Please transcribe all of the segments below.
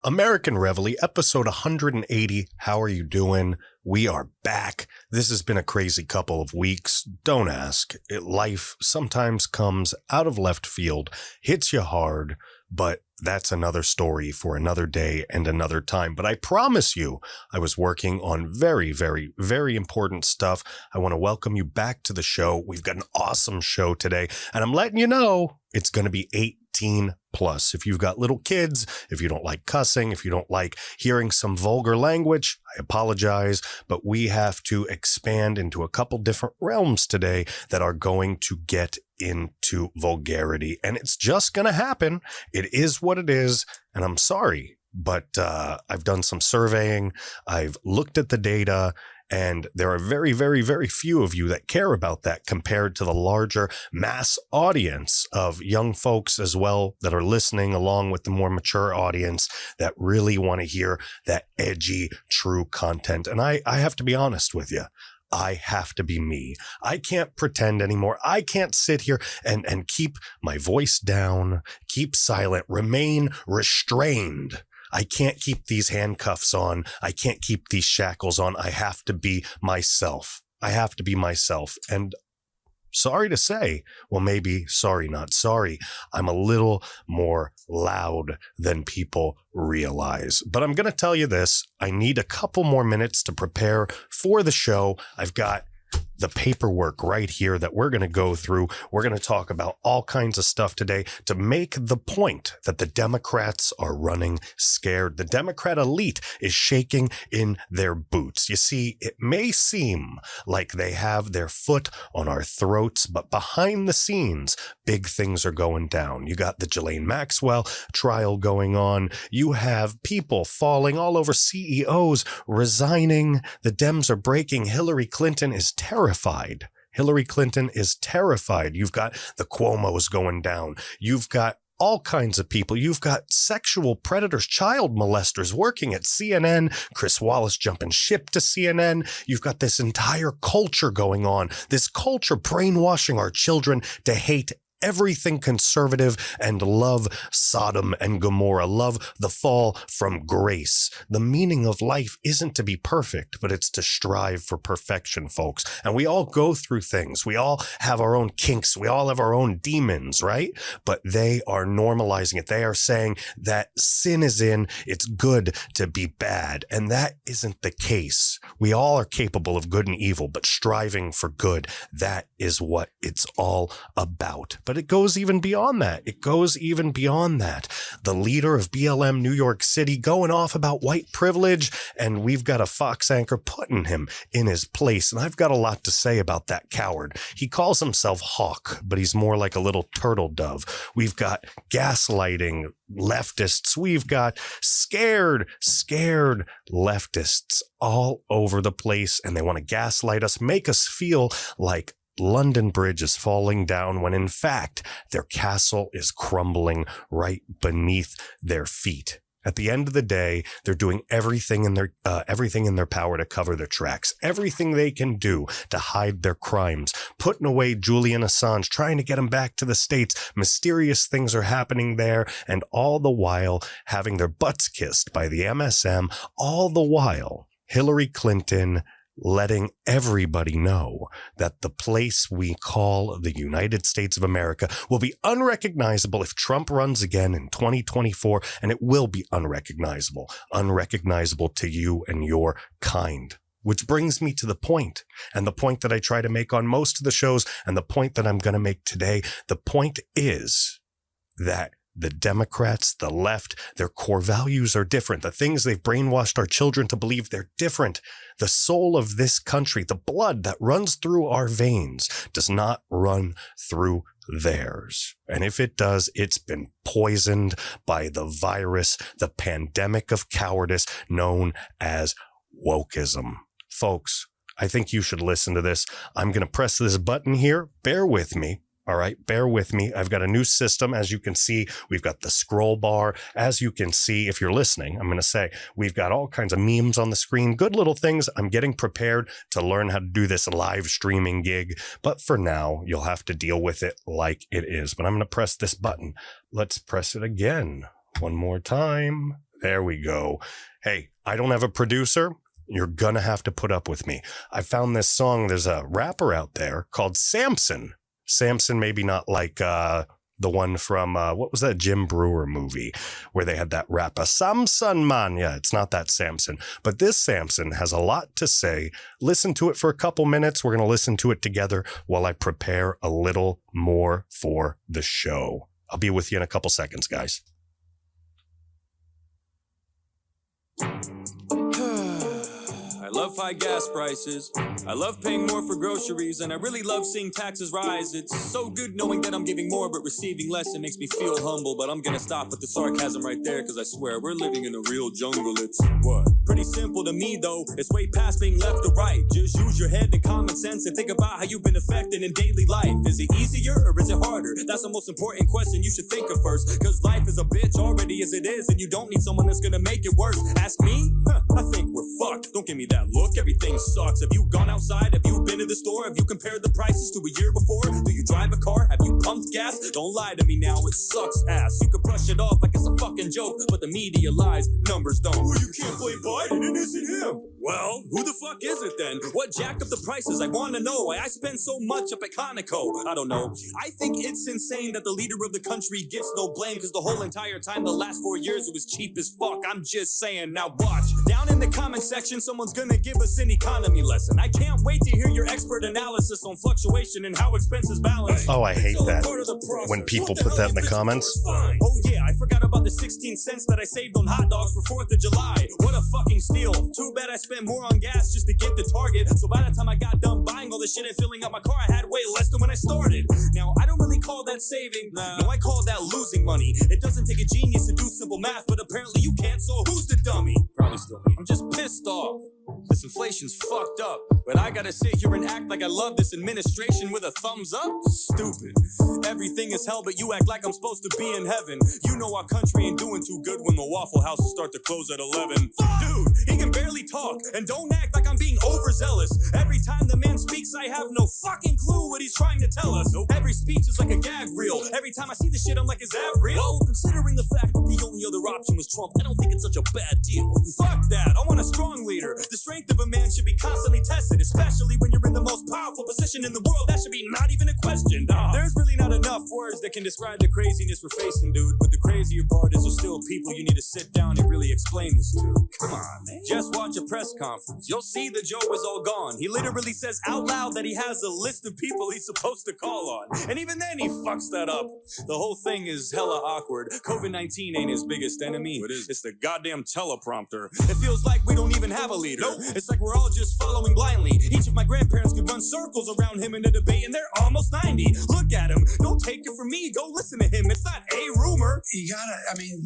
American Reveille, episode 180. How are you doing? We are back. This has been a crazy couple of weeks. Don't ask. Life sometimes comes out of left field, hits you hard, but that's another story for another day and another time. But I promise you, I was working on very, very, very important stuff. I want to welcome you back to the show. We've got an awesome show today, and I'm letting you know it's going to be 18 plus. If you've got little kids, if you don't like cussing, if you don't like hearing some vulgar language, I apologize, but we have to expand into a couple different realms today that are going to get into vulgarity, and it's just going to happen. It is what it is, and I'm sorry, but I've done some surveying. I've looked at the data, and there are very, very, very few of you that care about that compared to the larger mass audience of young folks as well that are listening, along with the more mature audience that really want to hear that edgy, true content. And I have to be honest with you. I have to be me. I can't pretend anymore. I can't sit here and keep my voice down, keep silent, remain restrained. I can't keep these handcuffs on. I can't keep these shackles on. I have to be myself. I have to be myself. And sorry to say, well, maybe sorry, not sorry, I'm a little more loud than people realize. But I'm going to tell you this. I need a couple more minutes to prepare for the show. I've got the paperwork right here that we're going to go through. We're going to talk about all kinds of stuff today to make the point that the Democrats are running scared. The Democrat elite is shaking in their boots. You see, it may seem like they have their foot on our throats, but behind the scenes, big things are going down. You got the Ghislaine Maxwell trial going on. You have people falling all over, CEOs resigning. The Dems are breaking. Hillary Clinton is terrified. Hillary Clinton is terrified. You've got the Cuomos going down. You've got all kinds of people. You've got sexual predators, child molesters working at CNN, Chris Wallace jumping ship to CNN. You've got this entire culture going on, this culture brainwashing our children to hate everything conservative and love Sodom and Gomorrah, love the fall from grace. The meaning of life isn't to be perfect, but it's to strive for perfection, folks. And we all go through things. We all have our own kinks. We all have our own demons, right? But they are normalizing it. They are saying that sin is in, it's good to be bad. And that isn't the case. We all are capable of good and evil, but striving for good, that is what it's all about. But it goes even beyond that. It goes even beyond that. The leader of BLM New York City going off about white privilege, and we've got a Fox anchor putting him in his place. And I've got a lot to say about that coward. He calls himself Hawk, but he's more like a little turtle dove. We've got gaslighting leftists. We've got scared leftists all over the place, and they want to gaslight us, make us feel like London Bridge is falling down when in fact their castle is crumbling right beneath their feet. At the end of the day, they're doing everything in their power to cover their tracks, everything they can do to hide their crimes, putting away Julian Assange, trying to get him back to the States. Mysterious things are happening there, and all the while having their butts kissed by the MSM, all the while Hillary Clinton letting everybody know that the place we call the United States of America will be unrecognizable if Trump runs again in 2024, and it will be unrecognizable to you and your kind. Which brings me to the point, and the point that I try to make on most of the shows, and the point that I'm going to make today. The point is that the Democrats, the left, their core values are different. The things they've brainwashed our children to believe, they're different. The soul of this country, the blood that runs through our veins, does not run through theirs. And if it does, it's been poisoned by the virus, the pandemic of cowardice known as wokeism. Folks, I think you should listen to this. I'm going to press this button here. Bear with me. All right, bear with me. I've got a new system. As you can see, we've got the scroll bar. As you can see, if you're listening, I'm going to say we've got all kinds of memes on the screen, good little things. I'm getting prepared to learn how to do this live streaming gig. But for now, you'll have to deal with it like it is. But I'm going to press this button. Let's press it again. One more time. There we go. Hey, I don't have a producer. You're going to have to put up with me. I found this song. There's a rapper out there called Samson. Samson, maybe not like the one from, what was that Jim Brewer movie where they had that rapper, Samson man. Yeah, it's not that Samson. But this Samson has a lot to say. Listen to it for a couple minutes. We're going to listen to it together while I prepare a little more for the show. I'll be with you in a couple seconds, guys. I love high gas prices. I love paying more for groceries, and I really love seeing taxes rise. It's so good knowing that I'm giving more but receiving less. It makes me feel humble, but I'm gonna stop with the sarcasm right there, because I swear we're living in a real jungle. It's what? Pretty simple to me though. It's way past being left or right. Just use your head and common sense and think about how you've been affected in daily life. Is it easier or is it harder? That's the most important question you should think of first, because life is a bitch already as it is, and you don't need someone that's gonna make it worse. Ask me? I think we're fucked. Don't give me that look. Everything sucks. Have you gone outside? Have you been to the store? Have you compared the prices to a year before? Do you drive a car? Have you pumped gas? Don't lie to me now. It sucks ass. You can brush it off like it's a fucking joke, but the media lies. Numbers don't. Well, you can't blame Biden. It isn't him. Well, who the fuck is it then? What jacked up the prices? I want to know why I spend so much up at Conoco. I don't know. I think it's insane that the leader of the country gets no blame, because the whole entire time, the last 4 years, it was cheap as fuck. I'm just saying. Now watch. Down in the comment section, someone's gonna give us an economy lesson. I can't wait to hear your expert analysis on fluctuation and how expenses balance. Oh, I hate that when people put that in the comments. Oh yeah, I forgot about the 16 cents that I saved on hot dogs for 4th of July. What a fucking steal. Too bad I spent more on gas just to get to Target. So by the time I got done buying all the shit and filling up my car, I had way less than when I started. Now, I don't really call that saving. No, I call that losing money. It doesn't take a genius to do simple math, but apparently you can't, so who's the dummy? Probably still me. I'm just pissed off. This inflation's fucked up, but I gotta sit here and act like I love this administration with a thumbs up? Stupid. Everything is hell, but you act like I'm supposed to be in heaven. You know our country ain't doing too good when the Waffle Houses start to close at 11. Dude, he can barely talk, and don't act like I'm being overzealous. Every time the man speaks, I have no fucking clue what he's trying to tell us. Every speech is like a gag reel. Every time I see this shit, I'm like, is that real? Well, considering the fact that the only other option was Trump, I don't think it's such a bad deal. Fuck that, I want a strong leader. The strength of a man should be constantly tested, especially when you're in the most powerful position in the world. That should be not even a question. There's really not enough words that can describe the craziness we're facing, dude. But the crazier part is there's still people you need to sit down and really explain this to. Come on, man. Just watch a press conference. You'll see the Joe is all gone. He literally says out loud that he has a list of people he's supposed to call on. And even then he fucks that up. The whole thing is hella awkward. COVID-19 ain't his biggest enemy. It's the goddamn teleprompter. It feels like we don't even have a leader. Nope. It's like we're all just following blindly. Each of my grandparents could run circles around him in a debate, and they're almost 90. Look at him. Don't take it from me. Go listen to him. It's not a rumor. You gotta, I mean,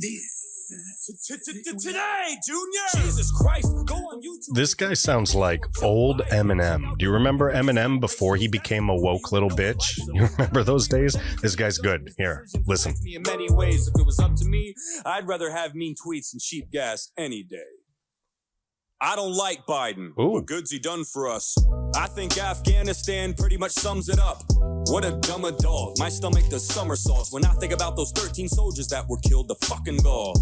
Today, Junior! Jesus Christ, go on YouTube. This guy sounds like old Eminem. Do you remember Eminem before he became a woke little bitch? You remember those days? This guy's good. Here, listen. In many ways, if it was up to me, I'd rather have mean tweets and cheap gas any day. I don't like Biden. Ooh. What good's he done for us? I think Afghanistan pretty much sums it up. What a dumb adult. My stomach does somersaults when I think about those 13 soldiers that were killed to fucking gall.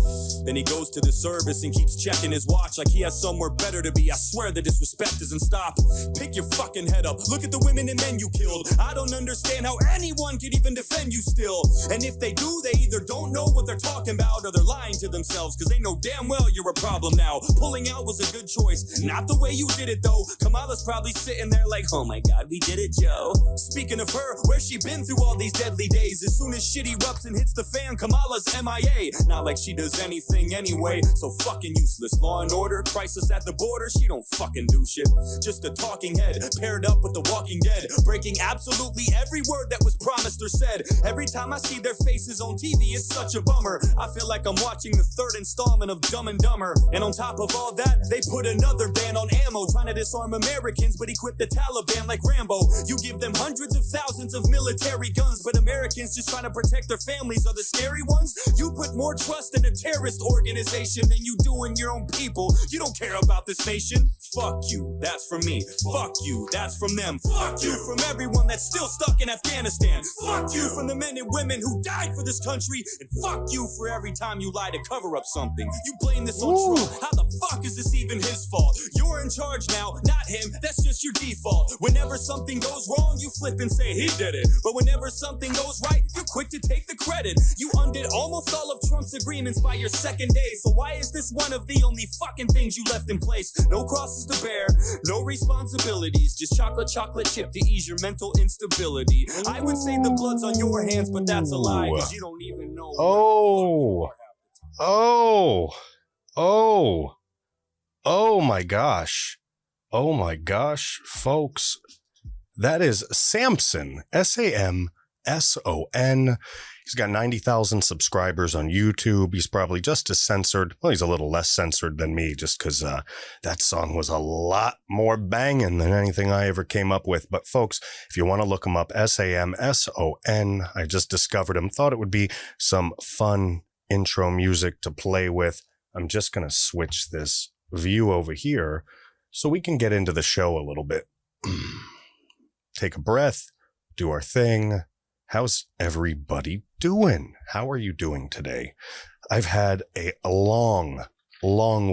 Then he goes to the service and keeps checking his watch like he has somewhere better to be. I swear the disrespect doesn't stop. Pick your fucking head up. Look at the women and men you killed. I don't understand how anyone could even defend you still. And if they do, they either don't know what they're talking about or they're lying to themselves, because they know damn well you're a problem now. Pulling out was a good choice. Not the way you did it though. Kamala's probably sitting there like, oh my god, we did it, Joe. Speaking of her, where's she been through all these deadly days? As soon as shit erupts and hits the fan, Kamala's MIA. Not like she does anything anyway, so fucking useless. Law and order, crisis at the border, she don't fucking do shit. Just a talking head, paired up with the Walking Dead, breaking absolutely every word that was promised or said. Every time I see their faces on TV, it's such a bummer. I feel like I'm watching the third installment of Dumb and Dumber. And on top of all that, they put another ban on ammo, trying to disarm Americans, but equip the Taliban like Rambo. You give them hundreds of thousands of military guns, but Americans just trying to protect their families are the scary ones. You put more trust in a terrorist organization than you do in your own people. You don't care about this nation. Fuck you, that's from me. Fuck you, that's from them. Fuck you from everyone that's still stuck in Afghanistan. Fuck you from the men and women who died for this country. And fuck you for every time you lie to cover up something. You blame this on Trump. How the fuck is this even his fault? You're in charge now, not him. That's just your default. Whenever something goes wrong, you flip and say he did it. But whenever something goes right, you're quick to take the credit. You undid almost all of Trump's agreements by your second day. So why is this one of the only fucking things you left in place? No crosses to bear, no responsibilities, just chocolate chip to ease your mental instability. I would say the blood's on your hands, but that's a lie, because you don't even know. Oh my gosh. Oh my gosh, folks. That is Samson, Samson. He's got 90,000 subscribers on YouTube. He's probably just as censored. Well, he's a little less censored than me just because that song was a lot more banging than anything I ever came up with. But folks, if you want to look him up, Samson, I just discovered him. Thought it would be some fun intro music to play with. I'm just going to switch this view over here so we can get into the show a little bit. Take a breath, do our thing. How's everybody doing? How are you doing today? I've had a long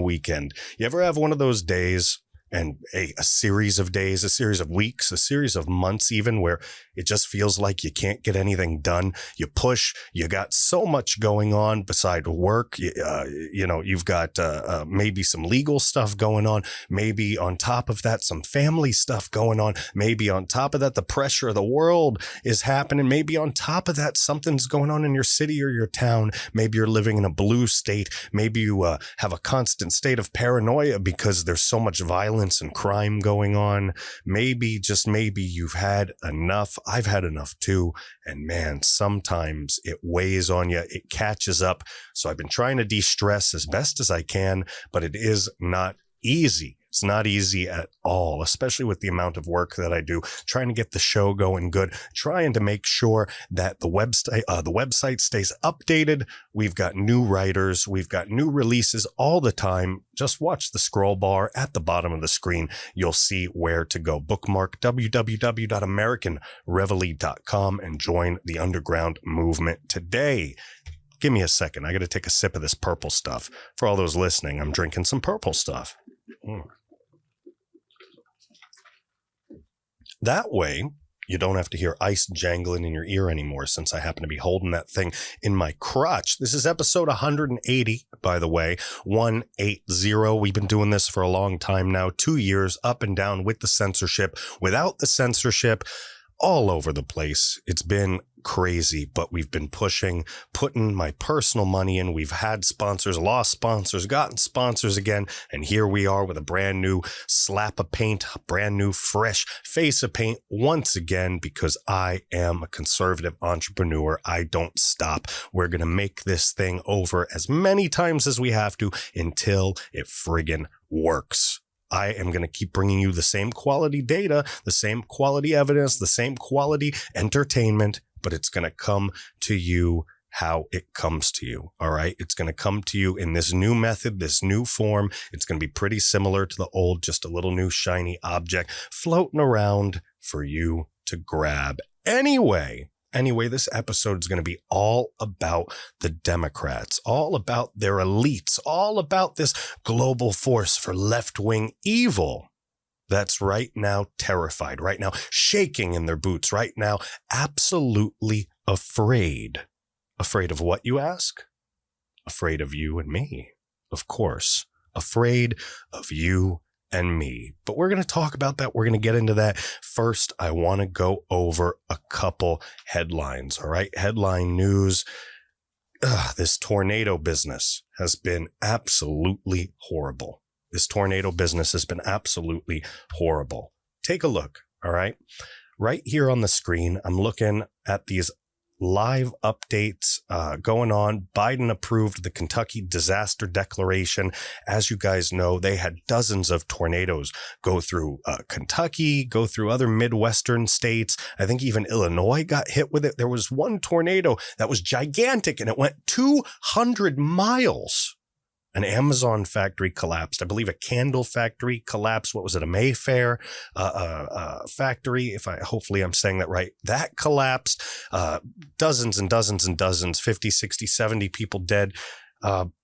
weekend. You ever have one of those days and a series of days, a series of weeks, a series of months even, where it just feels like you can't get anything done? You push, you got so much going on beside work. You've got maybe some legal stuff going on. Maybe on top of that, some family stuff going on. Maybe on top of that, the pressure of the world is happening. Maybe on top of that, something's going on in your city or your town. Maybe you're living in a blue state. Maybe you have a constant state of paranoia because there's so much violence and crime going on. Maybe, just maybe, you've had enough. I've had enough too. And man, sometimes it weighs on you. It catches up. So I've been trying to de-stress as best as I can, but it is not easy. It's not easy at all, especially with the amount of work that I do, trying to get the show going good, trying to make sure that the website stays updated. We've got new writers. We've got new releases all the time. Just watch the scroll bar at the bottom of the screen. You'll see where to go. Bookmark www.americanreveille.com and join the underground movement today. Give me a second. I got to take a sip of this purple stuff. For all those listening, I'm drinking some purple stuff. That way, you don't have to hear ice jangling in your ear anymore, since I happen to be holding that thing in my crotch. This is episode 180, by the way, 180. We've been doing this for a long time now, 2 years, up and down, with the censorship, without the censorship, all over the place. It's been crazy, but we've been putting my personal money in. We've had sponsors, lost sponsors, gotten sponsors again, and here we are with a brand new slap of paint, a brand new fresh face of paint once again, because I am a conservative entrepreneur. I don't stop. We're going to make this thing over as many times as we have to until it friggin' works. I am going to keep bringing you the same quality data, the same quality evidence, the same quality entertainment, but it's going to come to you how it comes to you. All right. It's going to come to you in this new method, this new form. It's going to be pretty similar to the old, just a little new shiny object floating around for you to grab. Anyway, this episode is going to be all about the Democrats, all about their elites, all about this global force for left-wing evil that's right now terrified, right now shaking in their boots, right now absolutely afraid. Afraid of what, you ask? Afraid of you and me, of course. Afraid of you and me. But we're going to talk about that. We're going to get into that. First, I want to go over a couple headlines. All right. Headline news. This tornado business has been absolutely horrible. Take a look. All right. Right here on the screen, I'm looking at these live updates going on. Biden approved the Kentucky disaster declaration. As you guys know, they had dozens of tornadoes go through Kentucky, go through other Midwestern states. I think even Illinois got hit with it. There was one tornado that was gigantic and it went 200 miles An Amazon factory collapsed. I believe a candle factory collapsed. What was it? A Mayfair factory. Hopefully I'm saying that right. That collapsed. Dozens and dozens and dozens, 50, 60, 70 people dead.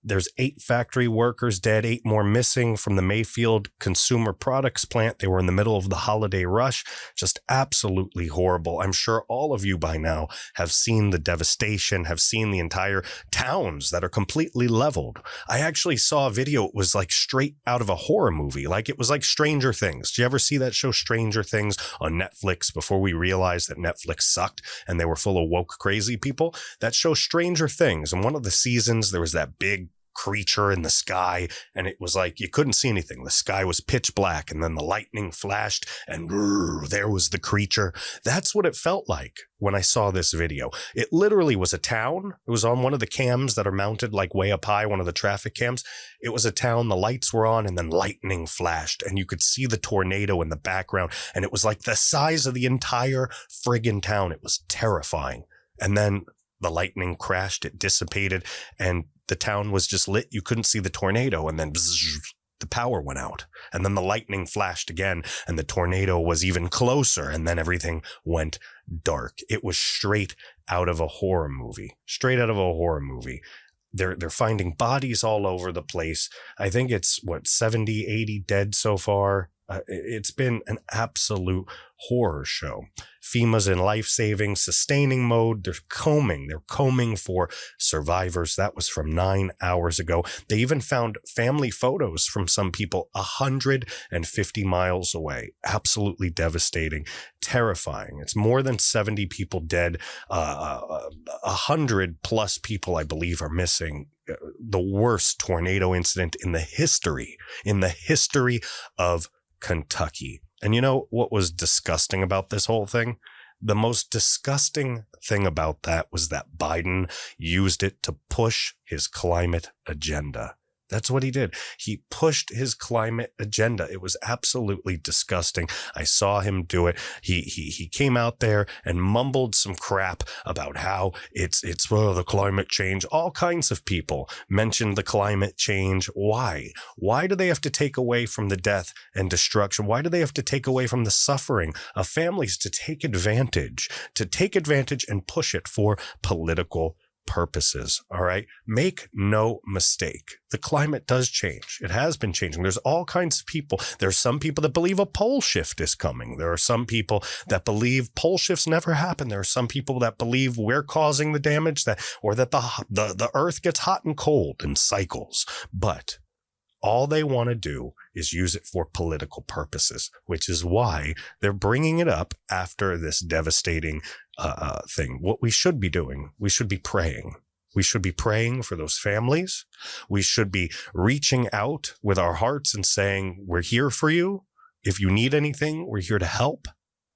There's 8 factory workers dead, 8 more missing from the Mayfield consumer products plant. They were in the middle of the holiday rush. Just absolutely horrible. I'm sure all of you by now have seen the devastation, have seen the entire towns that are completely leveled. I actually saw a video. It was like straight out of a horror movie. Like it was like Stranger Things. Did you ever see that show Stranger Things on Netflix before we realized that Netflix sucked and they were full of woke crazy people? That show Stranger Things. And one of the seasons, there was that big creature in the sky, and it was like you couldn't see anything. The sky was pitch black, and then the lightning flashed, and there was the creature. That's what it felt like when I saw this video. It literally was a town. It was on one of the cams that are mounted like way up high, one of the traffic cams. It was a town, the lights were on, and then lightning flashed, and you could see the tornado in the background, and it was like the size of the entire friggin' town. It was terrifying. And then the lightning crashed, it dissipated, and the town was just lit. You couldn't see the tornado, and then the power went out, and then the lightning flashed again, and the tornado was even closer, and then everything went dark. It was straight out of a horror movie. Straight out of a horror movie. They're finding bodies all over the place. I think it's 70, 80 dead so far. It's been an absolute horror show. FEMA's in life-saving, sustaining mode. They're combing for survivors. That was from 9 hours ago. They even found family photos from some people 150 miles away. Absolutely devastating, terrifying. It's more than 70 people dead. 100 plus people, I believe, are missing. The worst tornado incident in the history of Kentucky. And you know what was disgusting about this whole thing? The most disgusting thing about that was that Biden used it to push his climate agenda. That's what he did. He pushed his climate agenda. It was absolutely disgusting. I saw him do it. He came out there and mumbled some crap about how it's the climate change. All kinds of people mentioned the climate change. Why? Why do they have to take away from the death and destruction? Why do they have to take away from the suffering of families to take advantage and push it for political purposes? All right. Make no mistake. The climate does change. It has been changing. There's all kinds of people. There's some people that believe a pole shift is coming. There are some people that believe pole shifts never happen. There are some people that believe we're causing the damage, that the earth gets hot and cold in cycles. But all they want to do is use it for political purposes, which is why they're bringing it up after this devastating thing. What we should be doing, we should be praying. We should be praying for those families. We should be reaching out with our hearts and saying, we're here for you. If you need anything, we're here to help.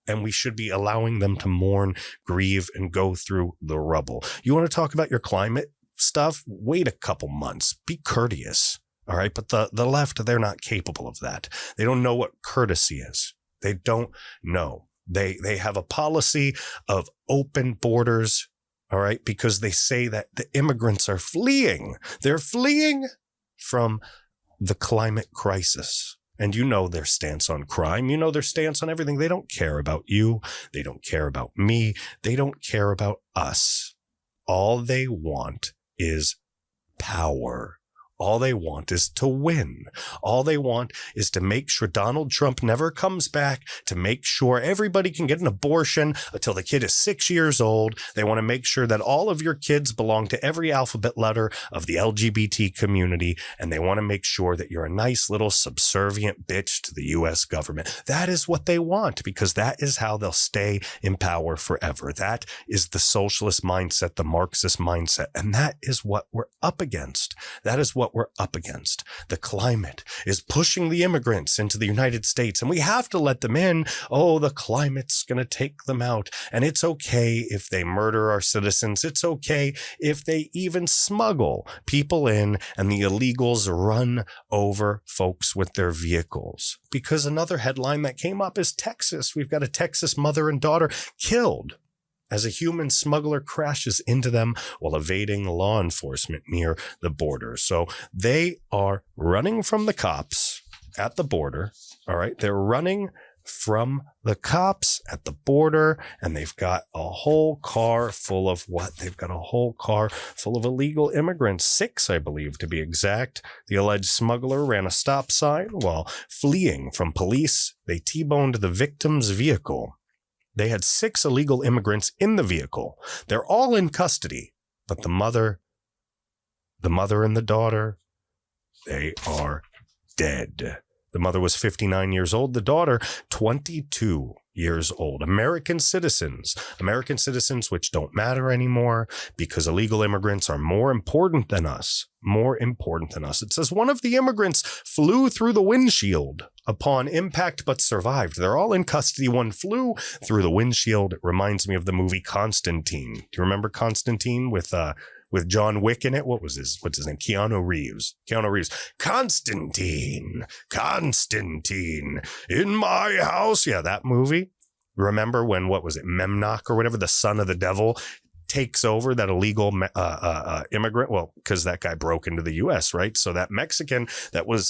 And we should be allowing them to mourn, grieve, and go through the rubble. You want to talk about your climate stuff? Wait a couple months. Be courteous. All right. But the left, they're not capable of that. They don't know what courtesy is. They don't know. They have a policy of open borders. All right. Because they say that the immigrants are fleeing. They're fleeing from the climate crisis. And you know their stance on crime. You know their stance on everything. They don't care about you. They don't care about me. They don't care about us. All they want is power. All they want is to win. All they want is to make sure Donald Trump never comes back, to make sure everybody can get an abortion until the kid is 6 years old. They want to make sure that all of your kids belong to every alphabet letter of the LGBT community. And they want to make sure that you're a nice little subservient bitch to the U.S. government. That is what they want, because that is how they'll stay in power forever. That is the socialist mindset, the Marxist mindset. And that is what we're up against. That is what we're up against. The climate is pushing the immigrants into the United States, and we have to let them in. Oh, the climate's going to take them out. And it's okay if they murder our citizens. It's okay if they even smuggle people in and the illegals run over folks with their vehicles. Because another headline that came up is Texas. We've got a Texas mother and daughter killed as a human smuggler crashes into them while evading law enforcement near the border. So they are running from the cops at the border. All right. They're running from the cops at the border, and they've got a whole car full of what? They've got a whole car full of illegal immigrants, 6, I believe, to be exact. The alleged smuggler ran a stop sign while fleeing from police. They T-boned the victim's vehicle. They had 6 illegal immigrants in the vehicle. They're all in custody, but the mother and the daughter, they are dead. The mother was 59 years old. The daughter, 22 years old. American citizens which don't matter anymore because illegal immigrants are more important than us. It says one of the immigrants flew through the windshield upon impact but survived. They're all in custody. One flew through the windshield. It reminds me of the movie Constantine. Do you remember Constantine with John Wick in it? What's his name? Keanu Reeves. Constantine, in my house. Yeah, that movie. Remember when, Memnoch or whatever, the son of the devil, takes over that illegal immigrant? Well, because that guy broke into the U.S., right? So that Mexican that was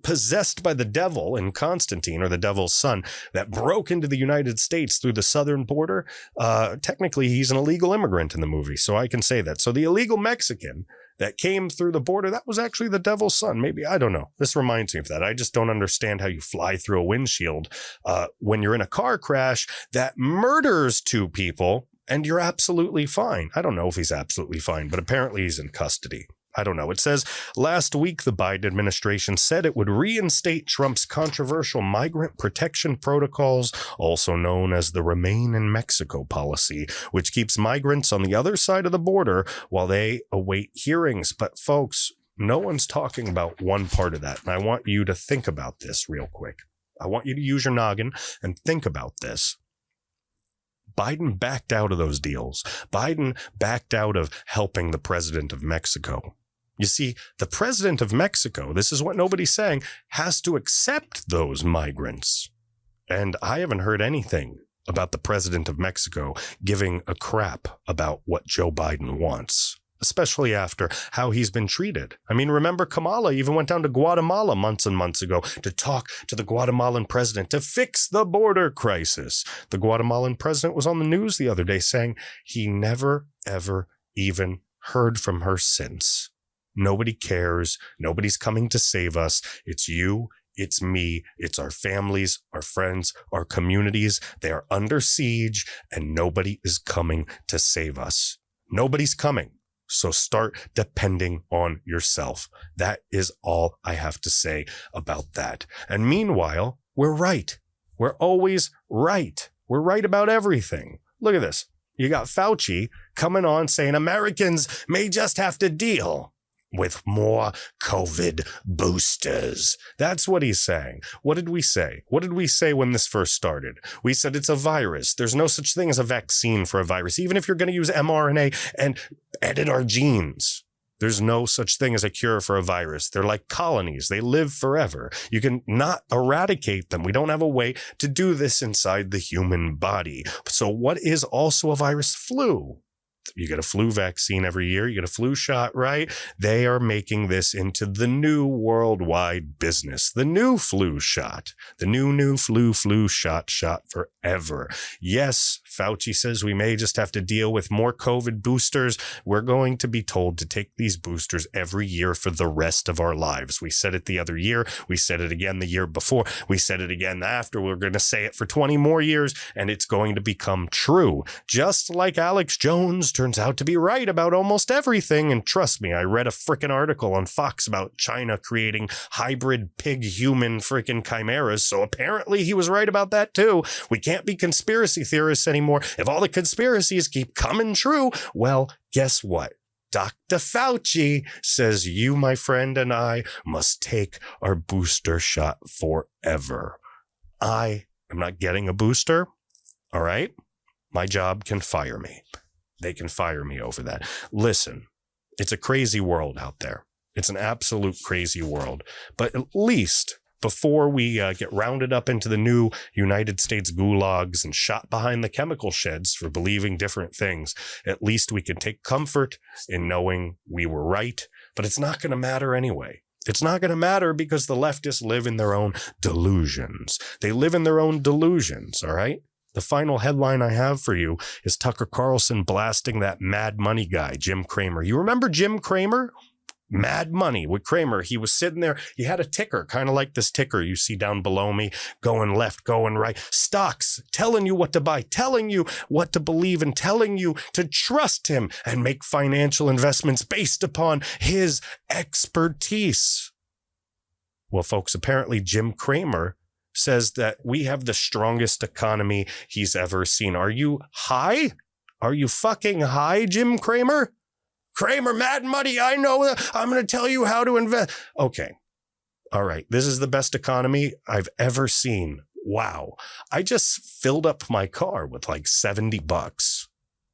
possessed by the devil in Constantine, or the devil's son, that broke into the United States through the southern border, technically he's an illegal immigrant in the movie, so I can say that. So the illegal Mexican that came through the border, that was actually the devil's son. Maybe, I don't know. This reminds me of that. I just don't understand how you fly through a windshield when you're in a car crash that murders 2 people and you're absolutely fine. I don't know if he's absolutely fine, but apparently he's in custody. I don't know. It says last week, the Biden administration said it would reinstate Trump's controversial migrant protection protocols, also known as the Remain in Mexico policy, which keeps migrants on the other side of the border while they await hearings. But folks, no one's talking about one part of that. And I want you to think about this real quick. I want you to use your noggin and think about this. Biden backed out of those deals. Biden backed out of helping the president of Mexico. You see, the president of Mexico, this is what nobody's saying, has to accept those migrants. And I haven't heard anything about the president of Mexico giving a crap about what Joe Biden wants, especially after how he's been treated. I mean, remember Kamala even went down to Guatemala months and months ago to talk to the Guatemalan president to fix the border crisis. The Guatemalan president was on the news the other day saying he never, ever even heard from her since. Nobody cares. Nobody's coming to save us. It's you. It's me. It's our families, our friends, our communities. They are under siege and nobody is coming to save us. Nobody's coming. So start depending on yourself. That is all I have to say about that. And meanwhile, we're right. We're always right. We're right about everything. Look at this. You got Fauci coming on saying Americans may just have to deal with more COVID boosters. That's what he's saying. What did we say? What did we say when this first started? We said it's a virus. There's no such thing as a vaccine for a virus. Even if you're going to use mRNA and edit our genes, there's no such thing as a cure for a virus. They're like colonies. They live forever. You can not eradicate them. We don't have a way to do this inside the human body. So what is also a virus? Flu. You get a flu vaccine every year. You get a flu shot, right? They are making this into the new worldwide business. The new flu shot. The new flu shot forever. Yes, Fauci says we may just have to deal with more COVID boosters. We're going to be told to take these boosters every year for the rest of our lives. We said it the other year. We said it again the year before. We said it again after. We're going to say it for 20 more years, and it's going to become true. Just like Alex Jones turns out to be right about almost everything. And trust me, I read a freaking article on Fox about China creating hybrid pig-human freaking chimeras. So apparently he was right about that too. We can't be conspiracy theorists anymore. If all the conspiracies keep coming true, well, guess what? Dr. Fauci says you, my friend, and I must take our booster shot forever. I am not getting a booster. All right. My job can fire me. They can fire me over that. Listen, it's a crazy world out there. It's an absolute crazy world. But at least before we get rounded up into the new United States gulags and shot behind the chemical sheds for believing different things, at least we can take comfort in knowing we were right. But it's not going to matter anyway. It's not going to matter because the leftists live in their own delusions. They live in their own delusions, all right? The final headline I have for you is Tucker Carlson blasting that Mad Money guy, Jim Cramer. You remember Jim Cramer? Mad Money with Cramer. He was sitting there. He had a ticker, kind of like this ticker you see down below me, going left, going right. Stocks, telling you what to buy, telling you what to believe in, telling you to trust him and make financial investments based upon his expertise. Well, folks, apparently Jim Cramer says that we have the strongest economy he's ever seen. Are you high? Are you fucking high, Jim Cramer? Cramer, Mad Money, I know that. I'm going to tell you how to invest. Okay. All right. This is the best economy I've ever seen. Wow. I just filled up my car with like $70.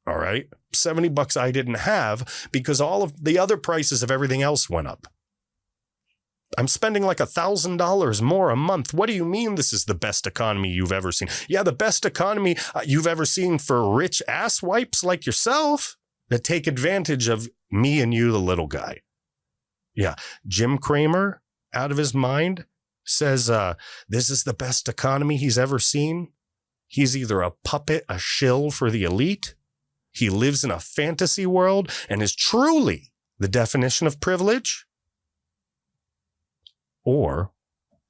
All right. $70 I didn't have because all of the other prices of everything else went up. I'm spending like $1,000 more a month. What do you mean this is the best economy you've ever seen? Yeah, the best economy you've ever seen for rich asswipes like yourself that take advantage of me and you, the little guy. Yeah, Jim Cramer, out of his mind, says this is the best economy he's ever seen. He's either a puppet, a shill for the elite. He lives in a fantasy world and is truly the definition of privilege. Or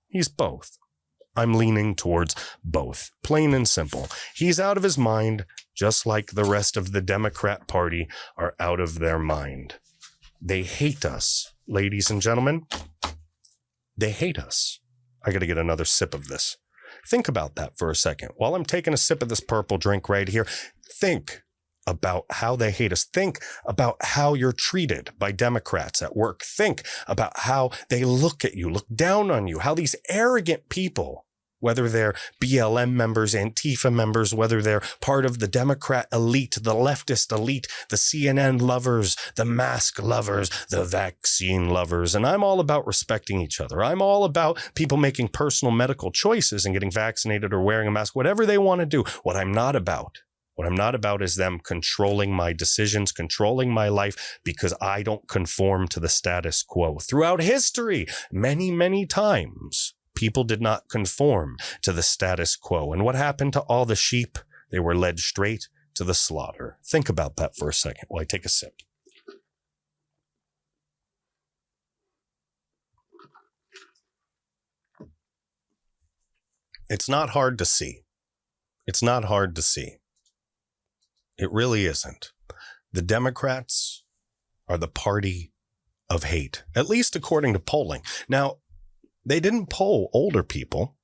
he's both. I'm leaning towards both, plain and simple. He's out of his mind, just like the rest of the Democrat Party are out of their mind. They hate us, ladies and gentlemen. They hate us. I got to get another sip of this. Think about that for a second. While I'm taking a sip of this purple drink right here, think about how they hate us. Think about how you're treated by Democrats at work. Think about how they look at you, look down on you, how these arrogant people, whether they're BLM members, Antifa members, whether they're part of the Democrat elite, the leftist elite, the CNN lovers, the mask lovers, the vaccine lovers. And I'm all about respecting each other. I'm all about people making personal medical choices and getting vaccinated or wearing a mask, whatever they want to do. What I'm not about is them controlling my decisions, controlling my life, because I don't conform to the status quo. Throughout history, many, many times, people did not conform to the status quo. And what happened to all the sheep? They were led straight to the slaughter. Think about that for a second while I take a sip. It's not hard to see. It's not hard to see. It really isn't. The Democrats are the party of hate, at least according to polling. Now, they didn't poll older people.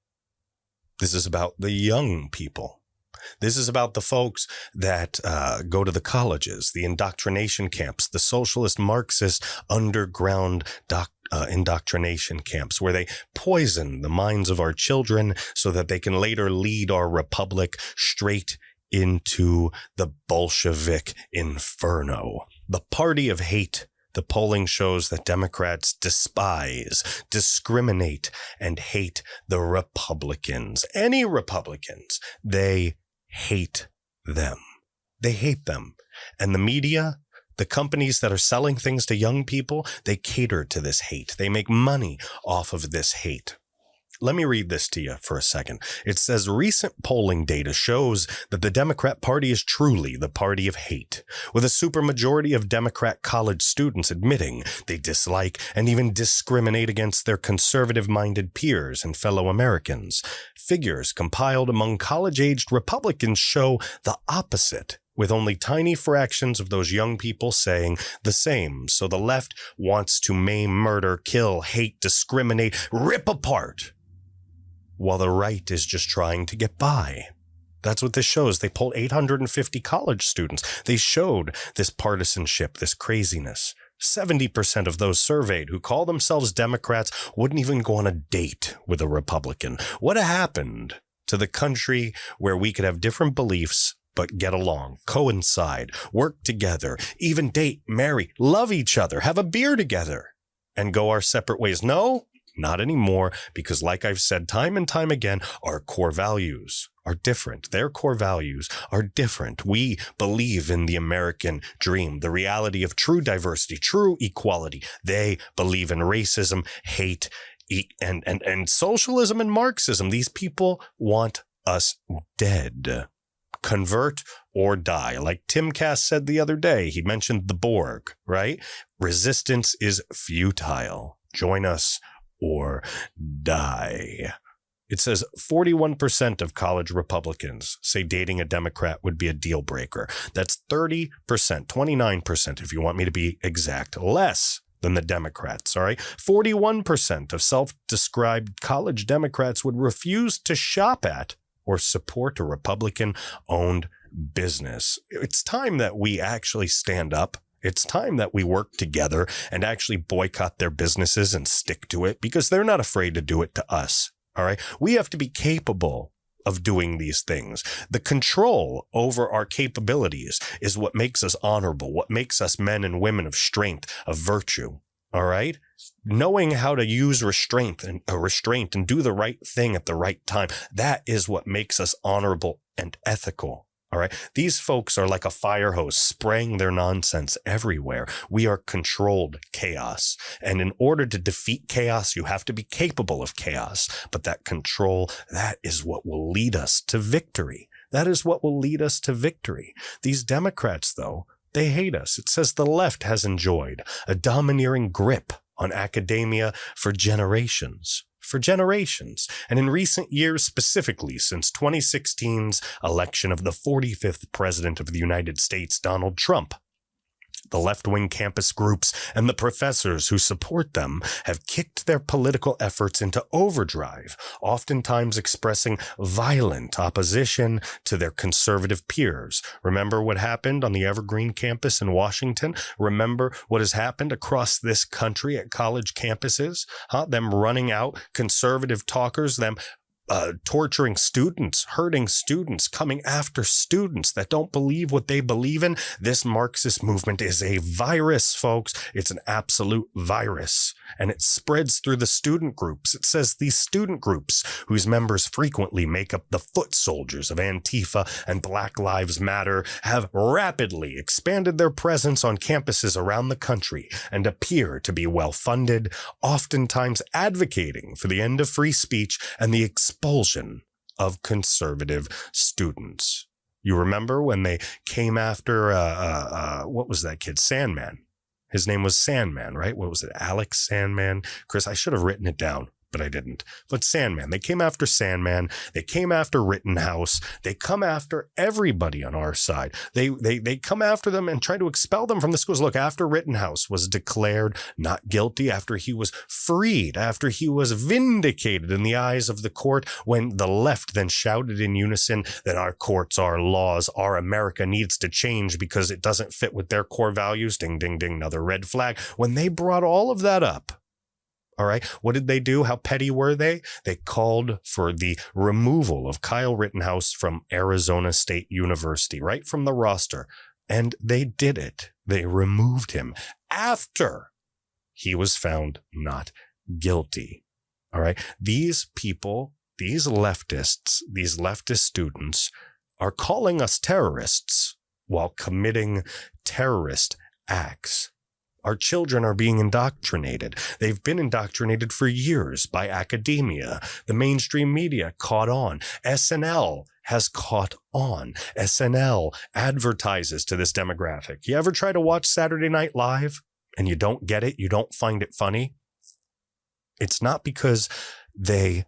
This is about the young people. This is about the folks that go to the colleges, the indoctrination camps, the socialist Marxist underground indoctrination camps, where they poison the minds of our children so that they can later lead our republic straight into the Bolshevik inferno. The party of hate. The polling shows that Democrats despise, discriminate, and hate the Republicans. Any Republicans. They hate them. They hate them. And the media, the companies that are selling things to young people, they cater to this hate. They make money off of this hate. Let me read this to you for a second. It says recent polling data shows that the Democrat Party is truly the party of hate, with a supermajority of Democrat college students admitting they dislike and even discriminate against their conservative-minded peers and fellow Americans. Figures compiled among college-aged Republicans show the opposite, with only tiny fractions of those young people saying the same. So the left wants to maim, murder, kill, hate, discriminate, rip apart, while the right is just trying to get by. That's what this shows. They polled 850 college students. They showed this partisanship, this craziness. 70% of those surveyed who call themselves Democrats wouldn't even go on a date with a Republican. What happened to the country where we could have different beliefs but get along, coincide, work together, even date, marry, love each other, have a beer together, and go our separate ways? No, Not anymore, because like I've said time and time again, our core values are different. Their core values are different. We believe in the American dream, the reality of true diversity, true equality. They believe in racism, hate, and socialism and Marxism. These people want us dead. Convert or die. Like Tim Cass said the other day, he mentioned the Borg, right? Resistance is futile. Join us or die. It says 41% of college Republicans say dating a Democrat would be a deal breaker. That's 30%, 29% if you want me to be exact, less than the Democrats, all right? 41% of self-described college Democrats would refuse to shop at or support a Republican-owned business. It's time that we actually stand up. It's time that we work together and actually boycott their businesses and stick to it, because they're not afraid to do it to us. All right. We have to be capable of doing these things. The control over our capabilities is what makes us honorable, what makes us men and women of strength, of virtue. All right. Knowing how to use restraint and do the right thing at the right time. That is what makes us honorable and ethical. All right. These folks are like a fire hose spraying their nonsense everywhere. We are controlled chaos. And in order to defeat chaos, you have to be capable of chaos. But that control, that is what will lead us to victory. That is what will lead us to victory. These Democrats, though, they hate us. It says the left has enjoyed a domineering grip on academia for generations. And in recent years, specifically since 2016's election of the 45th president of the United States, Donald Trump, the left-wing campus groups and the professors who support them have kicked their political efforts into overdrive, oftentimes expressing violent opposition to their conservative peers. Remember what happened on the Evergreen campus in Washington? Remember what has happened across this country at college campuses? Them running out conservative talkers, them torturing students, hurting students, coming after students that don't believe what they believe in. This Marxist movement is a virus, folks. It's an absolute virus, and it spreads through the student groups. It says these student groups, whose members frequently make up the foot soldiers of Antifa and Black Lives Matter, have rapidly expanded their presence on campuses around the country and appear to be well-funded, oftentimes advocating for the end of free speech and the expulsion of conservative students. You remember when they came after, what was that kid? Sandman. His name was Sandman, right? What was it? Alex Sandman? Chris, I should have written it down, but I didn't. But Sandman, they came after Sandman. They came after Rittenhouse. They come after everybody on our side. They come after them and try to expel them from the schools. Look, after Rittenhouse was declared not guilty, after he was freed, after he was vindicated in the eyes of the court, when the left then shouted in unison that our courts, our laws, our America needs to change because it doesn't fit with their core values. Ding, ding, ding, another red flag. When they brought all of that up, all right, what did they do? How petty were they? They called for the removal of Kyle Rittenhouse from Arizona State University, right from the roster. And they did it. They removed him after he was found not guilty. All right. These people, these leftist students are calling us terrorists while committing terrorist acts. Our children are being indoctrinated. They've been indoctrinated for years by academia. The mainstream media caught on. SNL has caught on. SNL advertises to this demographic. You ever try to watch Saturday Night Live and you don't get it? You don't find it funny? It's not because they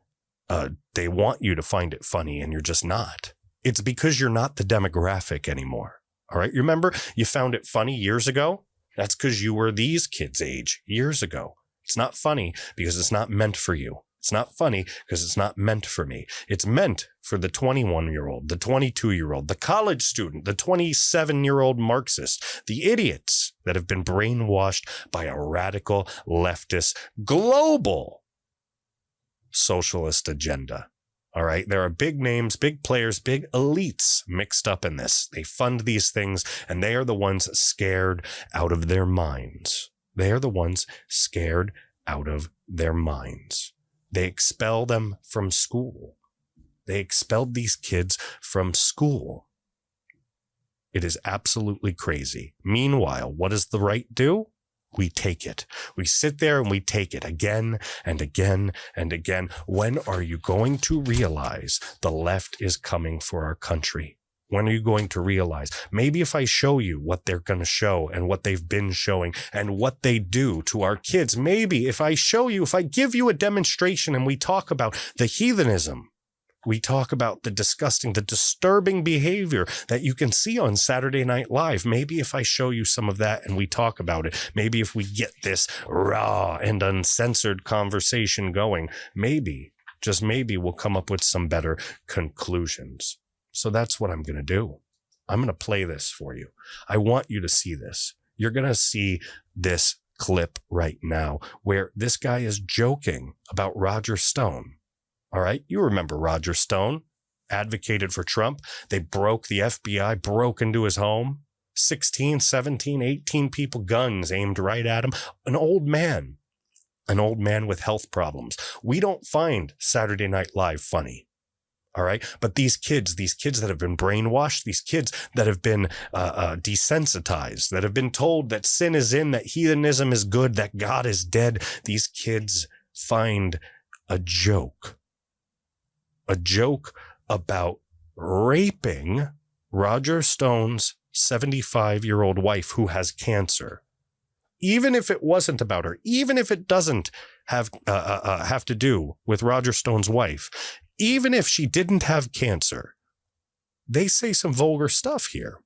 want you to find it funny and you're just not. It's because you're not the demographic anymore. All right. You remember you found it funny years ago? That's because you were these kids' age years ago. It's not funny because it's not meant for you. It's not funny because it's not meant for me. It's meant for the 21-year-old, the 22-year-old, the college student, the 27-year-old Marxist, the idiots that have been brainwashed by a radical leftist global socialist agenda. All right. There are big names, big players, big elites mixed up in this. They fund these things, and they are the ones scared out of their minds. They are the ones scared out of their minds. They expel them from school. They expelled these kids from school. It is absolutely crazy. Meanwhile, what does the right do? We take it. We sit there and we take it again and again and again. When are you going to realize the left is coming for our country? When are you going to realize? Maybe if I show you what they're going to show and what they've been showing and what they do to our kids, maybe if I show you, if I give you a demonstration and we talk about the heathenism, we talk about the disgusting, the disturbing behavior that you can see on Saturday Night Live. Maybe if I show you some of that and we talk about it, maybe if we get this raw and uncensored conversation going, maybe, just maybe we'll come up with some better conclusions. So that's what I'm going to do. I'm going to play this for you. I want you to see this. You're going to see this clip right now where this guy is joking about Roger Stone. All right. You remember Roger Stone advocated for Trump. They broke the FBI, broke into his home. 16, 17, 18 people, guns aimed right at him. An old man with health problems. We don't find Saturday Night Live funny. All right. But these kids that have been brainwashed, these kids that have been desensitized, that have been told that sin is in, that heathenism is good, that God is dead. These kids find a joke about raping Roger Stone's 75-year-old wife who has cancer. Even if it wasn't about her, even if it doesn't have to do with Roger Stone's wife, even if she didn't have cancer, they say some vulgar stuff here.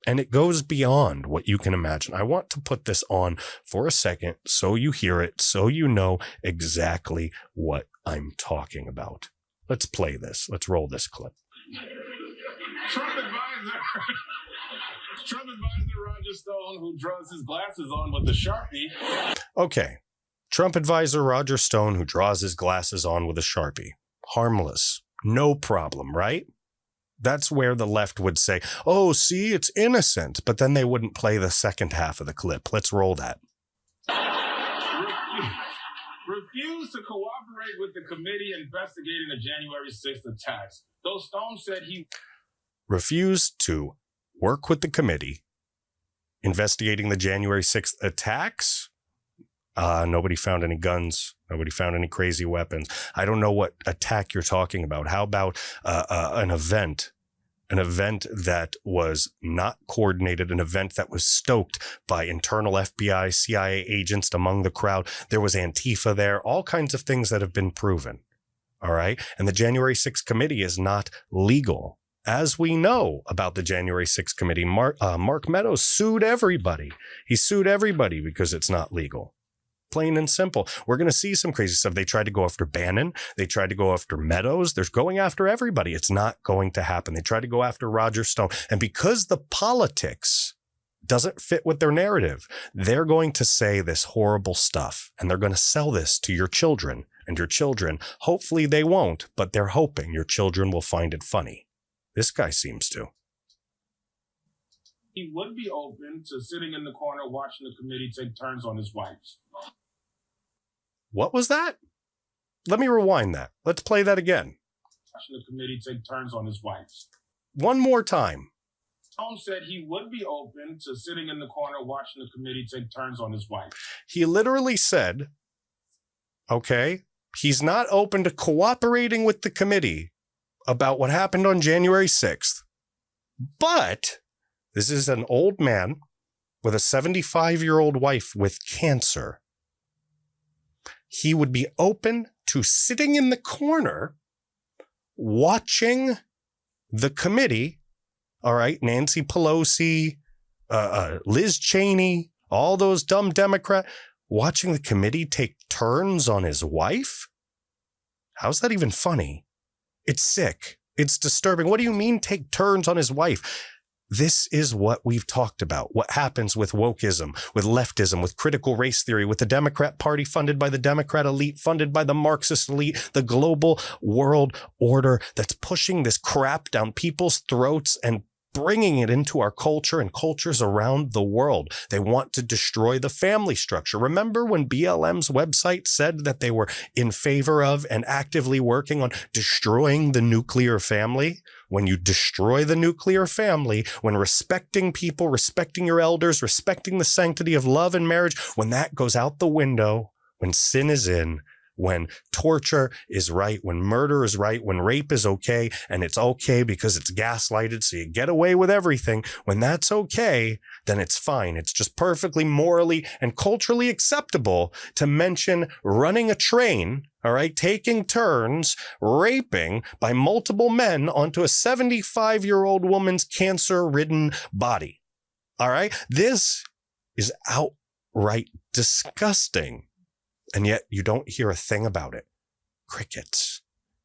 And it goes beyond what you can imagine. I want to put this on for a second so you hear it, so you know exactly what I'm talking about. Let's play this. Let's roll this clip. Trump advisor Roger Stone, who draws his glasses on with a Sharpie. Okay. Trump advisor Roger Stone, who draws his glasses on with a Sharpie. Harmless. No problem, right? That's where the left would say, oh, see, it's innocent. But then they wouldn't play the second half of the clip. Let's roll that. Refused to cooperate with the committee investigating the January 6th attacks. Though Stone said he refused to work with the committee investigating the January 6th attacks. Nobody found any guns. Nobody found any crazy weapons. I don't know what attack you're talking about. How about an event that was not coordinated, an event that was stoked by internal FBI, CIA agents among the crowd. There was Antifa there, all kinds of things that have been proven. All right. And the January 6th committee is not legal. As we know about the January 6th committee, Mark Meadows sued everybody. He sued everybody because it's not legal. Plain and simple. We're going to see some crazy stuff. They tried to go after Bannon. They tried to go after Meadows. They're going after everybody. It's not going to happen. They tried to go after Roger Stone. And because the politics doesn't fit with their narrative, they're going to say this horrible stuff. And they're going to sell this to your children. And your children, hopefully they won't, but they're hoping your children will find it funny. This guy seems to. He would be open to sitting in the corner watching the committee take turns on his wife. What was that? Let me rewind that. Let's play that again. Watching the committee take turns on his wife. One more time. Stone said he would be open to sitting in the corner watching the committee take turns on his wife. He literally said, okay, he's not open to cooperating with the committee about what happened on January 6th. But this is an old man with a 75-year-old wife with cancer. He would be open to sitting in the corner watching the committee, all right, Nancy Pelosi, Liz Cheney, all those dumb Democrats, watching the committee take turns on his wife? How's that even funny? It's sick. It's disturbing. What do you mean take turns on his wife? This is what we've talked about. What happens with wokeism, with leftism, with critical race theory, with the Democrat Party funded by the Democrat elite, funded by the Marxist elite, the global world order that's pushing this crap down people's throats and bringing it into our culture and cultures around the world. They want to destroy the family structure. Remember when BLM's website said that they were in favor of and actively working on destroying the nuclear family? When you destroy the nuclear family, when respecting people, respecting your elders, respecting the sanctity of love and marriage, when that goes out the window, when sin is in, when torture is right, when murder is right, when rape is okay, and it's okay because it's gaslighted so you get away with everything, when that's okay, then it's fine. It's just perfectly morally and culturally acceptable to mention running a train, all right, taking turns, raping by multiple men onto a 75-year-old woman's cancer-ridden body. All right, this is outright disgusting. And yet you don't hear a thing about it. Crickets.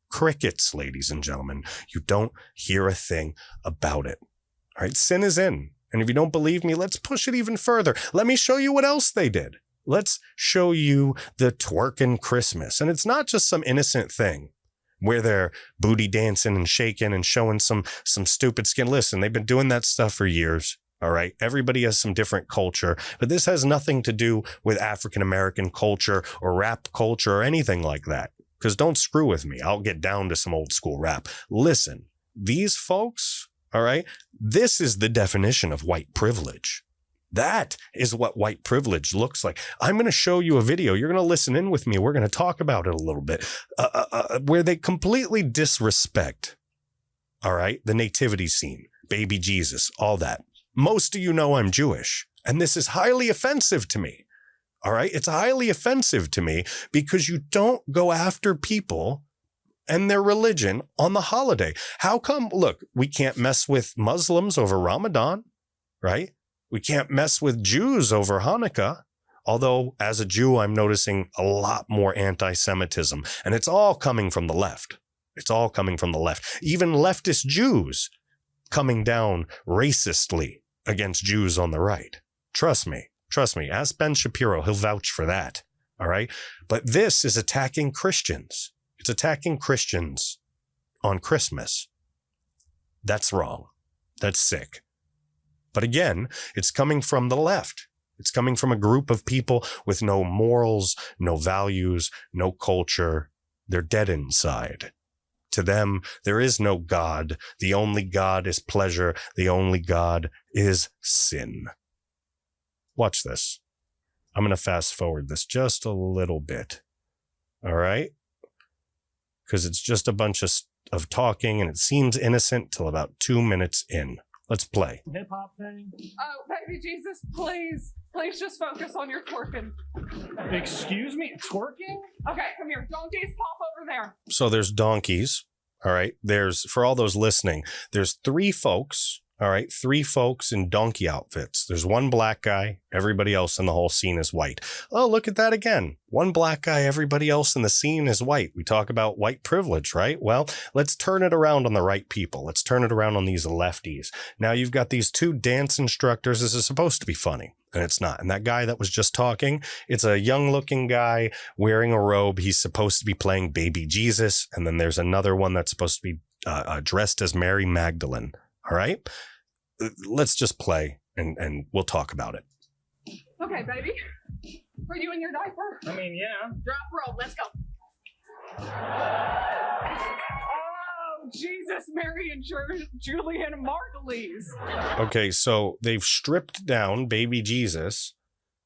Crickets, ladies and gentlemen. You don't hear a thing about it. All right, sin is in. And if you don't believe me, let's push it even further. Let me show you what else they did. Let's show you the twerking Christmas. And it's not just some innocent thing where they're booty dancing and shaking and showing some stupid skin. Listen, they've been doing that stuff for years. All right. Everybody has some different culture, but this has nothing to do with African-American culture or rap culture or anything like that. Because don't screw with me. I'll get down to some old school rap. Listen, these folks, all right, this is the definition of white privilege. That is what white privilege looks like. I'm going to show you a video. You're going to listen in with me. We're going to talk about it a little bit, where they completely disrespect, all right, the nativity scene, baby Jesus, all that. Most of you know I'm Jewish, and this is highly offensive to me. All right. It's highly offensive to me because you don't go after people and their religion on the holiday. How come? Look, we can't mess with Muslims over Ramadan, right? We can't mess with Jews over Hanukkah. Although as a Jew, I'm noticing a lot more anti-Semitism, and it's all coming from the left. It's all coming from the left. Even leftist Jews coming down racistly against Jews on the right. Trust me. Ask Ben Shapiro. He'll vouch for that. All right. But this is attacking Christians. It's attacking Christians on Christmas. That's wrong. That's sick. But again, it's coming from the left. It's coming from a group of people with no morals, no values, no culture. They're dead inside. To them, there is no God. The only God is pleasure. The only God is sin. Watch this. I'm going to fast forward this just a little bit. All right? Because it's just a bunch of talking, and it seems innocent till about 2 minutes in. Let's play. Hip hop thing. Oh, baby Jesus, please. Please just focus on your twerking. Excuse me, twerking? Okay, come here. Donkeys, pop over there. So there's donkeys. All right. For all those listening, there's 3 folks. All right. 3 folks in donkey outfits. There's one black guy. Everybody else in the whole scene is white. Oh, look at that again. One black guy. Everybody else in the scene is white. We talk about white privilege, right? Well, let's turn it around on the right people. Let's turn it around on these lefties. Now you've got these 2 dance instructors. This is supposed to be funny, and it's not. And that guy that was just talking, it's a young looking guy wearing a robe. He's supposed to be playing baby Jesus. And then there's another one that's supposed to be dressed as Mary Magdalene. All right. Let's just play and we'll talk about it. Okay, baby. Are you in your diaper? I mean, yeah. Drop roll. Let's go. Oh, Jesus, Mary, and Julian Margulies. Okay, so they've stripped down baby Jesus.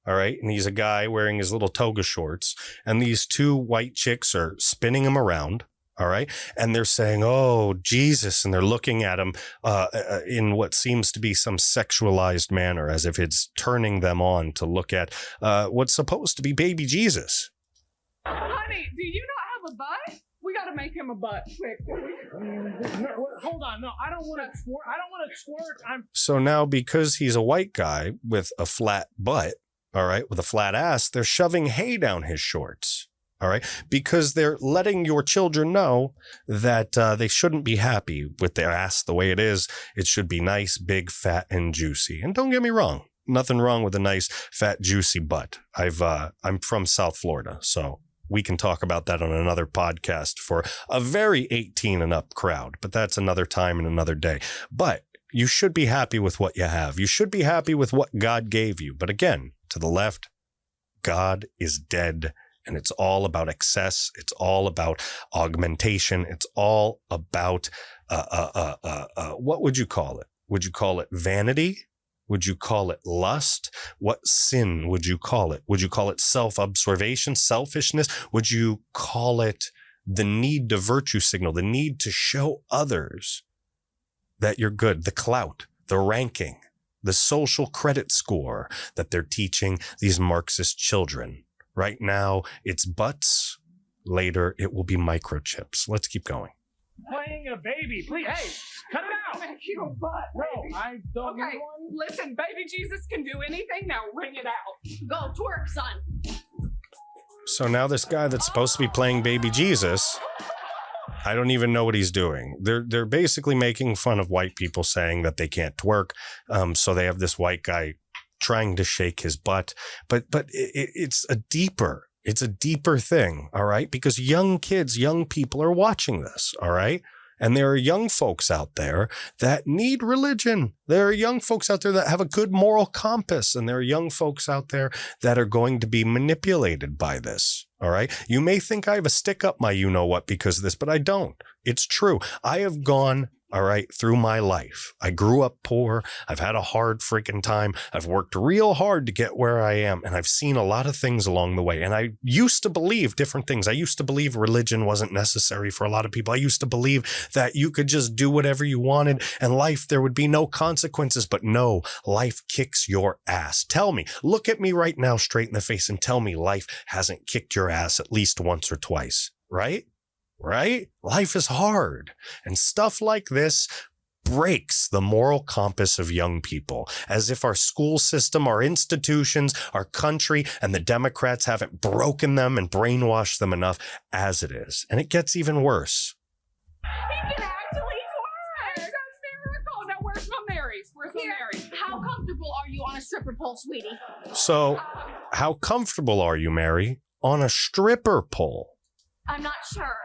All right. And he's a guy wearing his little toga shorts. And these 2 white chicks are spinning him around. All right. And they're saying, oh, Jesus. And they're looking at him in what seems to be some sexualized manner, as if it's turning them on to look at what's supposed to be baby Jesus. Honey, do you not have a butt? We got to make him a butt quick. No, hold on. No, I don't want to twerk. I don't want to twerk. So now, because he's a white guy with a flat butt, all right, with a flat ass, they're shoving hay down his shorts. All right, because they're letting your children know that they shouldn't be happy with their ass the way it is. It should be nice, big, fat, and juicy. And don't get me wrong, nothing wrong with a nice, fat, juicy butt. I'm from South Florida, so we can talk about that on another podcast for a very 18 and up crowd. But that's another time and another day. But You should be happy with what you have. You should be happy with what God gave you. But again, to the left, God is dead, and it's all about excess. It's all about augmentation. It's all about, what would you call it? Would you call it vanity? Would you call it lust? What sin would you call it? Would you call it self-observation, selfishness? Would you call it the need to virtue signal, the need to show others that you're good, the clout, the ranking, the social credit score that they're teaching these Marxist children? Right now, it's butts. Later, it will be microchips. Let's keep going. Playing a baby, please. Hey, cut it out. Make you a butt, No, baby. I don't Okay, need one. listen, baby Jesus can do anything. Now ring it out. Go twerk, son. So now this guy that's supposed to be playing baby Jesus, I don't even know what he's doing. They're basically making fun of white people, saying that they can't twerk. So they have this white guy trying to shake his butt. But it's a deeper thing, all right? Because young kids, young people are watching this, all right? And there are young folks out there that need religion. There are young folks out there that have a good moral compass. And there are young folks out there that are going to be manipulated by this. All right. You may think I have a stick up my you-know-what because of this, but I don't. It's true. I have gone, all right, through my life. I grew up poor. I've had a hard freaking time. I've worked real hard to get where I am. And I've seen a lot of things along the way. And I used to believe different things. I used to believe religion wasn't necessary for a lot of people. I used to believe that you could just do whatever you wanted and life, there would be no consequences. But no, life kicks your ass. Tell me, look at me right now straight in the face and tell me life hasn't kicked your ass at least once or twice, right? Right? Life is hard. And stuff like this breaks the moral compass of young people, as if our school system, our institutions, our country, and the Democrats haven't broken them and brainwashed them enough as it is. And it gets even worse. He can actually twerk. That's miracle. Now where's my Marys? Where's my Mary? How comfortable are you on a stripper pole, sweetie? So how comfortable are you, Mary, on a stripper pole? I'm not sure.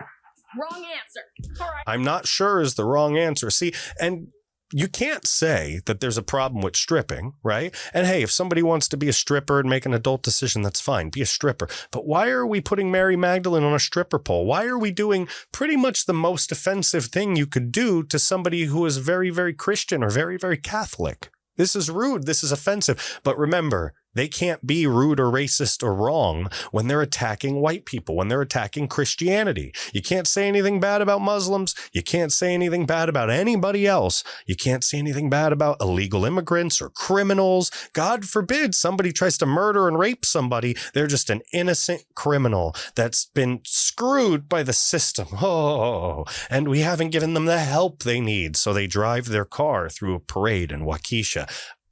Wrong answer. All right. I'm not sure is the wrong answer. See, and you can't say that there's a problem with stripping, right? And hey, if somebody wants to be a stripper and make an adult decision, that's fine. Be a stripper. But why are we putting Mary Magdalene on a stripper pole? Why are we doing pretty much the most offensive thing you could do to somebody who is very, very Christian or very, very Catholic? This is rude. This is offensive. But remember, they can't be rude or racist or wrong when they're attacking white people, when they're attacking Christianity. You can't say anything bad about Muslims. You can't say anything bad about anybody else. You can't say anything bad about illegal immigrants or criminals. God forbid somebody tries to murder and rape somebody. They're just an innocent criminal that's been screwed by the system. Oh, and we haven't given them the help they need. So they drive their car through a parade in Waukesha.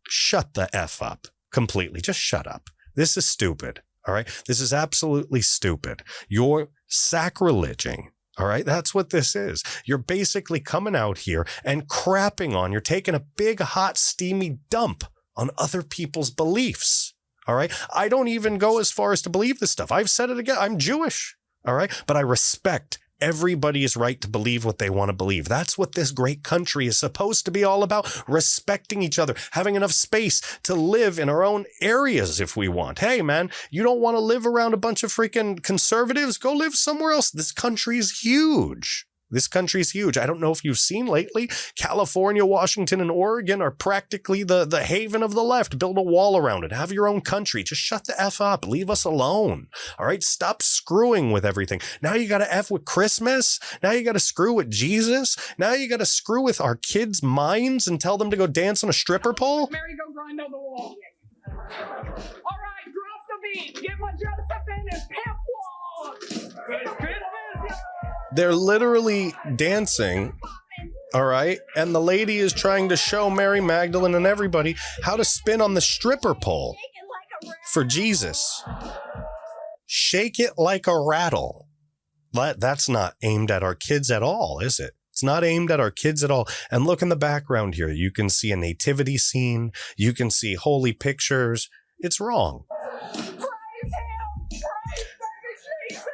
Shut the F up. Completely. Just shut up. This is stupid. All right. This is absolutely stupid. You're sacrileging. All right. That's what this is. You're basically coming out here and crapping on. You're taking a big, hot, steamy dump on other people's beliefs. All right. I don't even go as far as to believe this stuff. I've said it again. I'm Jewish. All right. But I respect everybody's right to believe what they want to believe. That's what this great country is supposed to be all about. Respecting each other, having enough space to live in our own areas if we want. Hey, man, you don't want to live around a bunch of freaking conservatives? Go live somewhere else. This country is huge. This country is huge. I don't know if you've seen lately, California, Washington, and Oregon are practically the haven of the left. Build a wall around it. Have your own country. Just shut the F up. Leave us alone. All right? Stop screwing with everything. Now you got to F with Christmas. Now you got to screw with Jesus. Now you got to screw with our kids' minds and tell them to go dance on a stripper pole. Mary, go grind on the wall. All right, drop the beat. Get my Joseph in and pimp walk. It's Christmas. They're literally dancing, all right? And the lady is trying to show Mary Magdalene and everybody how to spin on the stripper pole for Jesus. Shake it like a rattle. That's not aimed at our kids at all, is it? It's not aimed at our kids at all. And look in the background here. You can see a nativity scene. You can see holy pictures. It's wrong. Praise him. Praise baby Jesus.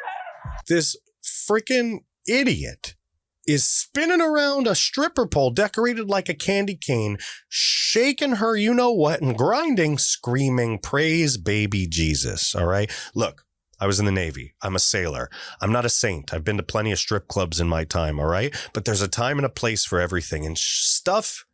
This freaking idiot is spinning around a stripper pole decorated like a candy cane, shaking her you-know-what and grinding, screaming, praise baby Jesus, all right? Look, I was in the Navy. I'm a sailor. I'm not a saint. I've been to plenty of strip clubs in my time, all right? But there's a time and a place for everything. And stuff,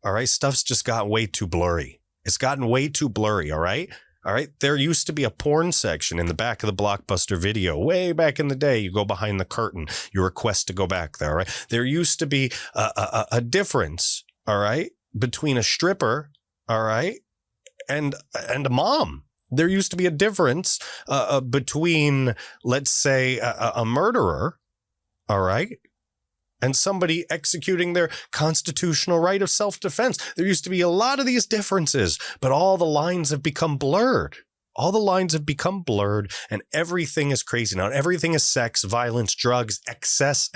all right, stuff's just got way too blurry. It's gotten way too blurry, all right? All right, there used to be a porn section in the back of the Blockbuster Video. Way back in the day, you go behind the curtain. You request to go back there, all right? There used to be a difference, all right, between a stripper, all right, and a mom. There used to be a difference between, let's say, a murderer, all right, and somebody executing their constitutional right of self-defense. There used to be a lot of these differences, but all the lines have become blurred. All the lines have become blurred, and everything is crazy now. Everything is sex, violence, drugs, excess.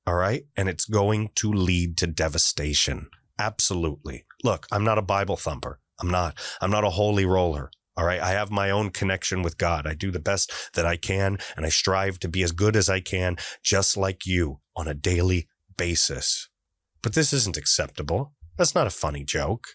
All right? And it's going to lead to devastation. Absolutely. Look, I'm not a Bible thumper. I'm not a holy roller. All right. I have my own connection with God. I do the best that I can, and I strive to be as good as I can, just like you, on a daily basis. But this isn't acceptable. That's not a funny joke.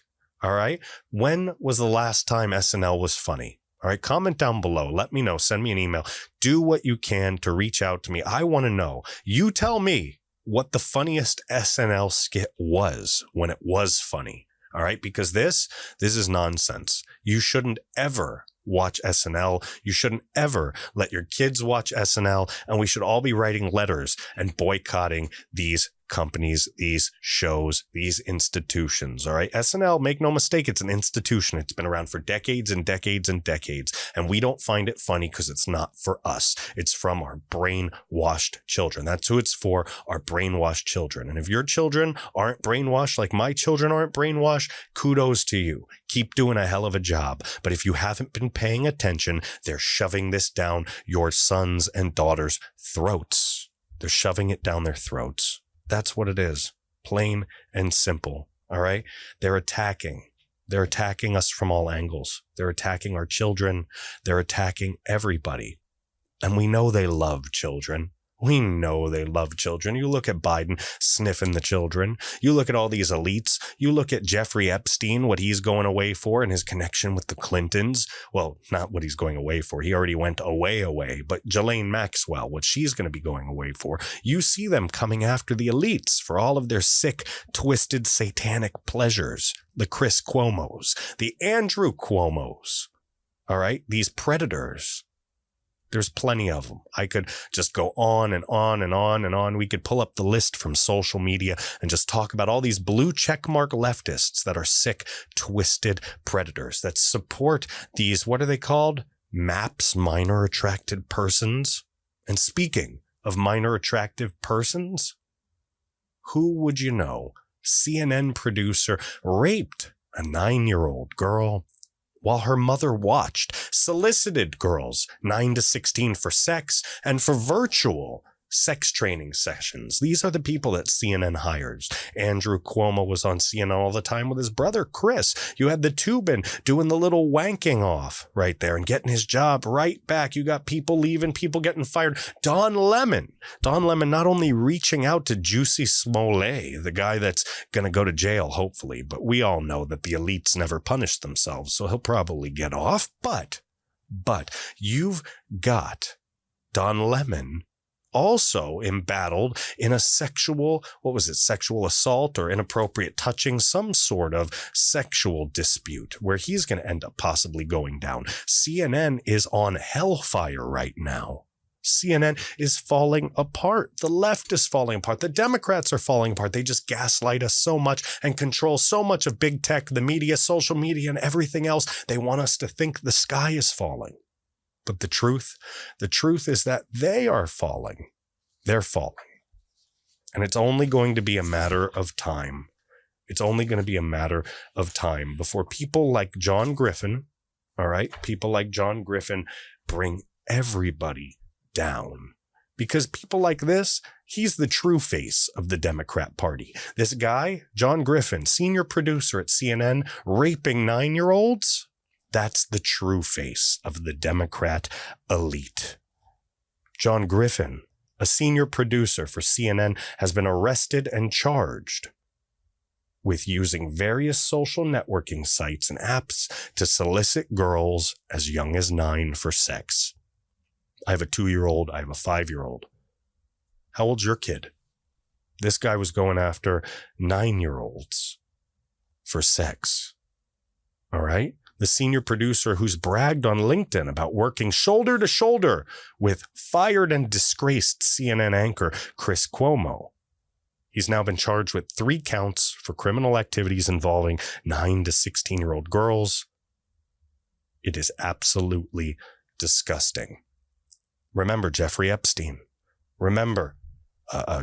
All right. When was the last time SNL was funny? All right. Comment down below. Let me know. Send me an email. Do what you can to reach out to me. I want to know. You tell me what the funniest SNL skit was when it was funny. All right, because this is nonsense. You shouldn't ever watch SNL. You shouldn't ever let your kids watch SNL. And we should all be writing letters and boycotting these companies, these shows, these institutions. All right. SNL, make no mistake, it's an institution. It's been around for decades and decades and decades. And we don't find it funny because it's not for us. It's from our brainwashed children. That's who it's for, our brainwashed children. And if your children aren't brainwashed like my children aren't brainwashed, kudos to you. Keep doing a hell of a job. But if you haven't been paying attention, they're shoving this down your sons and daughters' throats. They're shoving it down their throats. That's what it is. Plain and simple. All right. They're attacking us from all angles. They're attacking our children. They're attacking everybody. And we know they love children. We know they love children. You look at Biden sniffing the children. You look at all these elites. You look at Jeffrey Epstein, what he's going away for and his connection with the Clintons. Well, not what he's going away for. He already went away. But Ghislaine Maxwell, what she's going to be going away for. You see them coming after the elites for all of their sick, twisted, satanic pleasures. The Chris Cuomos, the Andrew Cuomos. All right. These predators. There's plenty of them. I could just go on and on and on and on. We could pull up the list from social media and just talk about all these blue checkmark leftists that are sick, twisted predators that support these, what are they called? MAPS, minor attracted persons. And speaking of minor attractive persons, who would you know? CNN producer raped a 9-year-old girl while her mother watched, solicited girls 9 to 16 for sex and for virtual sex training sessions. These are the people that CNN hires. Andrew Cuomo was on CNN all the time with his brother, Chris. You had the Tubin doing the little wanking off right there and getting his job right back. You got people leaving, people getting fired. Don Lemon not only reaching out to Juicy Smollett, the guy that's going to go to jail, hopefully, but we all know that the elites never punish themselves, so he'll probably get off. But you've got Don Lemon also embattled in a sexual assault or inappropriate touching, some sort of sexual dispute where he's going to end up possibly going down. CNN is on hellfire right now. CNN is falling apart. The left is falling apart. The Democrats are falling apart. They just gaslight us so much and control so much of big tech, the media, social media, and everything else. They want us to think the sky is falling. But the truth is that they are falling. They're falling. And it's only going to be a matter of time. It's only going to be a matter of time before people like John Griffin, all right, people like John Griffin bring everybody down. Because people like this, he's the true face of the Democrat Party. This guy, John Griffin, senior producer at CNN, raping 9-year-olds. That's the true face of the Democrat elite. John Griffin a senior producer for CNN, has been arrested and charged with using various social networking sites and apps to solicit girls as young as 9 for sex. I have a 2-year-old. I have a 5-year-old. How old's your kid? This guy was going after 9-year-olds for sex. All right? The senior producer who's bragged on LinkedIn about working shoulder to shoulder with fired and disgraced CNN anchor Chris Cuomo. He's now been charged with 3 counts for criminal activities involving 9 to 16-year-old girls. It is absolutely disgusting. Remember Jeffrey Epstein. Remember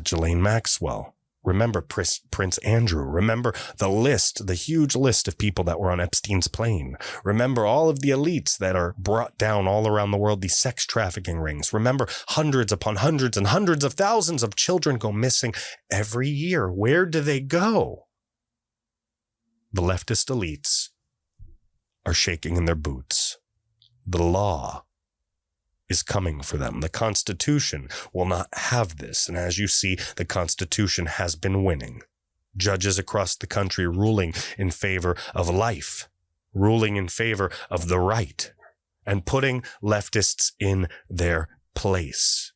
Ghislaine Maxwell. Remember Prince Andrew. Remember the huge list of people that were on Epstein's plane. Remember all of the elites that are brought down all around the world, these sex trafficking rings. Remember hundreds upon hundreds and hundreds of thousands of children go missing every year. Where do they go? The leftist elites are shaking in their boots. The law is coming for them. The Constitution will not have this. And as you see, the Constitution has been winning. Judges across the country ruling in favor of life, ruling in favor of the right, and putting leftists in their place.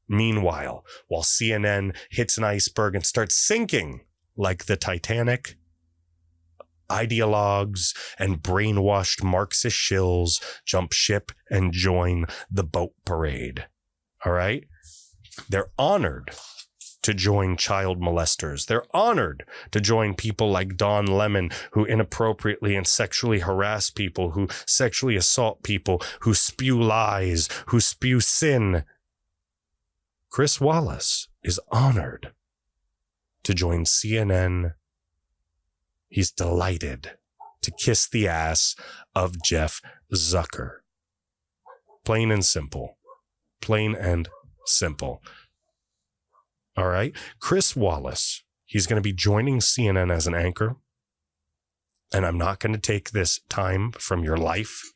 Meanwhile, while CNN hits an iceberg and starts sinking like the Titanic, ideologues and brainwashed Marxist shills jump ship and join the boat parade. All right? They're honored to join child molesters. They're honored to join people like Don Lemon, who inappropriately and sexually harass people, who sexually assault people, who spew lies, who spew sin. Chris Wallace is honored to join CNN. He's delighted to kiss the ass of Jeff Zucker. Plain and simple. Plain and simple. All right. Chris Wallace, he's going to be joining CNN as an anchor. And I'm not going to take this time from your life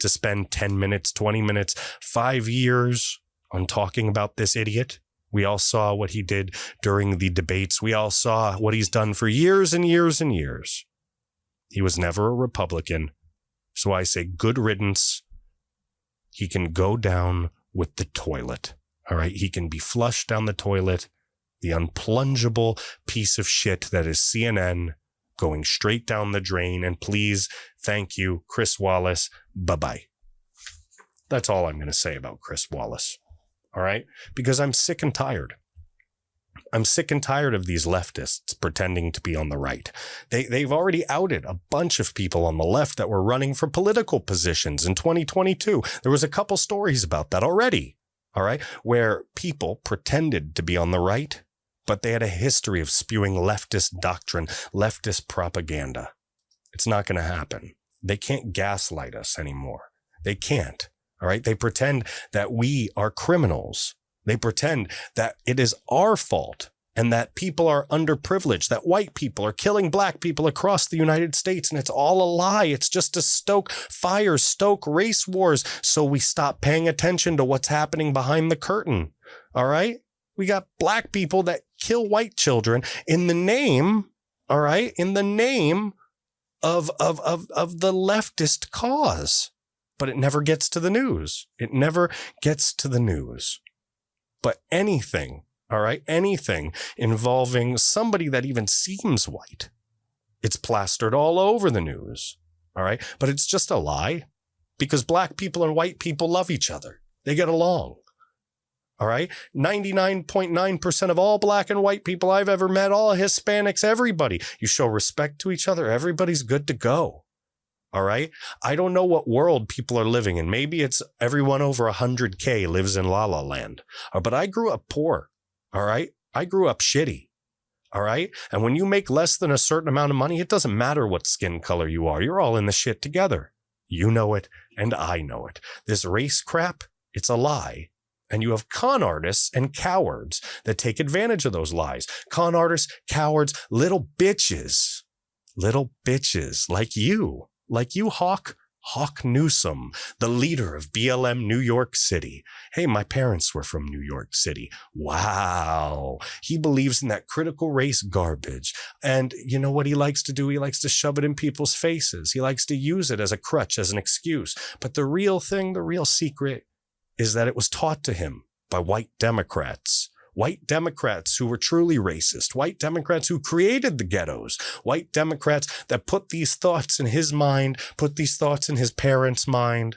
to spend 10 minutes, 20 minutes, 5 years on talking about this idiot. We all saw what he did during the debates. We all saw what he's done for years and years and years. He was never a Republican. So I say good riddance. He can go down with the toilet. All right. He can be flushed down the toilet. The unplungeable piece of shit that is CNN going straight down the drain. And please, thank you, Chris Wallace. Bye-bye. That's all I'm going to say about Chris Wallace. All right? Because I'm sick and tired. I'm sick and tired of these leftists pretending to be on the right. They've already outed a bunch of people on the left that were running for political positions in 2022. There was a couple stories about that already. All right? Where people pretended to be on the right, but they had a history of spewing leftist doctrine, leftist propaganda. It's not going to happen. They can't gaslight us anymore. They can't. All right. They pretend that we are criminals. They pretend that it is our fault and that people are underprivileged, that white people are killing black people across the United States. And it's all a lie. It's just to stoke fires, stoke race wars. So we stop paying attention to what's happening behind the curtain. All right. We got black people that kill white children in the name. All right. In the name of the leftist cause. But it never gets to the news. It never gets to the news. But anything, all right, anything involving somebody that even seems white, it's plastered all over the news, all right? But it's just a lie because black people and white people love each other. They get along, all right? 99.9% of all black and white people I've ever met, all Hispanics, everybody, you show respect to each other. Everybody's good to go. All right. I don't know what world people are living in. Maybe it's everyone over 100K lives in La La Land. But I grew up poor. All right. I grew up shitty. All right. And when you make less than a certain amount of money, it doesn't matter what skin color you are. You're all in the shit together. You know it. And I know it. This race crap, it's a lie. And you have con artists and cowards that take advantage of those lies. Con artists, cowards, little bitches like you, Hawk Hawk Newsome, the leader of BLM New York City. Hey, my parents were from New York City. Wow. He believes in that critical race garbage. And you know what he likes to do? He likes to shove it in people's faces. He likes to use it as a crutch, as an excuse. But the real thing, the real secret is that it was taught to him by white Democrats. White Democrats who were truly racist, white Democrats who created the ghettos, white Democrats that put these thoughts in his mind, put these thoughts in his parents' mind.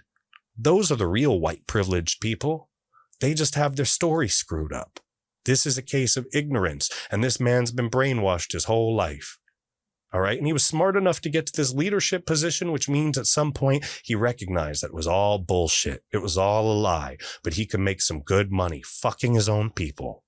Those are the real white privileged people. They just have their story screwed up. This is a case of ignorance, and this man's been brainwashed his whole life. All right. And he was smart enough to get to this leadership position, which means at some point he recognized that it was all bullshit. It was all a lie, but he could make some good money fucking his own people.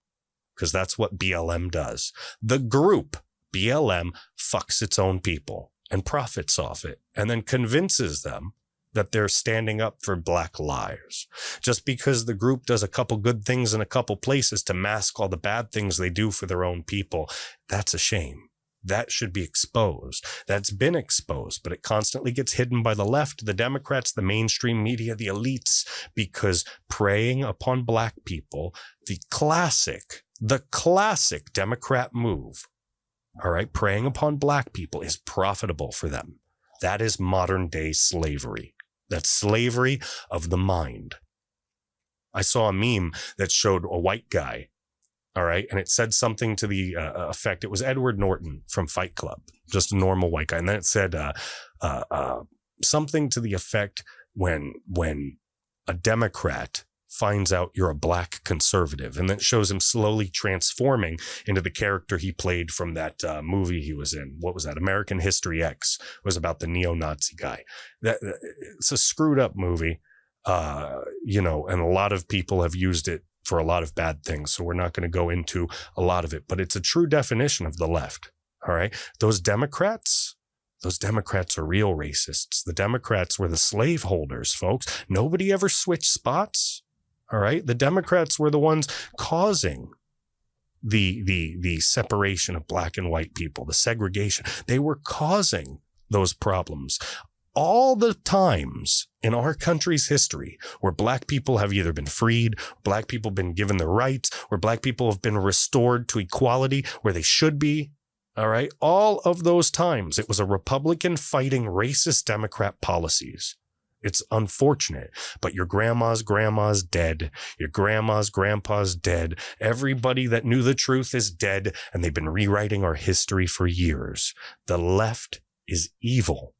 Because that's what BLM does. The group, BLM, fucks its own people and profits off it and then convinces them that they're standing up for Black lives. Just because the group does a couple good things in a couple places to mask all the bad things they do for their own people, that's a shame. That should be exposed. That's been exposed, but it constantly gets hidden by the left, the Democrats, the mainstream media, the elites, because preying upon Black people, the classic Democrat move, all right, preying upon Black people is profitable for them. That is modern day slavery. That's slavery of the mind. I saw a meme that showed a white guy, all right, and it said something to the effect. It was Edward Norton from Fight Club, just a normal white guy. And then it said something to the effect when a Democrat finds out you're a Black conservative, and then it shows him slowly transforming into the character he played from that movie he was in. What was that? American History X. It was about the neo-Nazi guy. It's a screwed up movie, and a lot of people have used it for a lot of bad things. So we're not going to go into a lot of it, but it's a true definition of the left. All right. Those Democrats are real racists. The Democrats were the slaveholders, folks. Nobody ever switched spots. All right. The Democrats were the ones causing the separation of Black and white people, the segregation. They were causing those problems. All the times in our country's history where Black people have either been freed, Black people have been given their rights, where Black people have been restored to equality where they should be. All right. All of those times, it was a Republican fighting racist Democrat policies. It's unfortunate, but your grandma's dead. Your grandpa's dead. Everybody that knew the truth is dead, and they've been rewriting our history for years. The left is evil.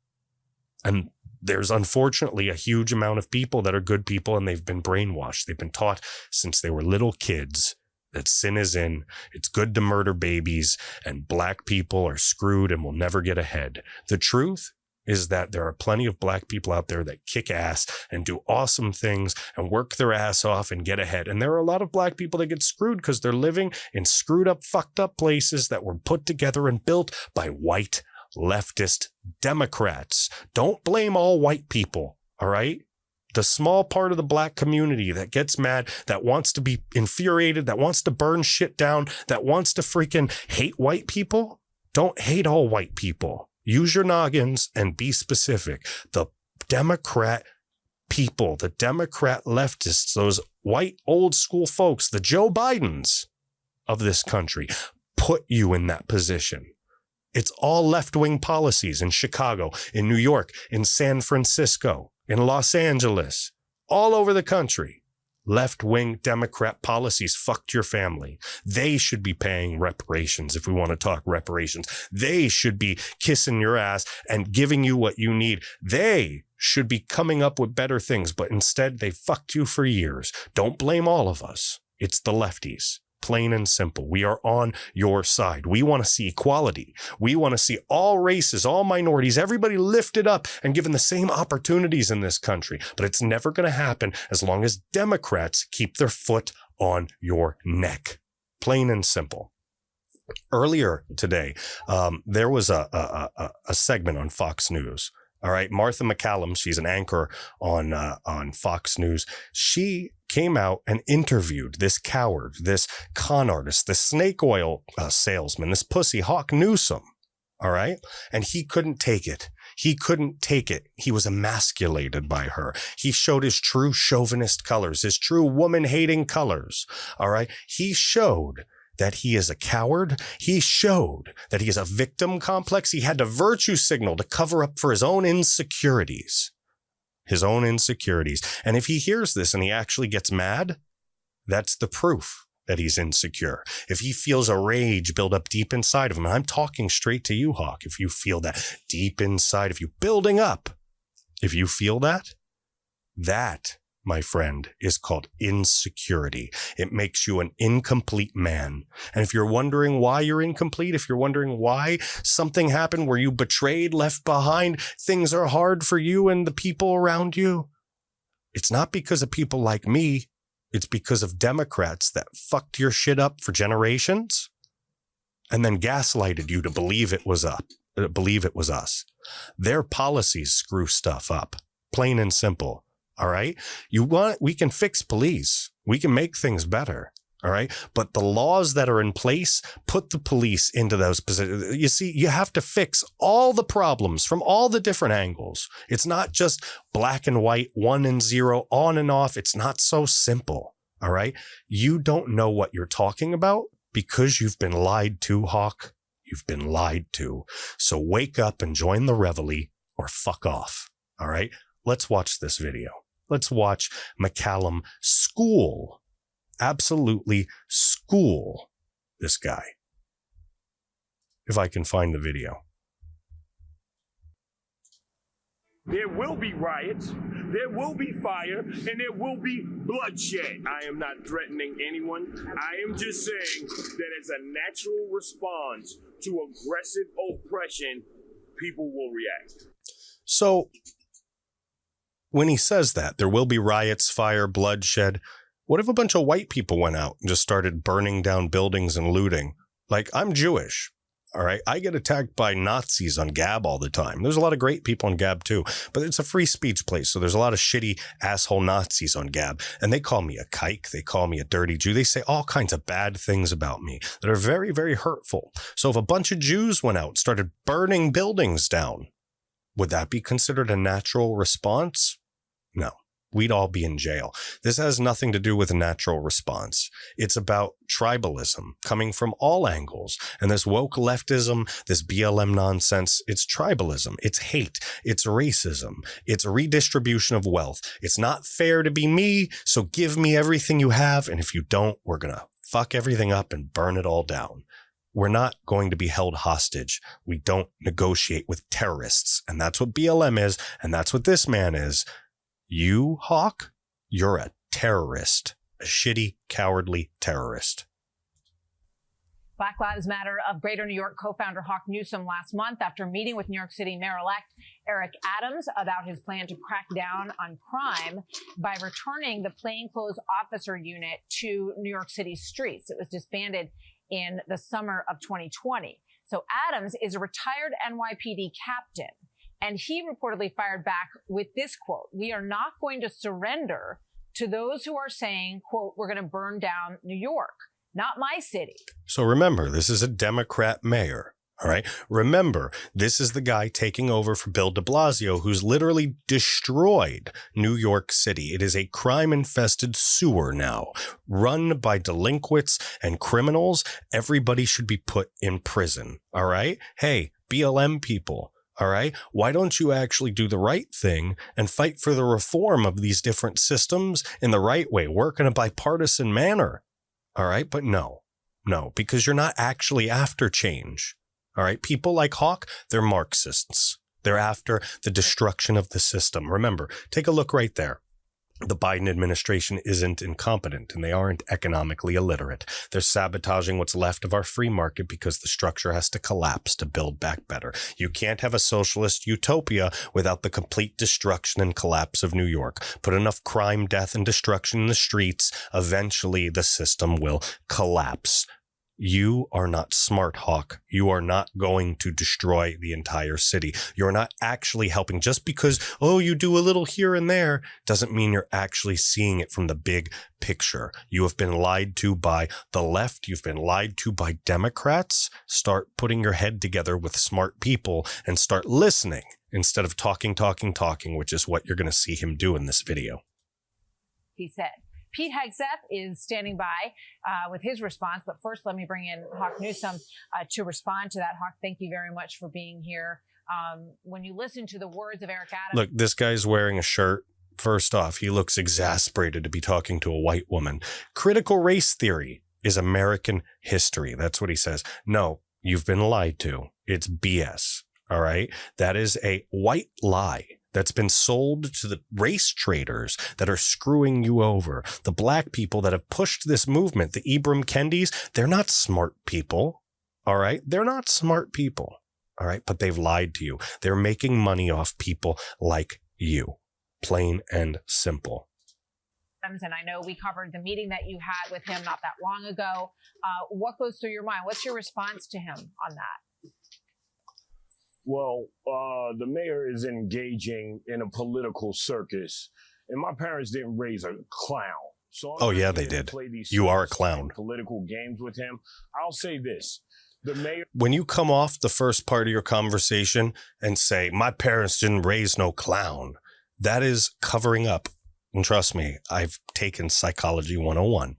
And there's unfortunately a huge amount of people that are good people, and they've been brainwashed. They've been taught since they were little kids that sin is in, it's good to murder babies, and Black people are screwed and will never get ahead. The truth is that there are plenty of Black people out there that kick ass and do awesome things and work their ass off and get ahead. And there are a lot of Black people that get screwed because they're living in screwed up, fucked up places that were put together and built by white leftist Democrats. Don't blame all white people, all right? The small part of the Black community that gets mad, that wants to be infuriated, that wants to burn shit down, that wants to freaking hate white people, don't hate all white people. Use your noggins and be specific. The Democrat people, the Democrat leftists, those white old school folks, the Joe Bidens of this country, put you in that position. It's all left-wing policies in Chicago, in New York, in San Francisco, in Los Angeles, all over the country. Left-wing Democrat policies fucked your family. They should be paying reparations if we want to talk reparations. They should be kissing your ass and giving you what you need. They should be coming up with better things, but instead they fucked you for years. Don't blame all of us. It's the lefties. Plain and simple. We are on your side. We want to see equality. We want to see all races, all minorities, everybody lifted up and given the same opportunities in this country. But it's never going to happen as long as Democrats keep their foot on your neck. Plain and simple. Earlier today, there was a segment on Fox News. All right. Martha McCallum, she's an anchor on Fox News. She came out and interviewed this coward, this con artist, this snake oil salesman, this pussy Hawk Newsome. All right. And he couldn't take it. He couldn't take it. He was emasculated by her. He showed his true chauvinist colors, his true woman-hating colors. All right. He showed that he is a coward. He showed that he is a victim complex. He had to virtue signal to cover up for his own insecurities. His own insecurities. And if he hears this and he actually gets mad, that's the proof that he's insecure. If he feels a rage build up deep inside of him, and I'm talking straight to you, Hawk, if you feel that deep inside of you building up, if you feel that, my friend, is called insecurity. It makes you an incomplete man. And if you're wondering why you're incomplete, if you're wondering why something happened where you betrayed, left behind, things are hard for you and the people around you, it's not because of people like me. It's because of Democrats that fucked your shit up for generations and then gaslighted you to believe it was us. Their policies screw stuff up, plain and simple. All right. We can fix police. We can make things better. All right. But the laws that are in place put the police into those positions. You see, you have to fix all the problems from all the different angles. It's not just black and white, 1 and 0, on and off. It's not so simple. All right. You don't know what you're talking about because you've been lied to, Hawk. You've been lied to. So wake up and join the Reveille or fuck off. All right. Let's watch this video. Let's watch McCallum absolutely school this guy. If I can find the video. There will be riots, there will be fire, and there will be bloodshed. I am not threatening anyone. I am just saying that as a natural response to aggressive oppression, people will react. So when he says that there will be riots, fire, bloodshed, what if a bunch of white people went out and just started burning down buildings and looting? Like, I'm Jewish. All right. I get attacked by Nazis on Gab all the time. There's a lot of great people on Gab too, but it's a free speech place. So there's a lot of shitty asshole Nazis on Gab, and they call me a kike. They call me a dirty Jew. They say all kinds of bad things about me that are very, very hurtful. So if a bunch of Jews went out and started burning buildings down, would that be considered a natural response? No. We'd all be in jail. This has nothing to do with a natural response. It's about tribalism coming from all angles. And this woke leftism, this BLM nonsense, it's tribalism. It's hate. It's racism. It's redistribution of wealth. It's not fair to be me, so give me everything you have. And if you don't, we're going to fuck everything up and burn it all down. We're not going to be held hostage. We don't negotiate with terrorists. And that's what BLM is. And that's what this man is. You, Hawk, you're a terrorist, a shitty, cowardly terrorist. Black Lives Matter of Greater New York co-founder Hawk Newsome last month after meeting with New York City Mayor-elect Eric Adams about his plan to crack down on crime by returning the plainclothes officer unit to New York City streets. It was disbanded in the summer of 2020. So Adams is a retired NYPD captain. And he reportedly fired back with this quote: "We are not going to surrender to those who are saying, quote, we're going to burn down New York, not my city." So remember, this is a Democrat mayor. All right. Remember, this is the guy taking over for Bill de Blasio, who's literally destroyed New York City. It is a crime-infested sewer now, run by delinquents and criminals. Everybody should be put in prison. All right. Hey, BLM people. All right. Why don't you actually do the right thing and fight for the reform of these different systems in the right way, work in a bipartisan manner? All right. But no, because you're not actually after change. All right. People like Hawk, they're Marxists. They're after the destruction of the system. Remember, take a look right there. The Biden administration isn't incompetent and they aren't economically illiterate. They're sabotaging what's left of our free market because the structure has to collapse to build back better. You can't have a socialist utopia without the complete destruction and collapse of New York. Put enough crime, death, and destruction in the streets, eventually the system will collapse. You are not smart, Hawk. You are not going to destroy the entire city. You're not actually helping. Just because, you do a little here and there doesn't mean you're actually seeing it from the big picture. You have been lied to by the left. You've been lied to by Democrats. Start putting your head together with smart people and start listening instead of talking, which is what you're going to see him do in this video. He said. Pete Hegseth is standing by with his response. But first, let me bring in Hawk Newsome to respond to that. Hawk, thank you very much for being here. When you listen to the words of Eric Adams. Look, this guy's wearing a shirt. First off, he looks exasperated to be talking to a white woman. Critical race theory is American history. That's what he says. No, you've been lied to. It's BS. All right. That is a white lie that's been sold to the race traders that are screwing you over. The black people that have pushed this movement, the Ibram Kendis, they're not smart people. All right. They're not smart people. All right. But they've lied to you. They're making money off people like you. Plain and simple. And I know we covered the meeting that you had with him not that long ago. What goes through your mind? What's your response to him on that? Well, the mayor is engaging in a political circus, and my parents didn't raise a clown. So they did. You are a clown. Political games with him. I'll say this. The mayor. When you come off the first part of your conversation and say, my parents didn't raise no clown, that is covering up. And trust me, I've taken Psychology 101.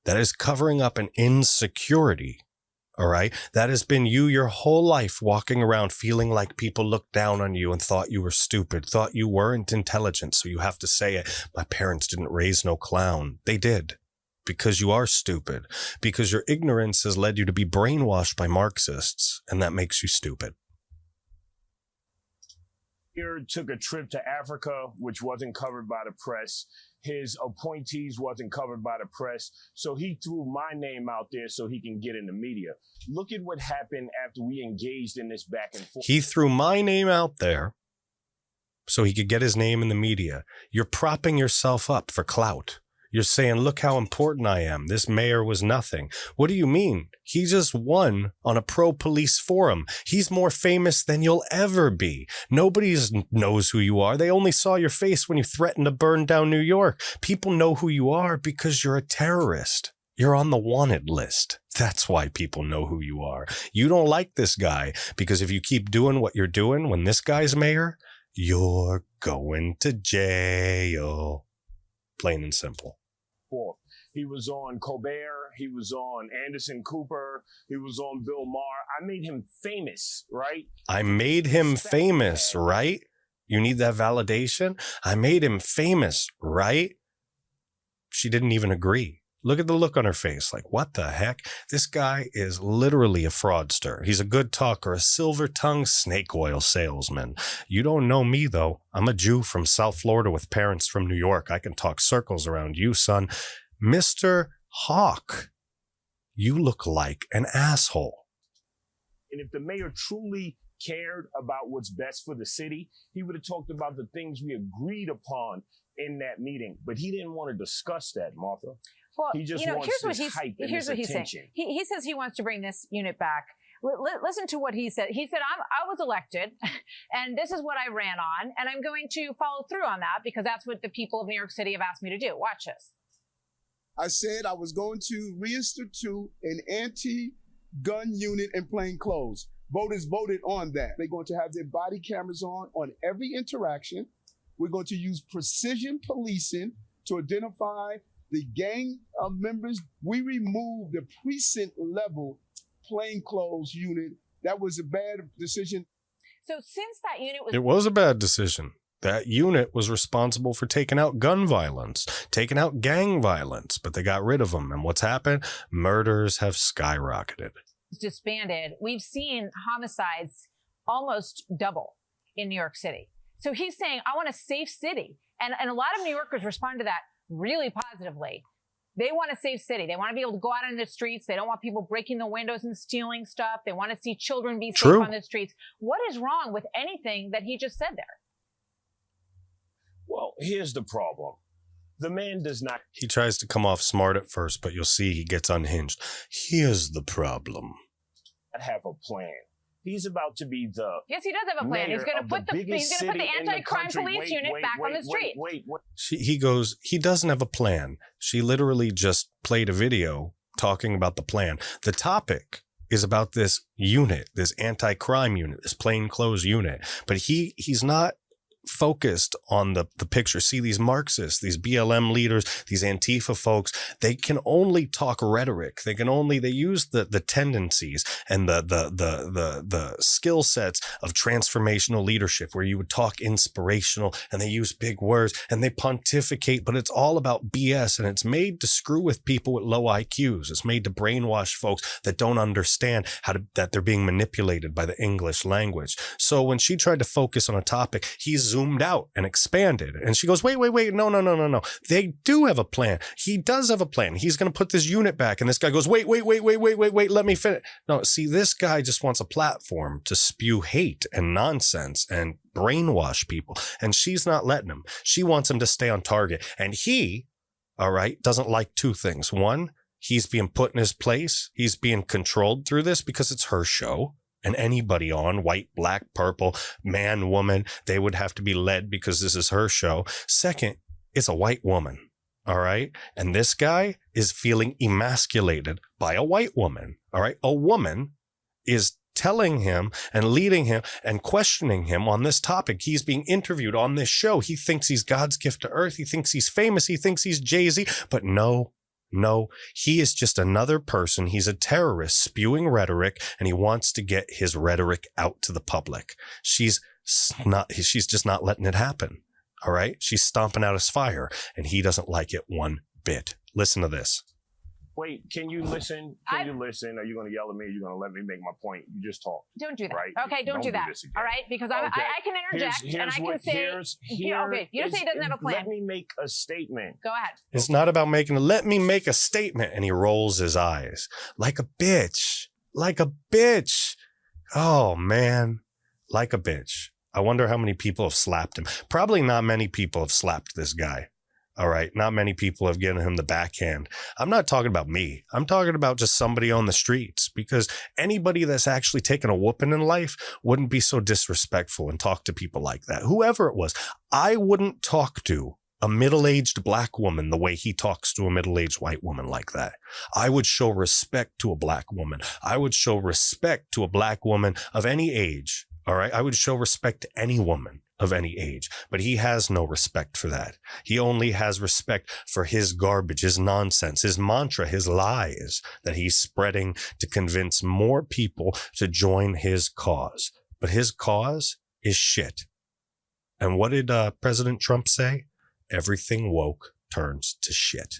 That is covering up an insecurity. All right. That has been you your whole life, walking around feeling like people looked down on you and thought you were stupid, thought you weren't intelligent. So you have to say it. My parents didn't raise no clown. They did, because you are stupid, because your ignorance has led you to be brainwashed by Marxists. And that makes you stupid. Here took a trip to Africa, which wasn't covered by the press. His appointees wasn't covered by the press. So he threw my name out there so he can get in the media. Look at what happened after we engaged in this back and forth. He threw my name out there so he could get his name in the media. You're propping yourself up for clout. You're saying, look how important I am. This mayor was nothing. What do you mean? He just won on a pro-police forum. He's more famous than you'll ever be. Nobody knows who you are. They only saw your face when you threatened to burn down New York. People know who you are because you're a terrorist. You're on the wanted list. That's why people know who you are. You don't like this guy because if you keep doing what you're doing when this guy's mayor, you're going to jail. Plain and simple. He was on Colbert. He was on Anderson Cooper. He was on Bill Maher. I made him famous, right? I made him famous, right? You need that validation? I made him famous, right? She didn't even agree. Look at the look on her face. Like, what the heck? This guy is literally a fraudster. He's a good talker, a silver-tongued snake oil salesman. You don't know me, though. I'm a Jew from South Florida with parents from New York. I can talk circles around you, son. Mr. Hawk, you look like an asshole. And if the mayor truly cared about what's best for the city, he would have talked about the things we agreed upon in that meeting. But he didn't want to discuss that, Martha. Well, he just wants this hype and this attention. He says he wants to bring this unit back. Listen to what he said. He said, I was elected, and this is what I ran on, and I'm going to follow through on that because that's what the people of New York City have asked me to do. Watch this. I said I was going to reinstitute an anti-gun unit in plain clothes. Voters voted on that. They're going to have their body cameras on every interaction. We're going to use precision policing to identify the gang members. We removed the precinct level plainclothes unit. That was a bad decision. So since that unit was... It was a bad decision. That unit was responsible for taking out gun violence, taking out gang violence, but they got rid of them. And what's happened? Murders have skyrocketed. Disbanded. We've seen homicides almost double in New York City. So he's saying, I want a safe city. And a lot of New Yorkers respond to that really positively. They want a safe city. They want to be able to go out in the streets. They don't want people breaking the windows and stealing stuff. They want to see children be safe on the streets. What is wrong with anything that he just said there? Well, here's the problem. The man does not He tries to come off smart at first, but you'll see he gets unhinged. Here's the problem. have a plan. He's about to be the Yes, he does have a plan. He's going to put the anti-crime police unit back on the street. He doesn't have a plan. She literally just played a video talking about the plan. The topic is about this unit, this anti-crime unit, this plainclothes unit. But he's not focused on the picture. See, these Marxists, these BLM leaders, these Antifa folks, they can only talk rhetoric. They use the tendencies and the skill sets of transformational leadership, where you would talk inspirational, and they use big words and they pontificate, but it's all about BS, and it's made to screw with people with low IQs. It's made to brainwash folks that don't understand that they're being manipulated by the English language. So when she tried to focus on a topic, he's zoomed out and expanded. And she goes, wait, no. They do have a plan. He does have a plan. He's going to put this unit back. And this guy goes, wait, let me finish. No, see, this guy just wants a platform to spew hate and nonsense and brainwash people. And she's not letting him. She wants him to stay on target. And he, all right, doesn't like two things. One, he's being put in his place. He's being controlled through this because it's her show. And anybody on, white, black, purple, man, woman, they would have to be led because this is her show. Second, it's a white woman. All right. And this guy is feeling emasculated by a white woman. All right. A woman is telling him and leading him and questioning him on this topic. He's being interviewed on this show. He thinks he's God's gift to earth. He thinks he's famous. He thinks he's Jay-Z. But no, he is just another person. He's a terrorist spewing rhetoric, and he wants to get his rhetoric out to the public. She's just not letting it happen. All right. She's stomping out his fire, and he doesn't like it one bit. Listen to this. Wait, can you listen? You listen? Are you going to yell at me? Are you going to let me make my point? You just talk. Don't do that. Right? Okay, don't do that. All right? Because I can interject and I can say, okay, you say he doesn't have a plan. Let me make a statement. Go ahead. It's not about let me make a statement. And he rolls his eyes like a bitch. Oh, man. Like a bitch. I wonder how many people have slapped him. Probably not many people have slapped this guy. All right. Not many people have given him the backhand. I'm not talking about me. I'm talking about just somebody on the streets, because anybody that's actually taken a whooping in life wouldn't be so disrespectful and talk to people like that. Whoever it was, I wouldn't talk to a middle-aged black woman the way he talks to a middle-aged white woman like that. I would show respect to a black woman. I would show respect to a black woman of any age. All right. I would show respect to any woman of any age, but he has no respect for that. He only has respect for his garbage, his nonsense, his mantra, his lies that he's spreading to convince more people to join his cause. But his cause is shit. And what did President Trump say? Everything woke turns to shit.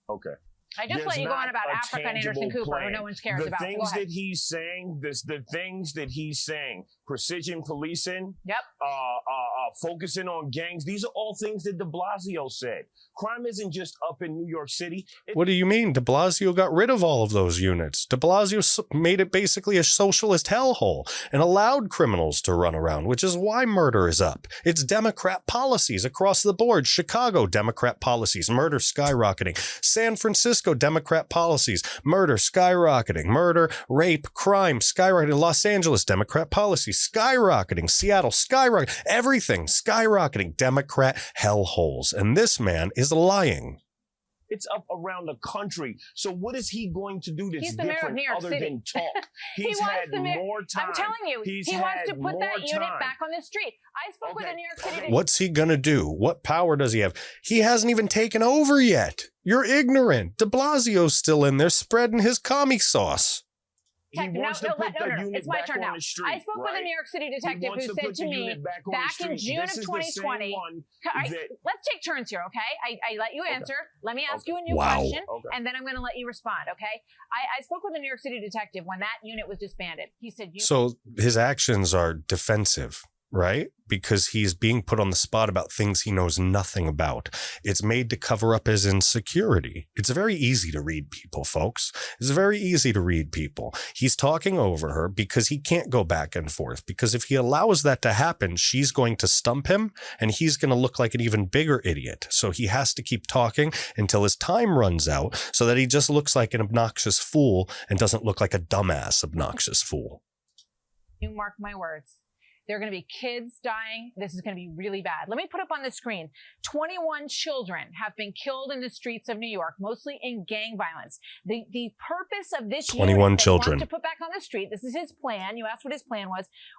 Okay. I just let you go on about Africa and Anderson Cooper, who no one cares about. The things that he's saying, the things that he's saying, precision policing, focusing on gangs, these are all things that de Blasio said. Crime isn't just up in New York City. What do you mean? De Blasio got rid of all of those units. De Blasio made it basically a socialist hellhole and allowed criminals to run around, which is why murder is up. It's Democrat policies across the board. Chicago, Democrat policies, murder skyrocketing. San Francisco, Democrat policies, murder skyrocketing. Murder, rape, crime skyrocketing. Los Angeles, Democrat policies skyrocketing. Seattle, skyrocketing. Everything skyrocketing. Democrat hellholes. And this man is lying. It's up around the country. So what is he going to do that's New different York other City. than talk? He's had more time. I'm telling you, he wants to put that unit back on the street. I spoke with a New York City. What's he going to do? What power does he have? He hasn't even taken over yet. You're ignorant. De Blasio's still in there spreading his commie sauce. He wants to put the unit it's my back turn on now. the street, I spoke with a New York City detective who said to me back in June of 2020. Let's take turns here, okay? I let you answer. Let me ask you a new question, and then I'm going to let you respond, okay? I spoke with a New York City detective when that unit was disbanded. He said, so his actions are defensive. right? Because he's being put on the spot about things he knows nothing about. It's made to cover up his insecurity. It's very easy to read people, folks. It's very easy to read people. He's talking over her because he can't go back and forth, because if he allows that to happen, she's going to stump him and he's going to look like an even bigger idiot. So he has to keep talking until his time runs out so that he just looks like an obnoxious fool and doesn't look like a dumbass obnoxious fool. You mark my words. There are going to be kids dying. This is going to be really bad. Let me put up on the screen. 21 children have been killed in the streets of New York, mostly in gang violence. The purpose of this 21 children to put back on the street, this is his plan. You asked what his plan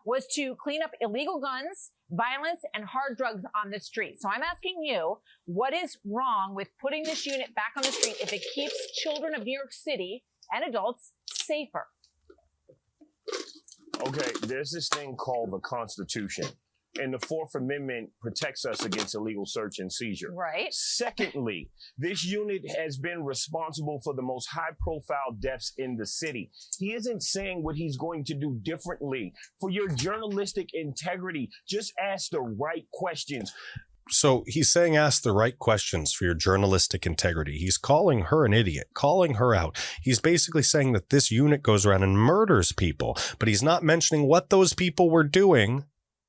was to clean up illegal guns, violence, and hard drugs on the street. So I'm asking you, what is wrong with putting this unit back on the street if it keeps children of New York City and adults safer? Okay, there's this thing called the Constitution, and the Fourth Amendment protects us against illegal search and seizure. Right. Secondly, this unit has been responsible for the most high-profile deaths in the city. He isn't saying what he's going to do differently. For your journalistic integrity, just ask the right questions. So he's saying ask the right questions for your journalistic integrity. He's calling her an idiot, calling her out. He's basically saying that this unit goes around and murders people, but he's not mentioning what those people were doing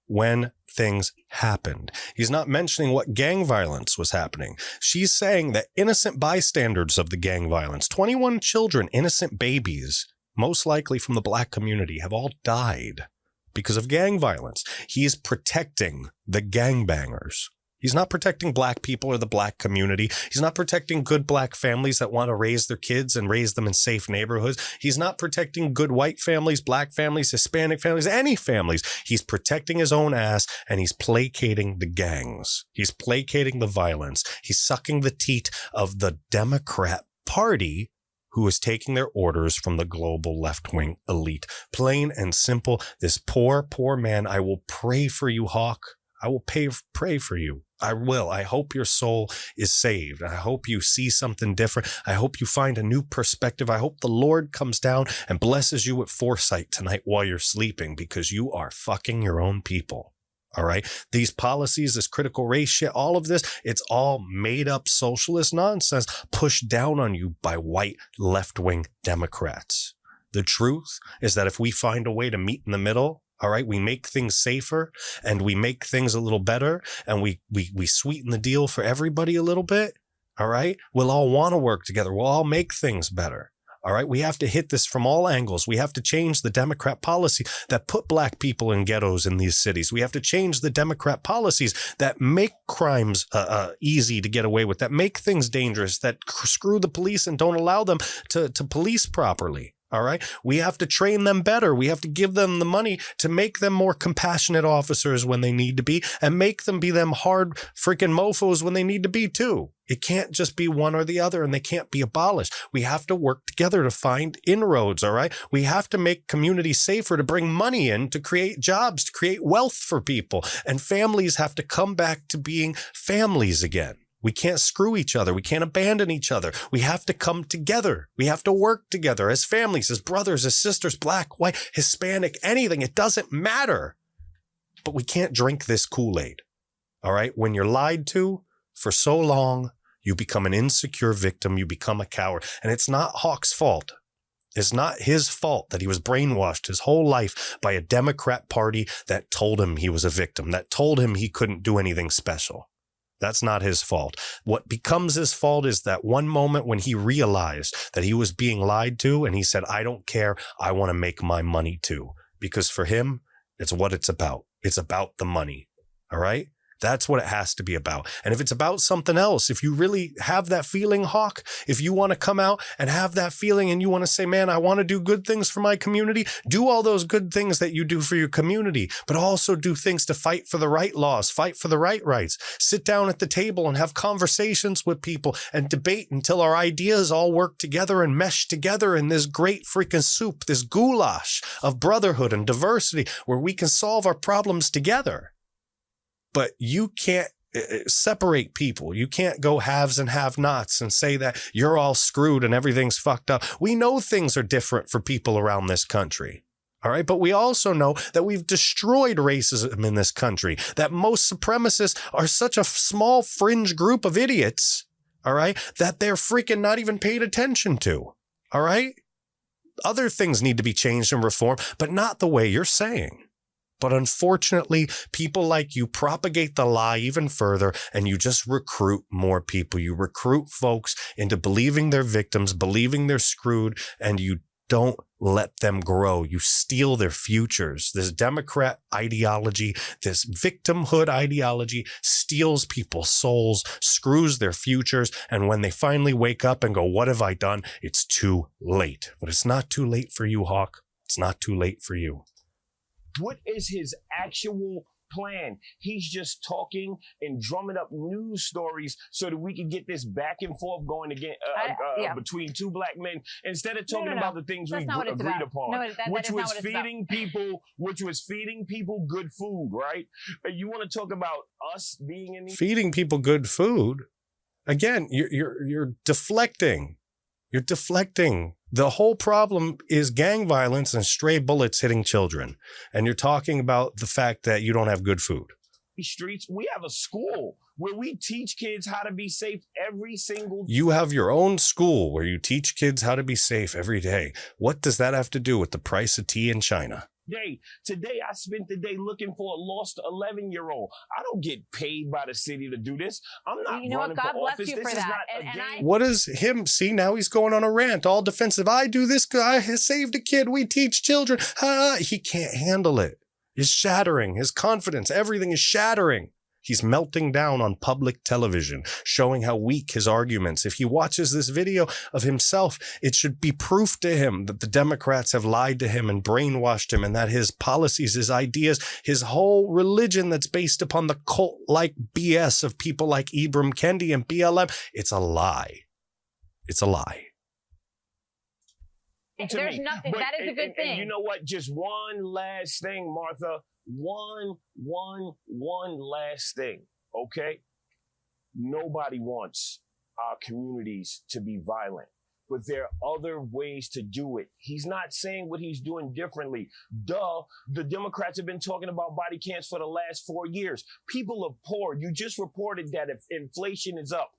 when things happened. He's not mentioning what gang violence was happening. She's saying that innocent bystanders of the gang violence, 21 children, innocent babies, most likely from the black community, have all died because of gang violence. He is protecting the gangbangers. He's not protecting black people or the black community. He's not protecting good black families that want to raise their kids and raise them in safe neighborhoods. He's not protecting good white families, black families, Hispanic families, any families. He's protecting his own ass, and he's placating the gangs. He's placating the violence. He's sucking the teat of the Democrat Party, who is taking their orders from the global left-wing elite. Plain and simple, this poor, poor man. I will pray for you, Hawk. I will pray for you. I will. I hope your soul is saved. I hope you see something different. I hope you find a new perspective. I hope the Lord comes down and blesses you with foresight tonight while you're sleeping, because you are fucking your own people. All right. These policies, this critical race shit, all of this, it's all made up socialist nonsense pushed down on you by white left-wing Democrats. The truth is that if we find a way to meet in the middle, all right, we make things safer and we make things a little better and we sweeten the deal for everybody a little bit. All right, we'll all want to work together. We'll all make things better. All right, we have to hit this from all angles. We have to change the Democrat policy that put black people in ghettos in these cities. We have to change the Democrat policies that make crimes easy to get away with, that make things dangerous, that screw the police and don't allow them to police properly. All right. We have to train them better. We have to give them the money to make them more compassionate officers when they need to be, and make them be them hard freaking mofos when they need to be too. It can't just be one or the other, and they can't be abolished. We have to work together to find inroads. All right. We have to make communities safer, to bring money in, to create jobs, to create wealth for people, and families have to come back to being families again. We can't screw each other. We can't abandon each other. We have to come together. We have to work together as families, as brothers, as sisters, black, white, Hispanic, anything. It doesn't matter. But we can't drink this Kool-Aid. All right. When you're lied to for so long, you become an insecure victim. You become a coward. And it's not Hawk's fault. It's not his fault that he was brainwashed his whole life by a Democrat Party that told him he was a victim, that told him he couldn't do anything special. That's not his fault. What becomes his fault is that one moment when he realized that he was being lied to and he said, I don't care. I want to make my money too. Because for him, it's what it's about. It's about the money. All right. That's what it has to be about. And if it's about something else, if you really have that feeling, Hawk, if you want to come out and have that feeling and you want to say, man, I want to do good things for my community, do all those good things that you do for your community, but also do things to fight for the right laws, fight for the right rights, sit down at the table and have conversations with people and debate until our ideas all work together and mesh together in this great freaking soup, this goulash of brotherhood and diversity where we can solve our problems together. But you can't separate people. You can't go haves and have-nots and say that you're all screwed and everything's fucked up. We know things are different for people around this country. All right. But we also know that we've destroyed racism in this country, that most supremacists are such a small fringe group of idiots. All right. That they're freaking not even paid attention to. All right. Other things need to be changed and reformed, but not the way you're saying. But unfortunately, people like you propagate the lie even further, and you just recruit more people. You recruit folks into believing they're victims, believing they're screwed, and you don't let them grow. You steal their futures. This Democrat ideology, this victimhood ideology steals people's souls, screws their futures. And when they finally wake up and go, what have I done? It's too late. But it's not too late for you, Hawk. It's not too late for you. What is his actual plan? He's just talking and drumming up news stories so that we can get this back and forth going again between two black men, instead of talking about the things we agreed upon, which was feeding people good food, right? You want to talk about us being in feeding people good food? Again, you're deflecting. You're deflecting. The whole problem is gang violence and stray bullets hitting children. And you're talking about the fact that you don't have good food. Streets. We have a school where we teach kids how to be safe every single day. You have your own school where you teach kids how to be safe every day. What does that have to do with the price of tea in China? Today, I spent the day looking for a lost 11-year-old. I don't get paid by the city to do this. I'm not running for office. You for that. What is him? See, now he's going on a rant, all defensive. I do this because I saved a kid. We teach children. He can't handle it. It's shattering. His confidence, everything is shattering. He's melting down on public television, showing how weak his arguments. If he watches this video of himself, it should be proof to him that the Democrats have lied to him and brainwashed him, and that his policies, his ideas, his whole religion that's based upon the cult-like BS of people like Ibram Kendi and BLM, it's a lie. It's a lie. There's nothing. That is a good thing. And you know what? Just one last thing, Martha. One last thing, okay? Nobody wants our communities to be violent, but there are other ways to do it. He's not saying what he's doing differently. The Democrats have been talking about body cams for the last 4 years. People are poor. You just reported that if inflation is up,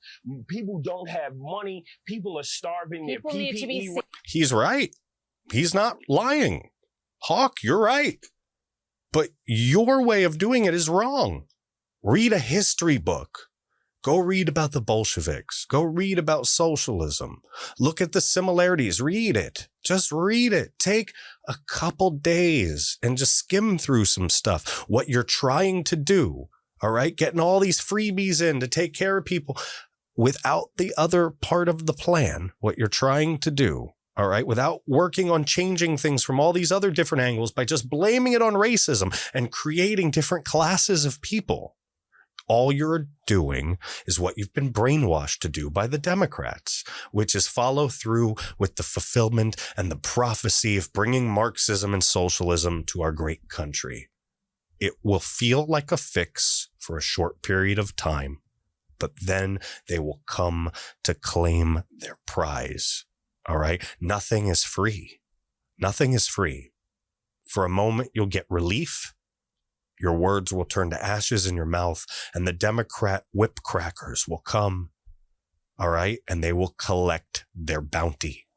people don't have money. People are starving. People need to be safe. He's right. He's not lying. Hawk, you're right. But your way of doing it is wrong. Read a history book. Go read about the Bolsheviks. Go read about socialism. Look at the similarities. Read it. Just read it. Take a couple days and just skim through some stuff. What you're trying to do, all right? Getting all these freebies in to take care of people without the other part of the plan, what you're trying to do. All right, without working on changing things from all these other different angles by just blaming it on racism and creating different classes of people. All you're doing is what you've been brainwashed to do by the Democrats, which is follow through with the fulfillment and the prophecy of bringing Marxism and socialism to our great country. It will feel like a fix for a short period of time, but then they will come to claim their prize. All right. Nothing is free. Nothing is free. For a moment, you'll get relief. Your words will turn to ashes in your mouth, and the Democrat whip crackers will come. All right. And they will collect their bounty.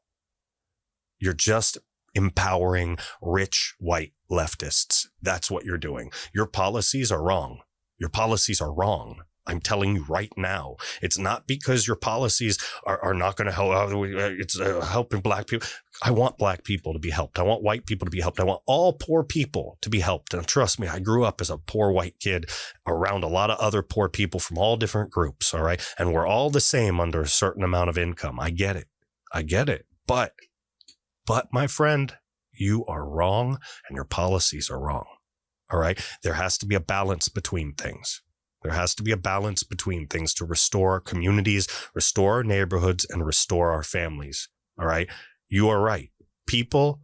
You're just empowering rich white leftists. That's what you're doing. Your policies are wrong. Your policies are wrong. I'm telling you right now, it's not because your policies are not going to help. It's helping black people. I want black people to be helped. I want white people to be helped. I want all poor people to be helped. And trust me, I grew up as a poor white kid around a lot of other poor people from all different groups. All right. And we're all the same under a certain amount of income. I get it. I get it. But my friend, you are wrong and your policies are wrong. All right. There has to be a balance between things. There has to be a balance between things to restore our communities, restore our neighborhoods, and restore our families. All right. You are right. People,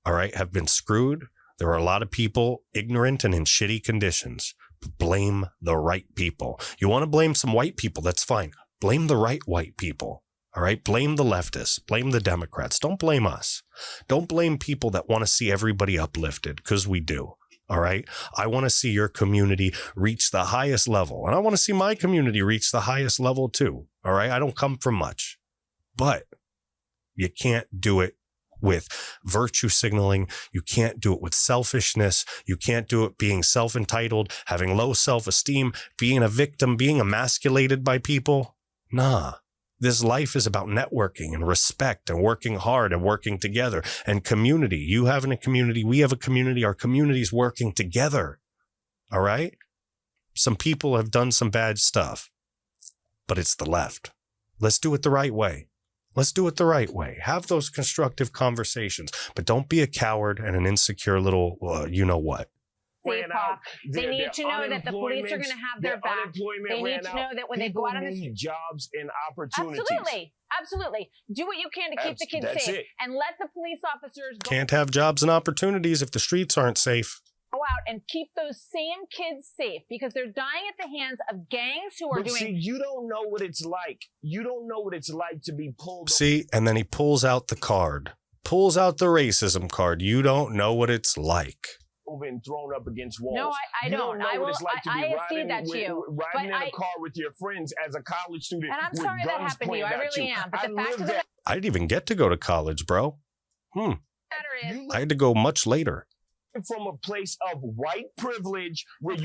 all right, have been screwed. There are a lot of people ignorant and in shitty conditions. Blame the right people. You want to blame some white people? That's fine. Blame the right white people. All right. Blame the leftists. Blame the Democrats. Don't blame us. Don't blame people that want to see everybody uplifted, because we do. All right. I want to see your community reach the highest level, and I want to see my community reach the highest level too. All right. I don't come from much, but you can't do it with virtue signaling. You can't do it with selfishness. You can't do it being self-entitled, having low self-esteem, being a victim, being emasculated by people. Nah. This life is about networking and respect and working hard and working together and community. You having a community, we have a community, our community's working together. All right? Some people have done some bad stuff, but it's the left. Let's do it the right way. Let's do it the right way. Have those constructive conversations, but don't be a coward and an insecure little, you know what. They need to know that the police are going to have their back. They need to know that when they go out on the street, jobs and opportunities. Absolutely. Do what you can to keep the kids safe, and let the police officers Can't have jobs and opportunities if the streets aren't safe. Go out and keep those same kids safe, because they're dying at the hands of gangs who are doing. See, you don't know what it's like. You don't know what it's like to be pulled. See, and then he pulls out the card, pulls out the racism card. You don't know what it's like. And thrown up against walls. No, I don't. I will. I see that too. Riding in a car with your friends as a college student. And I'm sorry that happened to you. I really am. But the fact of the I didn't even get to go to college, bro. matter is, I had to go much later. From a place of white privilege, where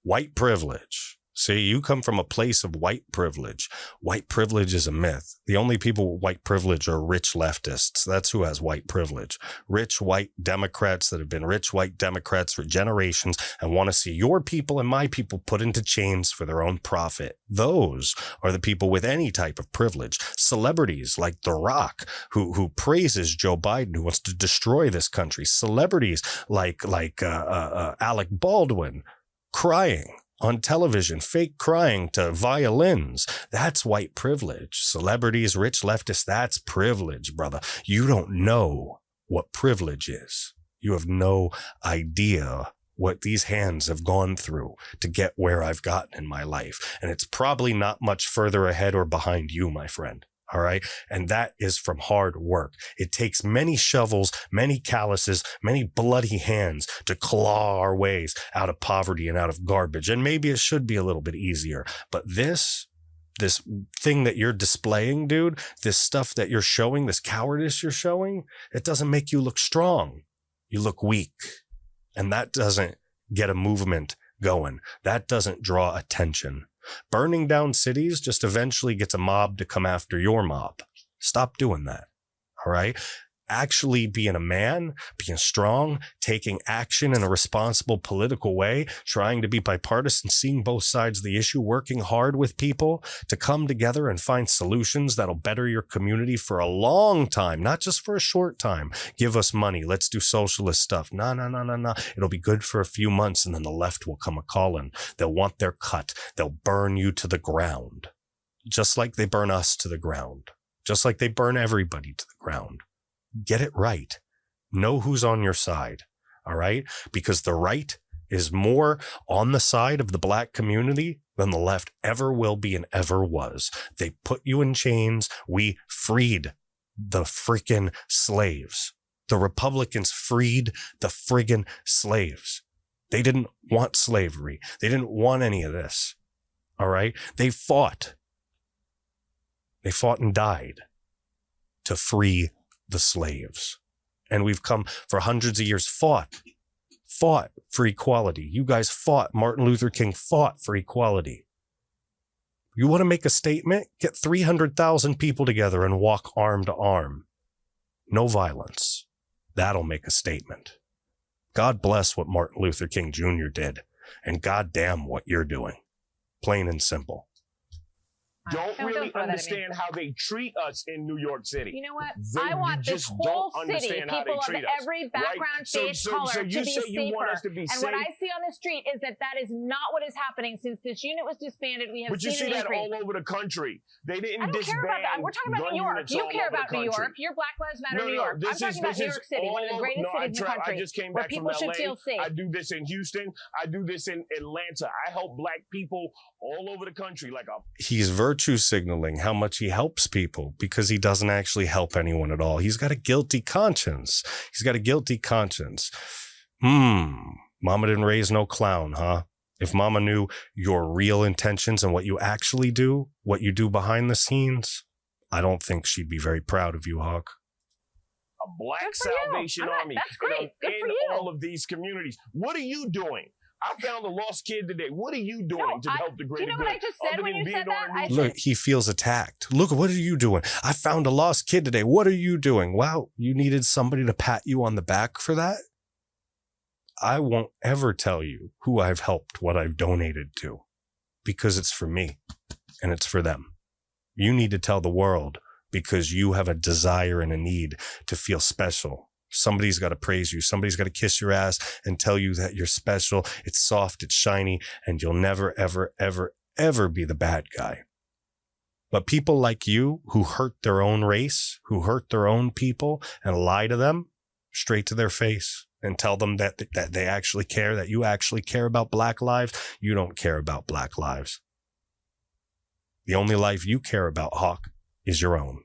White privilege. See, you come from a place of white privilege. White privilege is a myth. The only people with white privilege are rich leftists. That's who has white privilege. Rich white Democrats that have been rich white Democrats for generations and want to see your people and my people put into chains for their own profit. Those are the people with any type of privilege. Celebrities like The Rock, who praises Joe Biden, who wants to destroy this country. Celebrities like Alec Baldwin, crying on television, fake crying to violins. That's white privilege. Celebrities, rich leftists, that's privilege, brother. You don't know what privilege is. You have no idea what these hands have gone through to get where I've gotten in my life. And it's probably not much further ahead or behind you, my friend. All right. And that is from hard work. It takes many shovels, many calluses, many bloody hands to claw our ways out of poverty and out of garbage. And maybe it should be a little bit easier. But this thing that you're displaying, dude, this stuff that you're showing, this cowardice you're showing, it doesn't make you look strong. You look weak. And that doesn't get a movement going. That doesn't draw attention. Burning down cities just eventually gets a mob to come after your mob. Stop doing that. All right. Actually being a man, being strong, taking action in a responsible political way, trying to be bipartisan, seeing both sides of the issue, working hard with people to come together and find solutions that'll better your community for a long time, not just for a short time. Give us money. Let's do socialist stuff. No. It'll be good for a few months, and then the left will come a-calling. They'll want their cut. They'll burn you to the ground, just like they burn us to the ground, just like they burn everybody to the ground. Get it right. Know who's on your side. All right. Because the right is more on the side of the black community than the left ever will be and ever was. They put you in chains. We freed the freaking slaves. The Republicans freed the friggin' slaves. They didn't want slavery. They didn't want any of this. All right. They fought and died to free the slaves. And we've come for hundreds of years, fought for equality. You guys fought. Martin Luther King fought for equality. You want to make a statement? Get 300,000 people together and walk arm to arm. No violence. That'll make a statement. God bless what Martin Luther King Jr. did, and goddamn what you're doing. Plain and simple. Don't really understand how they treat us in New York City. You know what? I want this whole city, people of every background, faith, color, to be safer. And what I see on the street is that is not what is happening. Since this unit was disbanded, we have seen an increase. But you see that all over the country. They didn't disband. I don't care about that. We're talking about New York. You care about New York. Your Black Lives Matter New York. I'm talking about New York City, one of the greatest cities in the country, I just came where back people from LA. should feel safe. I do this in Houston. I do this in Atlanta. I help black people all over the country. He's virtually virtue signaling how much he helps people because he doesn't actually help anyone at all. He's got a guilty conscience. Mama didn't raise no clown, huh? If mama knew your real intentions and what you actually do, what you do behind the scenes, I don't think she'd be very proud of you, Hawk. A Black Salvation Army that's great. Good for in you. all of these communities. What are you doing? I found a lost kid today. What are you doing to help the greater good? You know what I just said when you said that? Look, he feels attacked. Look, what are you doing? I found a lost kid today. What are you doing? Wow, you needed somebody to pat you on the back for that? I won't ever tell you who I've helped, what I've donated to, because it's for me and it's for them. You need to tell the world because you have a desire and a need to feel special. Somebody's got to praise you. Somebody's got to kiss your ass and tell you that you're special. It's soft, it's shiny, and you'll never, ever, ever, ever be the bad guy. But people like you who hurt their own race, who hurt their own people and lie to them straight to their face and tell them that they actually care, that you actually care about Black lives. You don't care about Black lives. The only life you care about, Hawk, is your own.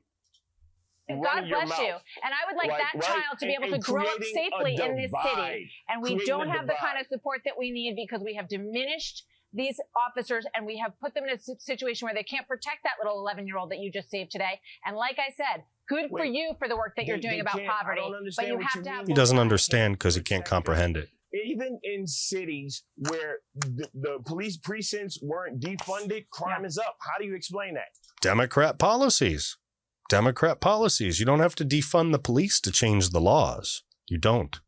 And God bless you. And I would like that child to be able to grow up safely in this city. And we don't have the kind of support that we need because we have diminished these officers and we have put them in a situation where they can't protect that little 11-year-old that you just saved today. And like I said, good for you for the work that you're doing about poverty. But you have to have. He doesn't understand because he can't comprehend it. Even in cities where the police precincts weren't defunded, crime is up. How do you explain that? Democrat policies. You don't have to defund the police to change the laws. You don't.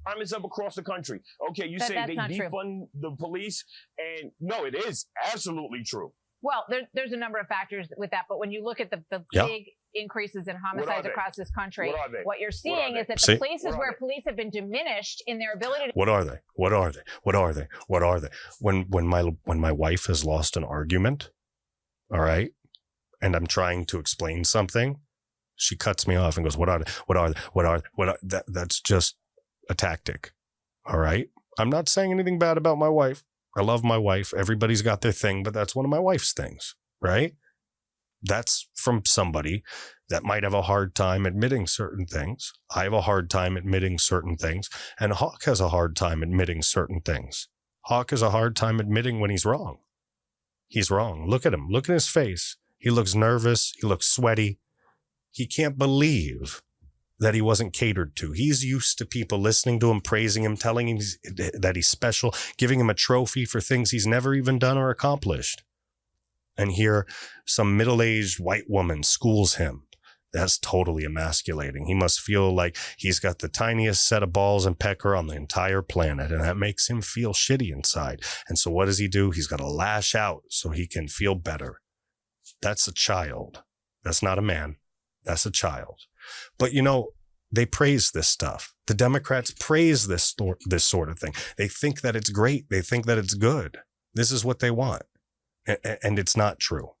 Crime is up across the country. Okay, you say they defund the police, and no, it is absolutely true. Well, there's a number of factors with that, but when you look at the big increases in homicides across this country, what you're seeing is that the places where police have been diminished in their ability to... What are they? When my wife has lost an argument, all right, and I'm trying to explain something, she cuts me off and goes, what are they? That's just a tactic. All right. I'm not saying anything bad about my wife. I love my wife. Everybody's got their thing, but that's one of my wife's things, right? That's from somebody that might have a hard time admitting certain things. I have a hard time admitting certain things, and Hawk has a hard time admitting certain things. Hawk has a hard time admitting when he's wrong. He's wrong. Look at him. Look at his face. He looks nervous. He looks sweaty. He can't believe that he wasn't catered to. He's used to people listening to him, praising him, telling him that he's special, giving him a trophy for things he's never even done or accomplished. And here, some middle-aged white woman schools him. That's totally emasculating. He must feel like he's got the tiniest set of balls and pecker on the entire planet, and that makes him feel shitty inside. And so what does he do? He's got to lash out so he can feel better. That's a child. That's not a man. That's a child. But, you know, they praise this stuff. The Democrats praise this sort of thing. They think that it's great. They think that it's good. This is what they want. And it's not true.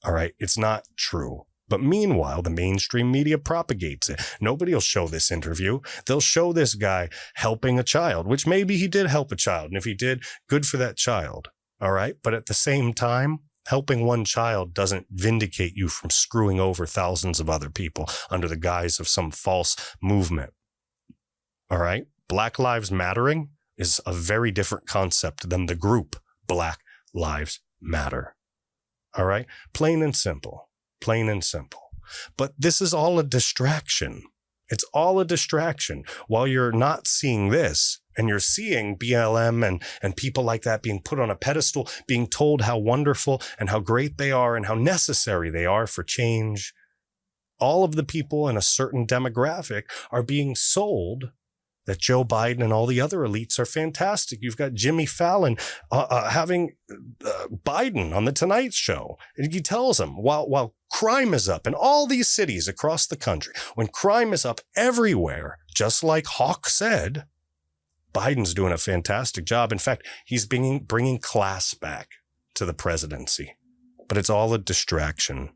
All right. It's not true. But meanwhile, the mainstream media propagates it. Nobody will show this interview. They'll show this guy helping a child, which maybe he did help a child. And if he did, good for that child. All right. But at the same time, helping one child doesn't vindicate you from screwing over thousands of other people under the guise of some false movement. All right. Black Lives Mattering is a very different concept than the group Black Lives Matter. All right. Plain and simple. But this is all a distraction. It's all a distraction. While you're not seeing this, and you're seeing BLM and people like that being put on a pedestal, being told how wonderful and how great they are and how necessary they are for change. All of the people in a certain demographic are being sold that Joe Biden and all the other elites are fantastic. You've got Jimmy Fallon having Biden on the Tonight Show. And he tells him while crime is up in all these cities across the country, when crime is up everywhere, just like Hawk said, Biden's doing a fantastic job. In fact, he's bringing class back to the presidency. But it's all a distraction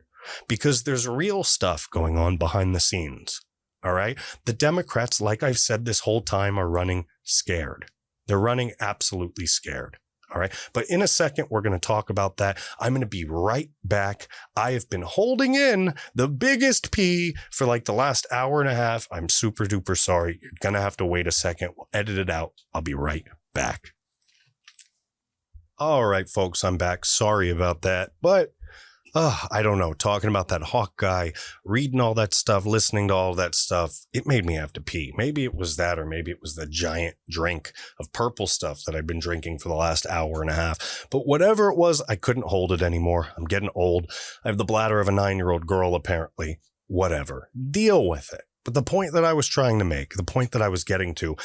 because there's real stuff going on behind the scenes. All right. The Democrats, like I've said this whole time, are running scared. They're running absolutely scared. All right. But in a second, we're going to talk about that. I'm going to be right back. I have been holding in the biggest pee for like the last hour and a half. I'm super duper sorry. You're going to have to wait a second. We'll edit it out. I'll be right back. All right, folks, I'm back. Sorry about that. But I don't know, talking about that Hawk guy, reading all that stuff, listening to all that stuff, it made me have to pee. Maybe it was that, or maybe it was the giant drink of purple stuff that I've been drinking for the last hour and a half. But whatever it was, I couldn't hold it anymore. I'm getting old. I have the bladder of a 9-year-old girl, apparently. Whatever. Deal with it. But the point that I was trying to make, the point that I was getting to,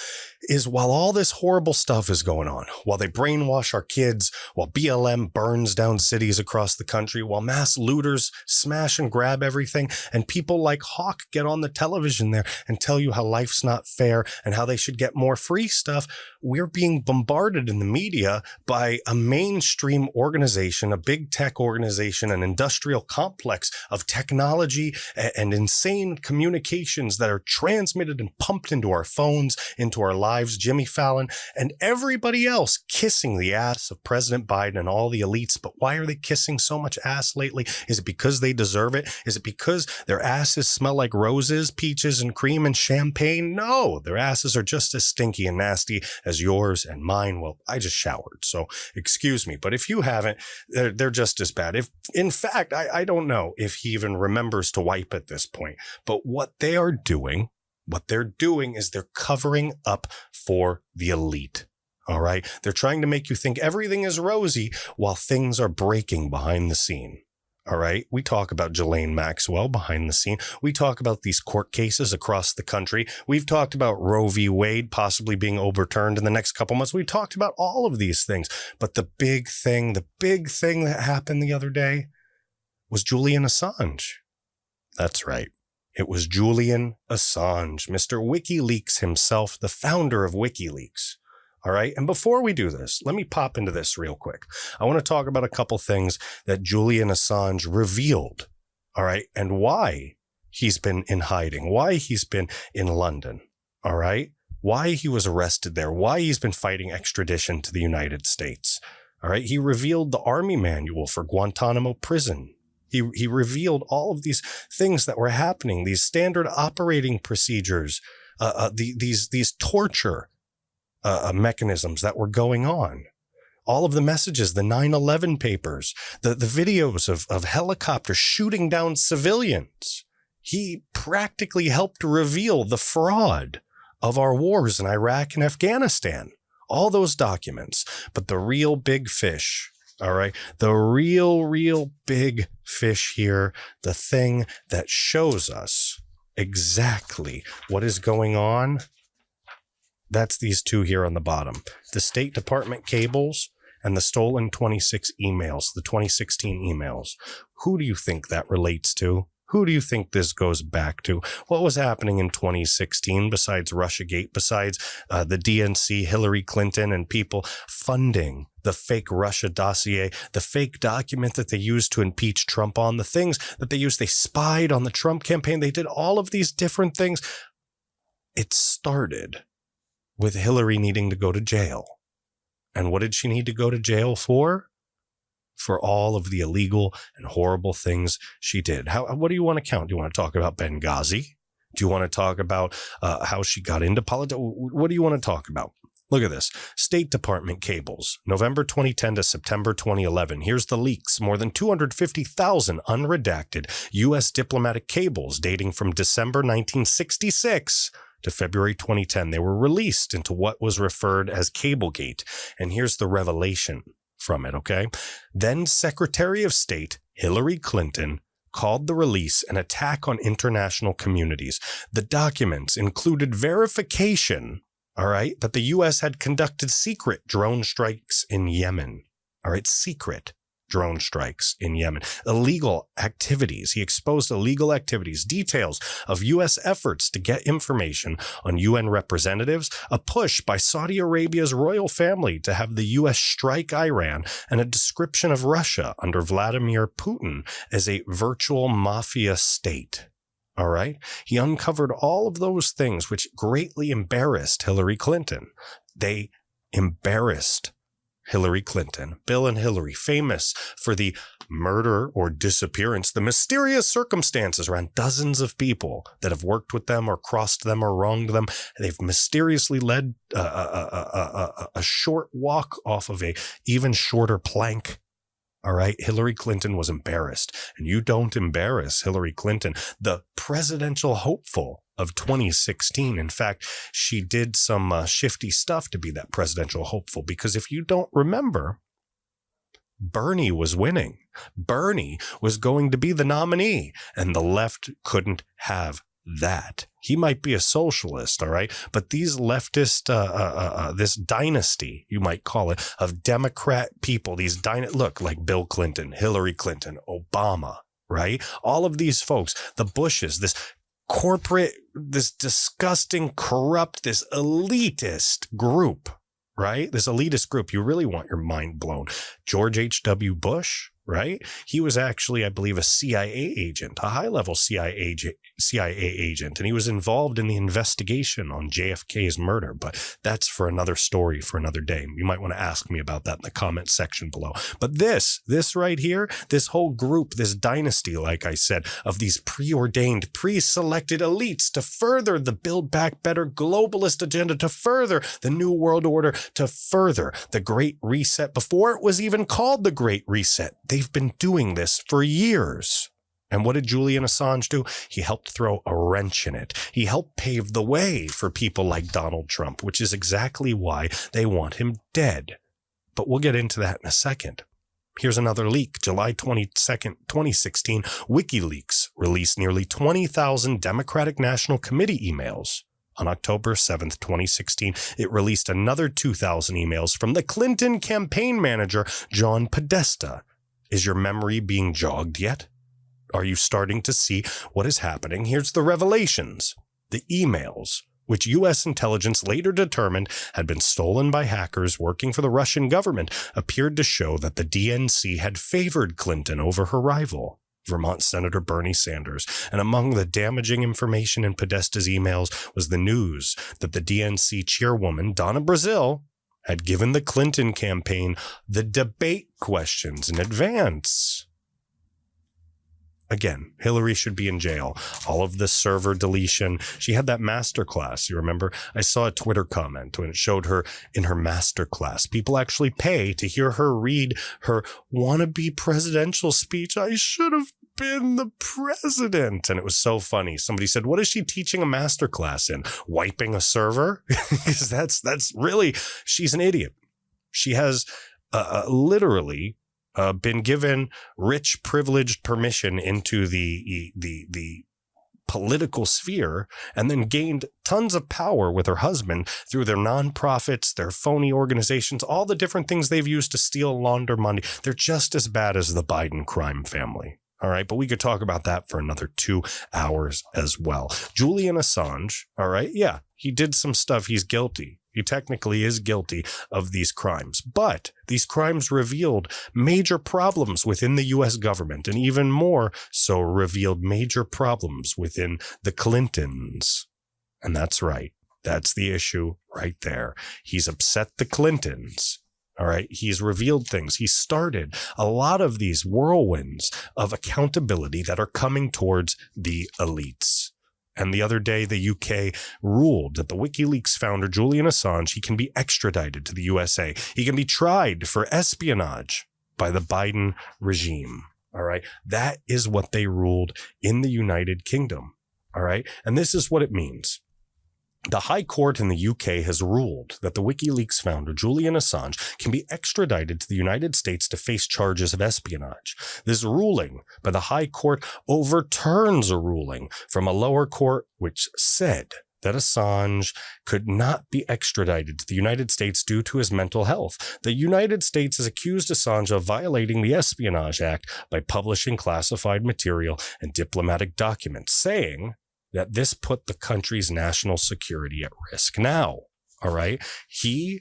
is while all this horrible stuff is going on, while they brainwash our kids, while BLM burns down cities across the country, while mass looters smash and grab everything, and people like Hawk get on the television there and tell you how life's not fair and how they should get more free stuff, we're being bombarded in the media by a mainstream organization, a big tech organization, an industrial complex of technology and insane communications that are transmitted and pumped into our phones, into our lives. Jimmy Fallon and everybody else kissing the ass of President Biden and all the elites. But why are they kissing so much ass lately? Is it because they deserve it? Is it because their asses smell like roses, peaches, and cream and champagne? No, their asses are just as stinky and nasty as yours and mine. Well, I just showered, so excuse me. But if you haven't, they're just as bad. If, in fact, I don't know if he even remembers to wipe at this point. But what they're doing is they're covering up for the elite. All right. They're trying to make you think everything is rosy while things are breaking behind the scene. All right. We talk about Ghislaine Maxwell behind the scene. We talk about these court cases across the country. We've talked about Roe v. Wade possibly being overturned in the next couple months. We talked about all of these things. But the big thing that happened the other day was Julian Assange. That's right. It was Julian Assange, Mr. WikiLeaks himself, the founder of WikiLeaks. All right. And before we do this, let me pop into this real quick. I want to talk about a couple things that Julian Assange revealed. All right. And why he's been in hiding, why he's been in London. All right. Why he was arrested there, why he's been fighting extradition to the United States. All right. He revealed the Army manual for Guantanamo prison. He revealed all of these things that were happening, these standard operating procedures, these torture mechanisms that were going on. All of the messages, the 9/11 papers, the videos of helicopters shooting down civilians. He practically helped reveal the fraud of our wars in Iraq and Afghanistan. All those documents. But the real big fish, all right, the real big fish here, the thing that shows us exactly what is going on, that's these two here on the bottom. The State Department cables and the stolen 26 emails, the 2016 emails. Who do you think that relates to? Who do you think this goes back to? What was happening in 2016 besides Russiagate, besides the DNC, Hillary Clinton, and people funding the fake Russia dossier, the fake document that they used to impeach Trump on, the things that they used, they spied on the Trump campaign. They did all of these different things. It started with Hillary needing to go to jail. And what did she need to go to jail for? For all of the illegal and horrible things she did. What do you want to count? Do you want to talk about Benghazi? Do you want to talk about how she got into politics? What do you want to talk about? Look at this. State Department cables, November 2010 to September 2011. Here's the leaks. More than 250,000 unredacted U.S. diplomatic cables dating from December 1966 to February 2010. They were released into what was referred as Cablegate. And here's the revelation from it, okay? Then Secretary of State Hillary Clinton called the release an attack on international communities. The documents included verification, all right, that the U.S. had conducted secret drone strikes in Yemen. All right, secret drone strikes in Yemen. Illegal activities. He exposed illegal activities, details of U.S. efforts to get information on UN representatives, a push by Saudi Arabia's royal family to have the U.S. strike Iran, and a description of Russia under Vladimir Putin as a virtual mafia state. All right. He uncovered all of those things which greatly embarrassed Hillary Clinton. They embarrassed Hillary Clinton. Bill and Hillary, famous for the murder or disappearance, the mysterious circumstances around dozens of people that have worked with them or crossed them or wronged them. They've mysteriously led a short walk off of a even shorter plank. All right. Hillary Clinton was embarrassed, and you don't embarrass Hillary Clinton, the presidential hopeful of 2016. In fact, she did some shifty stuff to be that presidential hopeful, because if you don't remember, Bernie was winning. Bernie was going to be the nominee, and the left couldn't have that. He might be a socialist, all right, but these leftist, this dynasty, you might call it, of Democrat people, look, like Bill Clinton, Hillary Clinton, Obama, right? All of these folks, the Bushes, this corporate, this disgusting, corrupt, this elitist group, right? This elitist group, you really want your mind blown. George H.W. Bush, right? He was actually, I believe, a CIA agent, a high-level CIA agent, and he was involved in the investigation on JFK's murder. But that's for another story for another day. You might want to ask me about that in the comment section below. But this right here, this whole group, this dynasty, like I said, of these preordained, pre-selected elites to further the Build Back Better globalist agenda, to further the New World Order, to further the Great Reset before it was even called the Great Reset. They've been doing this for years. And what did Julian Assange do? He helped throw a wrench in it. He helped pave the way for people like Donald Trump, which is exactly why they want him dead. But we'll get into that in a second. Here's another leak. July 22nd, 2016, WikiLeaks released nearly 20,000 Democratic National Committee emails. On October 7th, 2016, it released another 2,000 emails from the Clinton campaign manager, John Podesta. Is your memory being jogged yet? Are you starting to see what is happening? Here's the revelations. The emails, which U.S. intelligence later determined had been stolen by hackers working for the Russian government, appeared to show that the DNC had favored Clinton over her rival, Vermont Senator Bernie Sanders. And among the damaging information in Podesta's emails was the news that the DNC chairwoman, Donna Brazile, had given the Clinton campaign the debate questions in advance. Again, Hillary should be in jail. All of the server deletion. She had that masterclass. You remember? I saw a Twitter comment when it showed her in her masterclass. People actually pay to hear her read her wannabe presidential speech. I should have been the president. And it was so funny. Somebody said, what is she teaching a masterclass in? Wiping a server? Because that's really, she's an idiot. She has literally been given rich, privileged permission into the political sphere, and then gained tons of power with her husband through their nonprofits, their phony organizations, all the different things they've used to steal, launder money. They're just as bad as the Biden crime family. All right. But we could talk about that for another 2 hours as well. Julian Assange. All right. Yeah, he did some stuff. He's guilty. He technically is guilty of these crimes, but these crimes revealed major problems within the U.S. government, and even more so revealed major problems within the Clintons. And that's right. That's the issue right there. He's upset the Clintons. All right. He's revealed things. He started a lot of these whirlwinds of accountability that are coming towards the elites. And the other day, the UK ruled that the WikiLeaks founder, Julian Assange, he can be extradited to the USA. He can be tried for espionage by the Biden regime. All right. That is what they ruled in the United Kingdom. All right. And this is what it means. The High Court in the UK has ruled that the WikiLeaks founder, Julian Assange, can be extradited to the United States to face charges of espionage. This ruling by the High Court overturns a ruling from a lower court which said that Assange could not be extradited to the United States due to his mental health. The United States has accused Assange of violating the Espionage Act by publishing classified material and diplomatic documents, saying that this put the country's national security at risk. Now, all right, he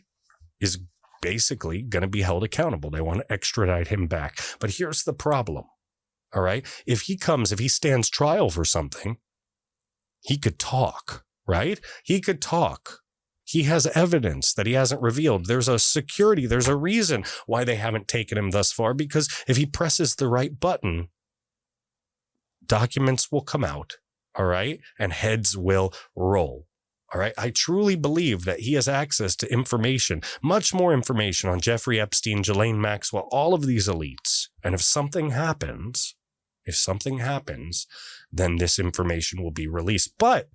is basically going to be held accountable. They want to extradite him back. But here's the problem. All right, if he stands trial for something, he could talk, right? He could talk. He has evidence that he hasn't revealed. There's a security. There's a reason why they haven't taken him thus far, because if he presses the right button, documents will come out, all right? And heads will roll, all right? I truly believe that he has access to information, much more information on Jeffrey Epstein, Ghislaine Maxwell, all of these elites. And if something happens, then this information will be released. But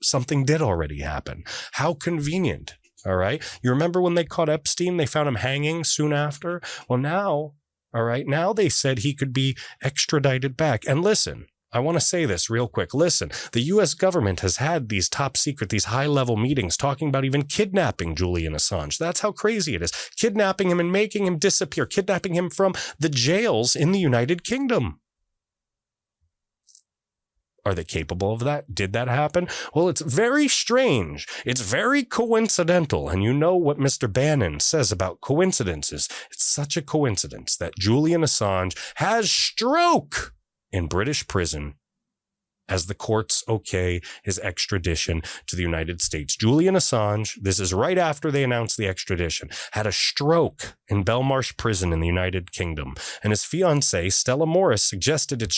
something did already happen. How convenient, all right? You remember when they caught Epstein, they found him hanging soon after? Well, now, all right, now they said he could be extradited back. And listen, I want to say this real quick. Listen, the U.S. government has had these top secret, these high-level meetings talking about even kidnapping Julian Assange. That's how crazy it is. Kidnapping him and making him disappear, kidnapping him from the jails in the United Kingdom. Are they capable of that? Did that happen? Well, it's very strange. It's very coincidental. And you know what Mr. Bannon says about coincidences. It's such a coincidence that Julian Assange has stroke in British prison as the courts okay his extradition to the United States. Julian Assange, this is right after they announced the extradition, had a stroke in Belmarsh prison in the United Kingdom. And his fiancée, Stella Morris, suggested it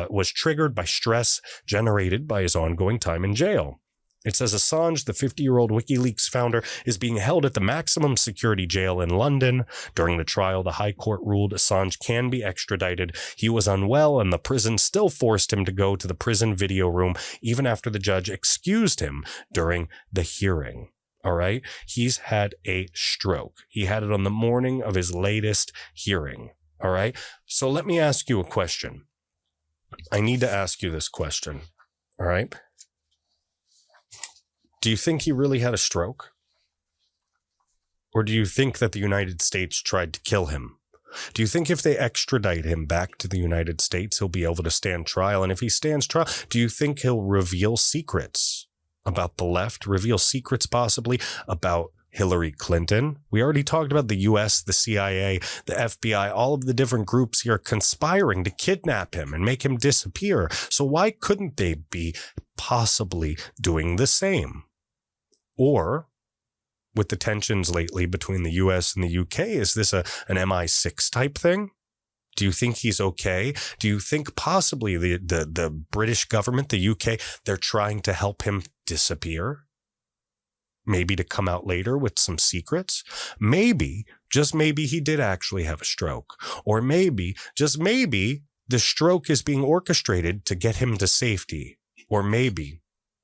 was triggered by stress generated by his ongoing time in jail. It says Assange, the 50-year-old WikiLeaks founder, is being held at the maximum security jail in London. During the trial, the High Court ruled Assange can be extradited. He was unwell, and the prison still forced him to go to the prison video room, even after the judge excused him during the hearing. All right? He's had a stroke. He had it on the morning of his latest hearing. All right? So let me ask you a question. I need to ask you this question. All right? Do you think he really had a stroke? Or do you think that the United States tried to kill him? Do you think if they extradite him back to the United States, he'll be able to stand trial? And if he stands trial, do you think he'll reveal secrets about the left, reveal secrets possibly about Hillary Clinton? We already talked about the US, the CIA, the FBI, all of the different groups here conspiring to kidnap him and make him disappear. So why couldn't they be possibly doing the same? Or, with the tensions lately between the US and the UK, is this an MI6 type thing? Do you think he's okay? Do you think possibly the British government, the UK, they're trying to help him disappear? Maybe to come out later with some secrets? Maybe, just maybe he did actually have a stroke. Or maybe, just maybe, the stroke is being orchestrated to get him to safety. Or maybe,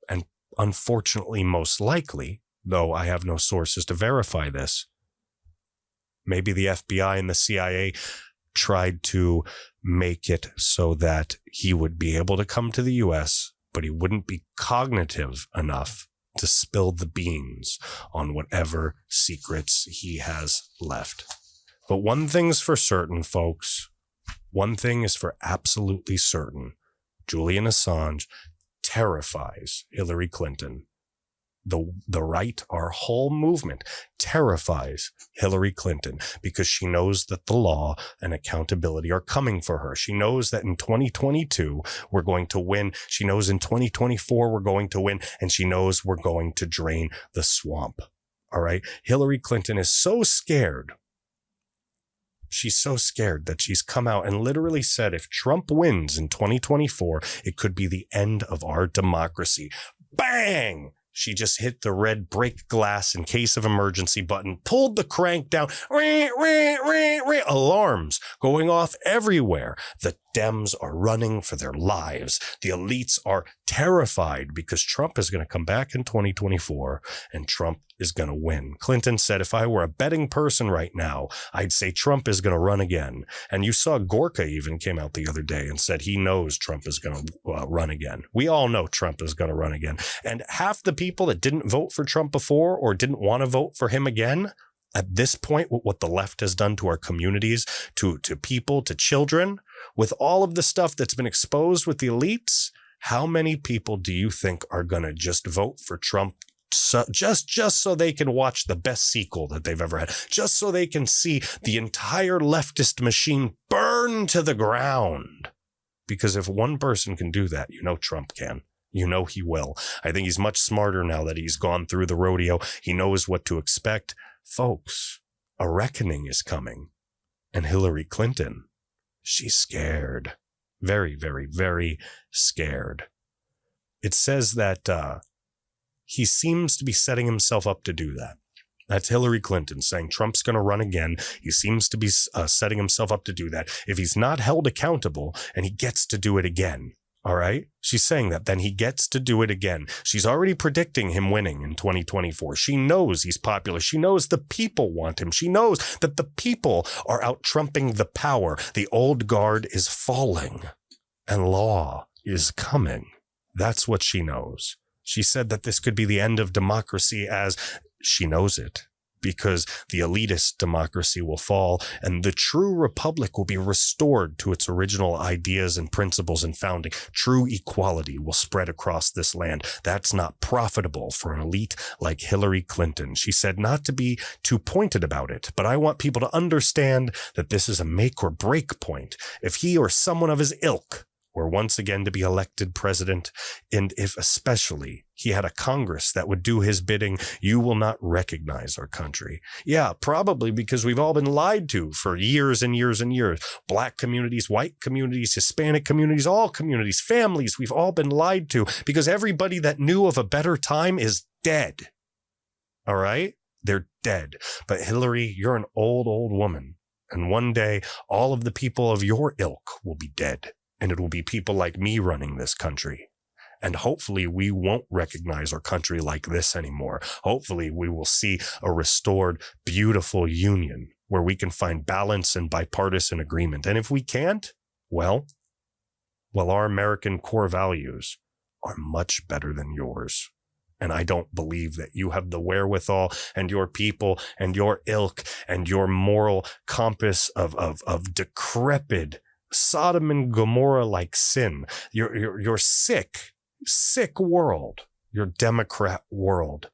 and unfortunately most likely, though I have no sources to verify this, maybe the FBI and the CIA tried to make it so that he would be able to come to the US, but he wouldn't be cognitive enough to spill the beans on whatever secrets he has left. But one thing's for certain, folks. One thing is for absolutely certain. Julian Assange terrifies Hillary Clinton. The right, our whole movement, terrifies Hillary Clinton because she knows that the law and accountability are coming for her. She knows that in 2022, we're going to win. She knows in 2024, we're going to win. And she knows we're going to drain the swamp. All right. Hillary Clinton is so scared. She's so scared that she's come out and literally said, if Trump wins in 2024, it could be the end of our democracy. Bang! She just hit the red break glass in case of emergency button, pulled the crank down, alarms going off everywhere. The Dems are running for their lives. The elites are terrified because Trump is going to come back in 2024 and Trump is going to win. Clinton said, if I were a betting person right now, I'd say Trump is going to run again. And you saw Gorka even came out the other day and said he knows Trump is going to run again. We all know Trump is going to run again. And half the people that didn't vote for Trump before or didn't want to vote for him again, at this point, what the left has done to our communities, to people, to children, with all of the stuff that's been exposed with the elites, how many people do you think are going to just vote for Trump just so they can watch the best sequel that they've ever had, just so they can see the entire leftist machine burn to the ground? Because if one person can do that, you know Trump can. You know he will. I think he's much smarter now that he's gone through the rodeo. He knows what to expect. Folks, a reckoning is coming. And Hillary Clinton, she's scared. Very, very, very scared. It says that he seems to be setting himself up to do that. That's Hillary Clinton saying Trump's going to run again. He seems to be setting himself up to do that. If he's not held accountable and he gets to do it again, all right? She's saying that, then he gets to do it again. She's already predicting him winning in 2024. She knows he's popular. She knows the people want him. She knows that the people are out trumping the power. The old guard is falling and law is coming. That's what she knows. She said that this could be the end of democracy as she knows it, because the elitist democracy will fall and the true republic will be restored to its original ideas and principles and founding. True equality will spread across this land. That's not profitable for an elite like Hillary Clinton. She said not to be too pointed about it, but I want people to understand that this is a make or break point. If he or someone of his ilk were once again to be elected president, and if especially he had a Congress that would do his bidding, you will not recognize our country. Yeah, probably because we've all been lied to for years and years and years. Black communities, white communities, Hispanic communities, all communities, families, we've all been lied to because everybody that knew of a better time is dead. All right? They're dead. But Hillary, you're an old, old woman. And one day, all of the people of your ilk will be dead. And it will be people like me running this country. And hopefully we won't recognize our country like this anymore. Hopefully we will see a restored, beautiful union where we can find balance and bipartisan agreement. And if we can't, well, our American core values are much better than yours. And I don't believe that you have the wherewithal and your people and your ilk and your moral compass of decrepit Sodom and Gomorrah like sin. Your sick world, your Democrat world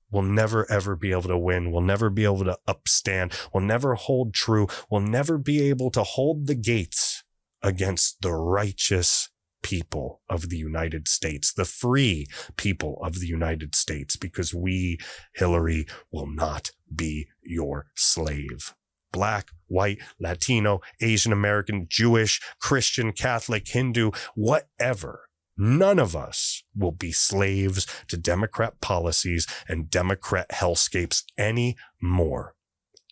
will never ever be able to win, will never be able to upstand, will never hold true, will never be able to hold the gates against the righteous people of the United States, the free people of the United States, because we, Hillary, will not be your slave. Black, white, Latino, Asian American, Jewish, Christian, Catholic, Hindu, whatever. None of us will be slaves to Democrat policies and Democrat hellscapes anymore.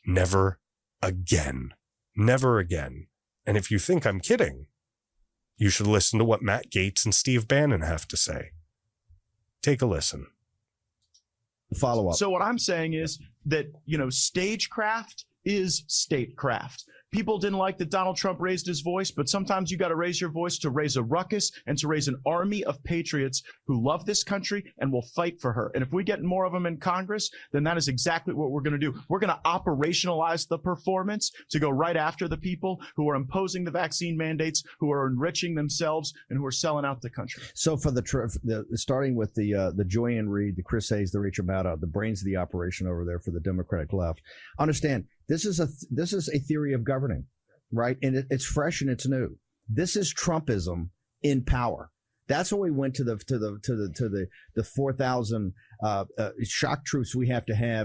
Never again. Never again. And if you think I'm kidding, you should listen to what Matt Gaetz and Steve Bannon have to say. Take a listen. Follow up. So what I'm saying is that, stagecraft is statecraft. People didn't like that Donald Trump raised his voice, but sometimes you got to raise your voice to raise a ruckus and to raise an army of patriots who love this country and will fight for her. And if we get more of them in Congress, then that is exactly what we're going to do. We're going to operationalize the performance to go right after the people who are imposing the vaccine mandates, who are enriching themselves, and who are selling out the country. So for the starting with the Joanne Reed, the Chris Hayes, the Rachel Maddow, the brains of the operation over there for the Democratic left, understand this is a theory of governing, right? And it's fresh and it's new. This is Trumpism in power. That's when we went to the 4,000 shock troops we have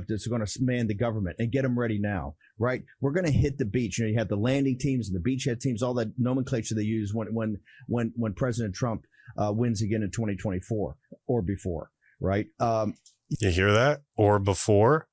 that's going to man the government and get them ready now, right? We're going to hit the beach. You have the landing teams and the beachhead teams, all that nomenclature they use when President Trump wins again in 2024 or before, right? You hear that? Or before?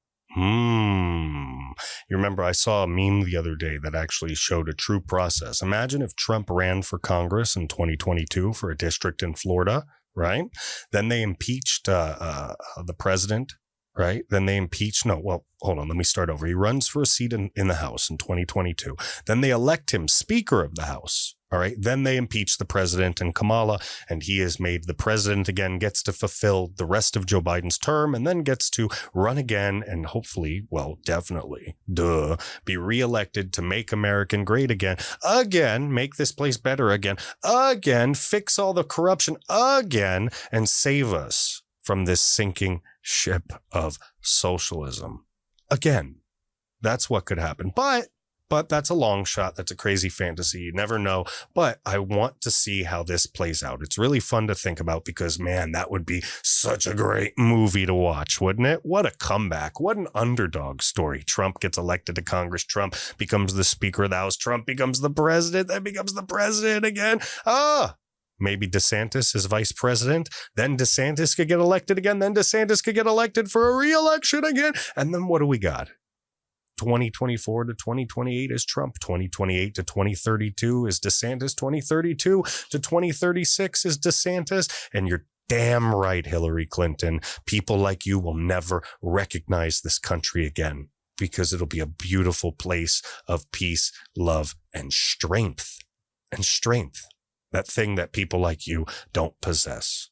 You remember I saw a meme the other day that actually showed a true process. Imagine if Trump ran for Congress in 2022 for a district in Florida, right? Then they impeached the president, right? Then they hold on, let me start over. He runs for a seat in the House in 2022. Then they elect him Speaker of the House. All right. Then they impeach the president and Kamala, and he is made the president again, gets to fulfill the rest of Joe Biden's term, and then gets to run again and hopefully, definitely, be reelected to make America great again, make this place better again, fix all the corruption again, and save us from this sinking ship of socialism. Again, that's what could happen. But But that's a long shot. That's a crazy fantasy. You never know. But I want to see how this plays out. It's really fun to think about because, man, that would be such a great movie to watch, wouldn't it? What a comeback. What an underdog story. Trump gets elected to Congress. Trump becomes the Speaker of the House. Trump becomes the president. Then becomes the president again. Maybe DeSantis is vice president. Then DeSantis could get elected again. Then DeSantis could get elected for a re-election again. And then what do we got? 2024 to 2028 is Trump. 2028 to 2032 is DeSantis. 2032 to 2036 is DeSantis. And you're damn right, Hillary Clinton. People like you will never recognize this country again because it'll be a beautiful place of peace, love, and strength. And strength. That thing that people like you don't possess.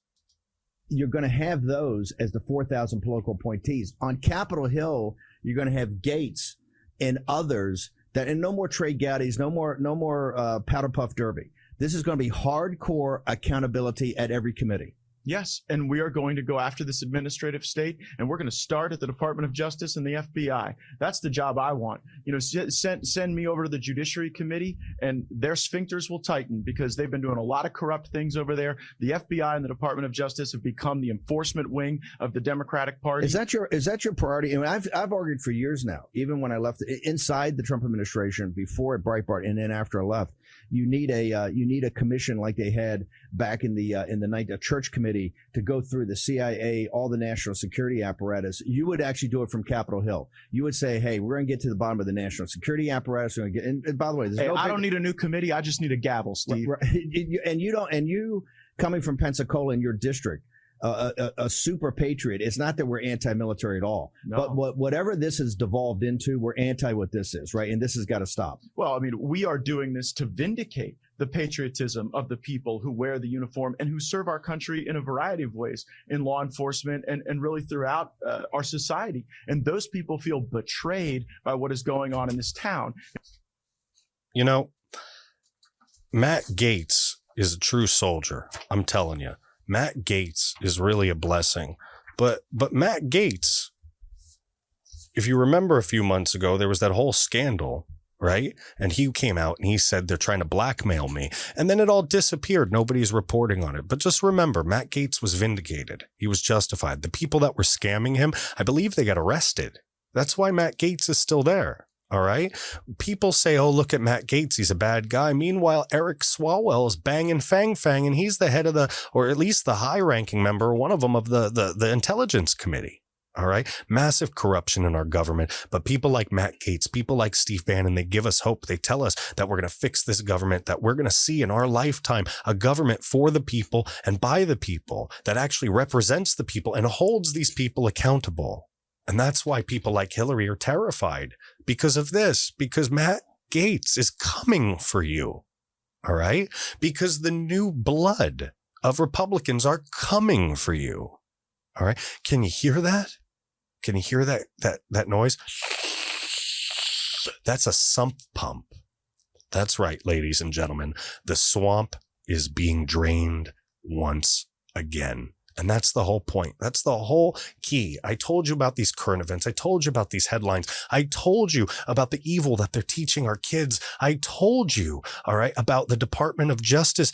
You're going to have those as the 4,000 political appointees. On Capitol Hill, you're going to have Gaetz and others that, and no more Trey Gowdy's, no more powder puff derby. This is going to be hardcore accountability at every committee. Yes, and we are going to go after this administrative state, and we're going to start at the Department of Justice and the FBI. That's the job I want. You know, send me over to the Judiciary Committee, and their sphincters will tighten because they've been doing a lot of corrupt things over there. The FBI and the Department of Justice have become the enforcement wing of the Democratic Party. Is that your priority? I mean, I've argued for years now, even when I left inside the Trump administration, before at Breitbart, and then after I left. You need a commission like they had back in the night, a church committee to go through the CIA, all the national security apparatus. You would actually do it from Capitol Hill. You would say, hey, we're going to get to the bottom of the national security apparatus. We're going to get, and by the way, I don't need a new committee. I just need a gavel, Steve. And you coming from Pensacola in your district, a super patriot. It's not that we're anti-military at all, but whatever this has devolved into, we're anti what this is, right? And this has got to stop. Well, I mean, we are doing this to vindicate the patriotism of the people who wear the uniform and who serve our country in a variety of ways in law enforcement and really throughout our society. And those people feel betrayed by what is going on in this town. You know, Matt Gaetz is a true soldier. I'm telling you. Matt Gaetz is really a blessing. But Matt Gaetz, if you remember a few months ago, there was that whole scandal, right? And he came out and he said they're trying to blackmail me. And then it all disappeared. Nobody's reporting on it. But just remember, Matt Gaetz was vindicated. He was justified. The people that were scamming him, I believe they got arrested. That's why Matt Gaetz is still there. All right. People say, oh, look at Matt Gaetz. He's a bad guy. Meanwhile, Eric Swalwell is banging Fang, and he's the head of or at least the high ranking member, one of them of the Intelligence Committee. All right. Massive corruption in our government. But people like Matt Gaetz, people like Steve Bannon, they give us hope. They tell us that we're going to fix this government, that we're going to see in our lifetime a government for the people and by the people that actually represents the people and holds these people accountable. And that's why people like Hillary are terrified because of this, because Matt Gaetz is coming for you. All right. Because the new blood of Republicans are coming for you. All right. Can you hear that? Can you hear that noise? That's a sump pump. That's right, ladies and gentlemen. The swamp is being drained once again. And that's the whole point. That's the whole key. I told you about these current events. I told you about these headlines. I told you about the evil that they're teaching our kids. I told you, all right, about the Department of Justice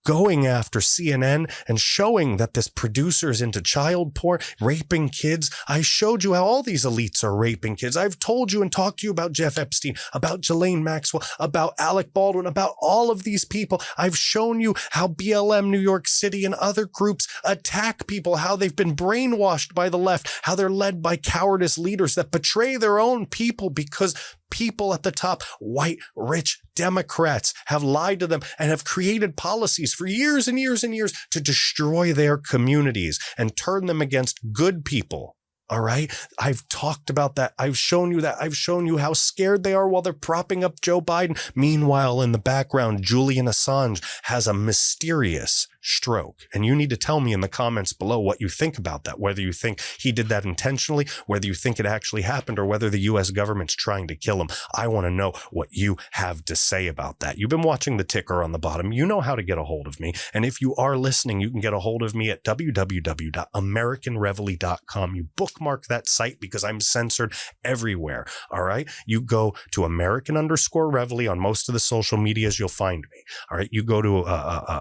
going after CNN and showing that this producer is into child porn, raping kids. I showed you how all these elites are raping kids. I've told you and talked to you about Jeff Epstein, about Ghislaine Maxwell, about Alec Baldwin, about all of these people. I've shown you how BLM New York City and other groups attack people, how they've been brainwashed by the left, how they're led by cowardice leaders that betray their own people because people at the top, white, rich Democrats, have lied to them and have created policies for years and years and years to destroy their communities and turn them against good people. All right. I've talked about that. I've shown you that. I've shown you how scared they are while they're propping up Joe Biden. Meanwhile, in the background, Julian Assange has a mysterious stroke. And you need to tell me in the comments below what you think about that, whether you think he did that intentionally, whether you think it actually happened, or whether the U.S. government's trying to kill him. I want to know what you have to say about that. You've been watching the ticker on the bottom. You know how to get a hold of me. And if you are listening, you can get a hold of me at www.americanreveille.com. You bookmark that site because I'm censored everywhere. All right. You go to American_Reveille on most of the social medias. You'll find me. All right. You go to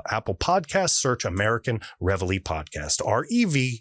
Apple Podcasts, search American Reveille Podcast, REVEILLE.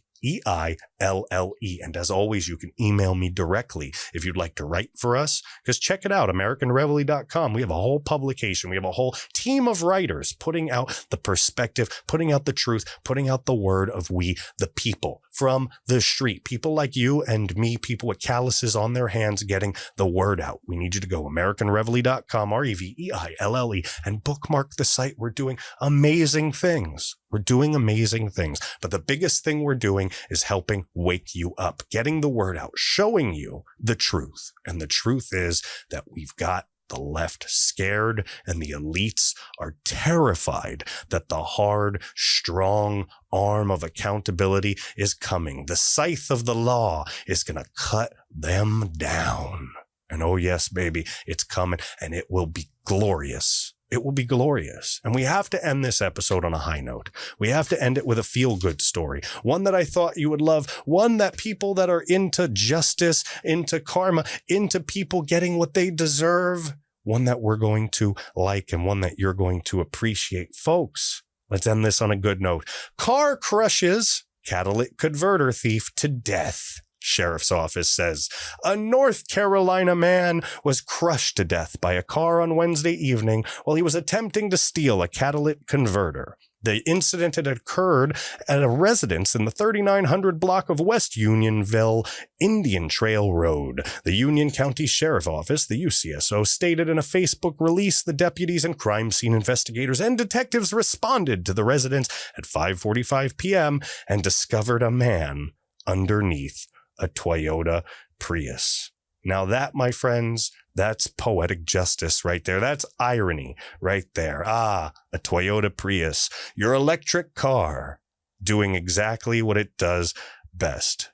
And as always, you can email me directly if you'd like to write for us, because check it out, AmericanReveille.com. We have a whole publication. We have a whole team of writers putting out the perspective, putting out the truth, putting out the word of we, the people from the street, people like you and me, people with calluses on their hands, getting the word out. We need you to go AmericanReveille.com, REVEILLE, and bookmark the site. We're doing amazing things. We're doing amazing things. But the biggest thing we're doing is helping wake you up, getting the word out, showing you the truth. And the truth is that we've got the left scared, and the elites are terrified that the hard, strong arm of accountability is coming. The scythe of the law is going to cut them down. And oh yes, baby, it's coming, and it will be glorious. It will be glorious. And we have to end this episode on a high note. We have to end it with a feel-good story. One that I thought you would love. One that people that are into justice, into karma, into people getting what they deserve. One that we're going to like, and one that you're going to appreciate. Folks, let's end this on a good note. Car crushes catalytic converter thief to death. Sheriff's office says a North Carolina man was crushed to death by a car on Wednesday evening while he was attempting to steal a catalytic converter. The incident had occurred at a residence in the 3900 block of West Unionville, Indian Trail Road. The Union County Sheriff's Office, the UCSO, stated in a Facebook release the deputies and crime scene investigators and detectives responded to the residence at 5:45 p.m. and discovered a man underneath a Toyota Prius. Now that, my friends, that's poetic justice right there. That's irony right there. A Toyota Prius, your electric car, doing exactly what it does best.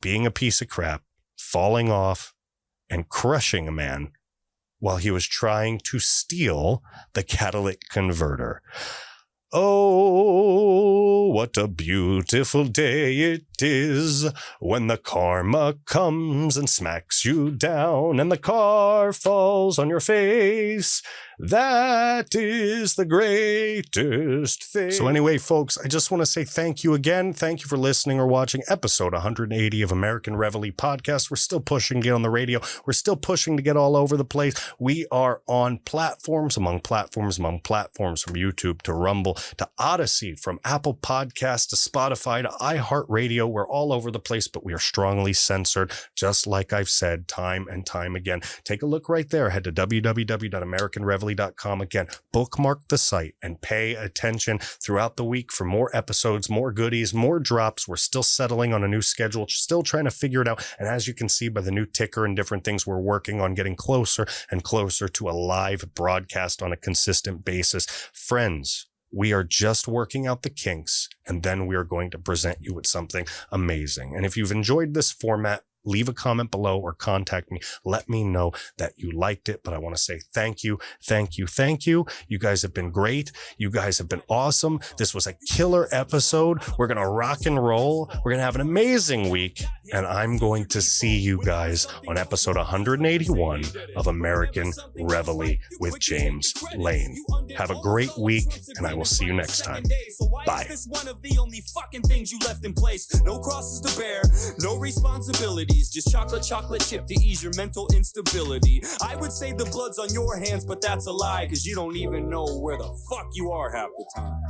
Being a piece of crap, falling off, and crushing a man while he was trying to steal the catalytic converter. Oh, what a beautiful day it is when the karma comes and smacks you down and the car falls on your face. That is the greatest thing. So anyway, folks, I just want to say thank you again. Thank you for listening or watching episode 180 of American Reveille Podcast. We're still pushing to get on the radio. We're still pushing to get all over the place. We are on platforms among platforms, from YouTube to Rumble to Odyssey, from Apple Podcasts to Spotify to iHeartRadio. We're all over the place, but we are strongly censored, just like I've said time and time again. Take a look right there. Head to www.americanreveille.com. Again, bookmark the site and pay attention throughout the week for more episodes, more goodies, more drops. We're still settling on a new schedule, still trying to figure it out. And as you can see by the new ticker and different things, we're working on getting closer and closer to a live broadcast on a consistent basis. Friends, we are just working out the kinks, and then we are going to present you with something amazing. And if you've enjoyed this format, leave a comment below or contact me. Let me know that you liked it. But I want to say thank you, thank you, thank you. You guys have been great. You guys have been awesome. This was a killer episode. We're going to rock and roll. We're going to have an amazing week. And I'm going to see you guys on episode 181 of American Reveille with James Lane. Have a great week, and I will see you next time. Bye. This one of the only fucking things you left in place. No crosses to bear, no responsibilities. Just chocolate chip to ease your mental instability. I would say the blood's on your hands, but that's a lie, cause you don't even know where the fuck you are half the time.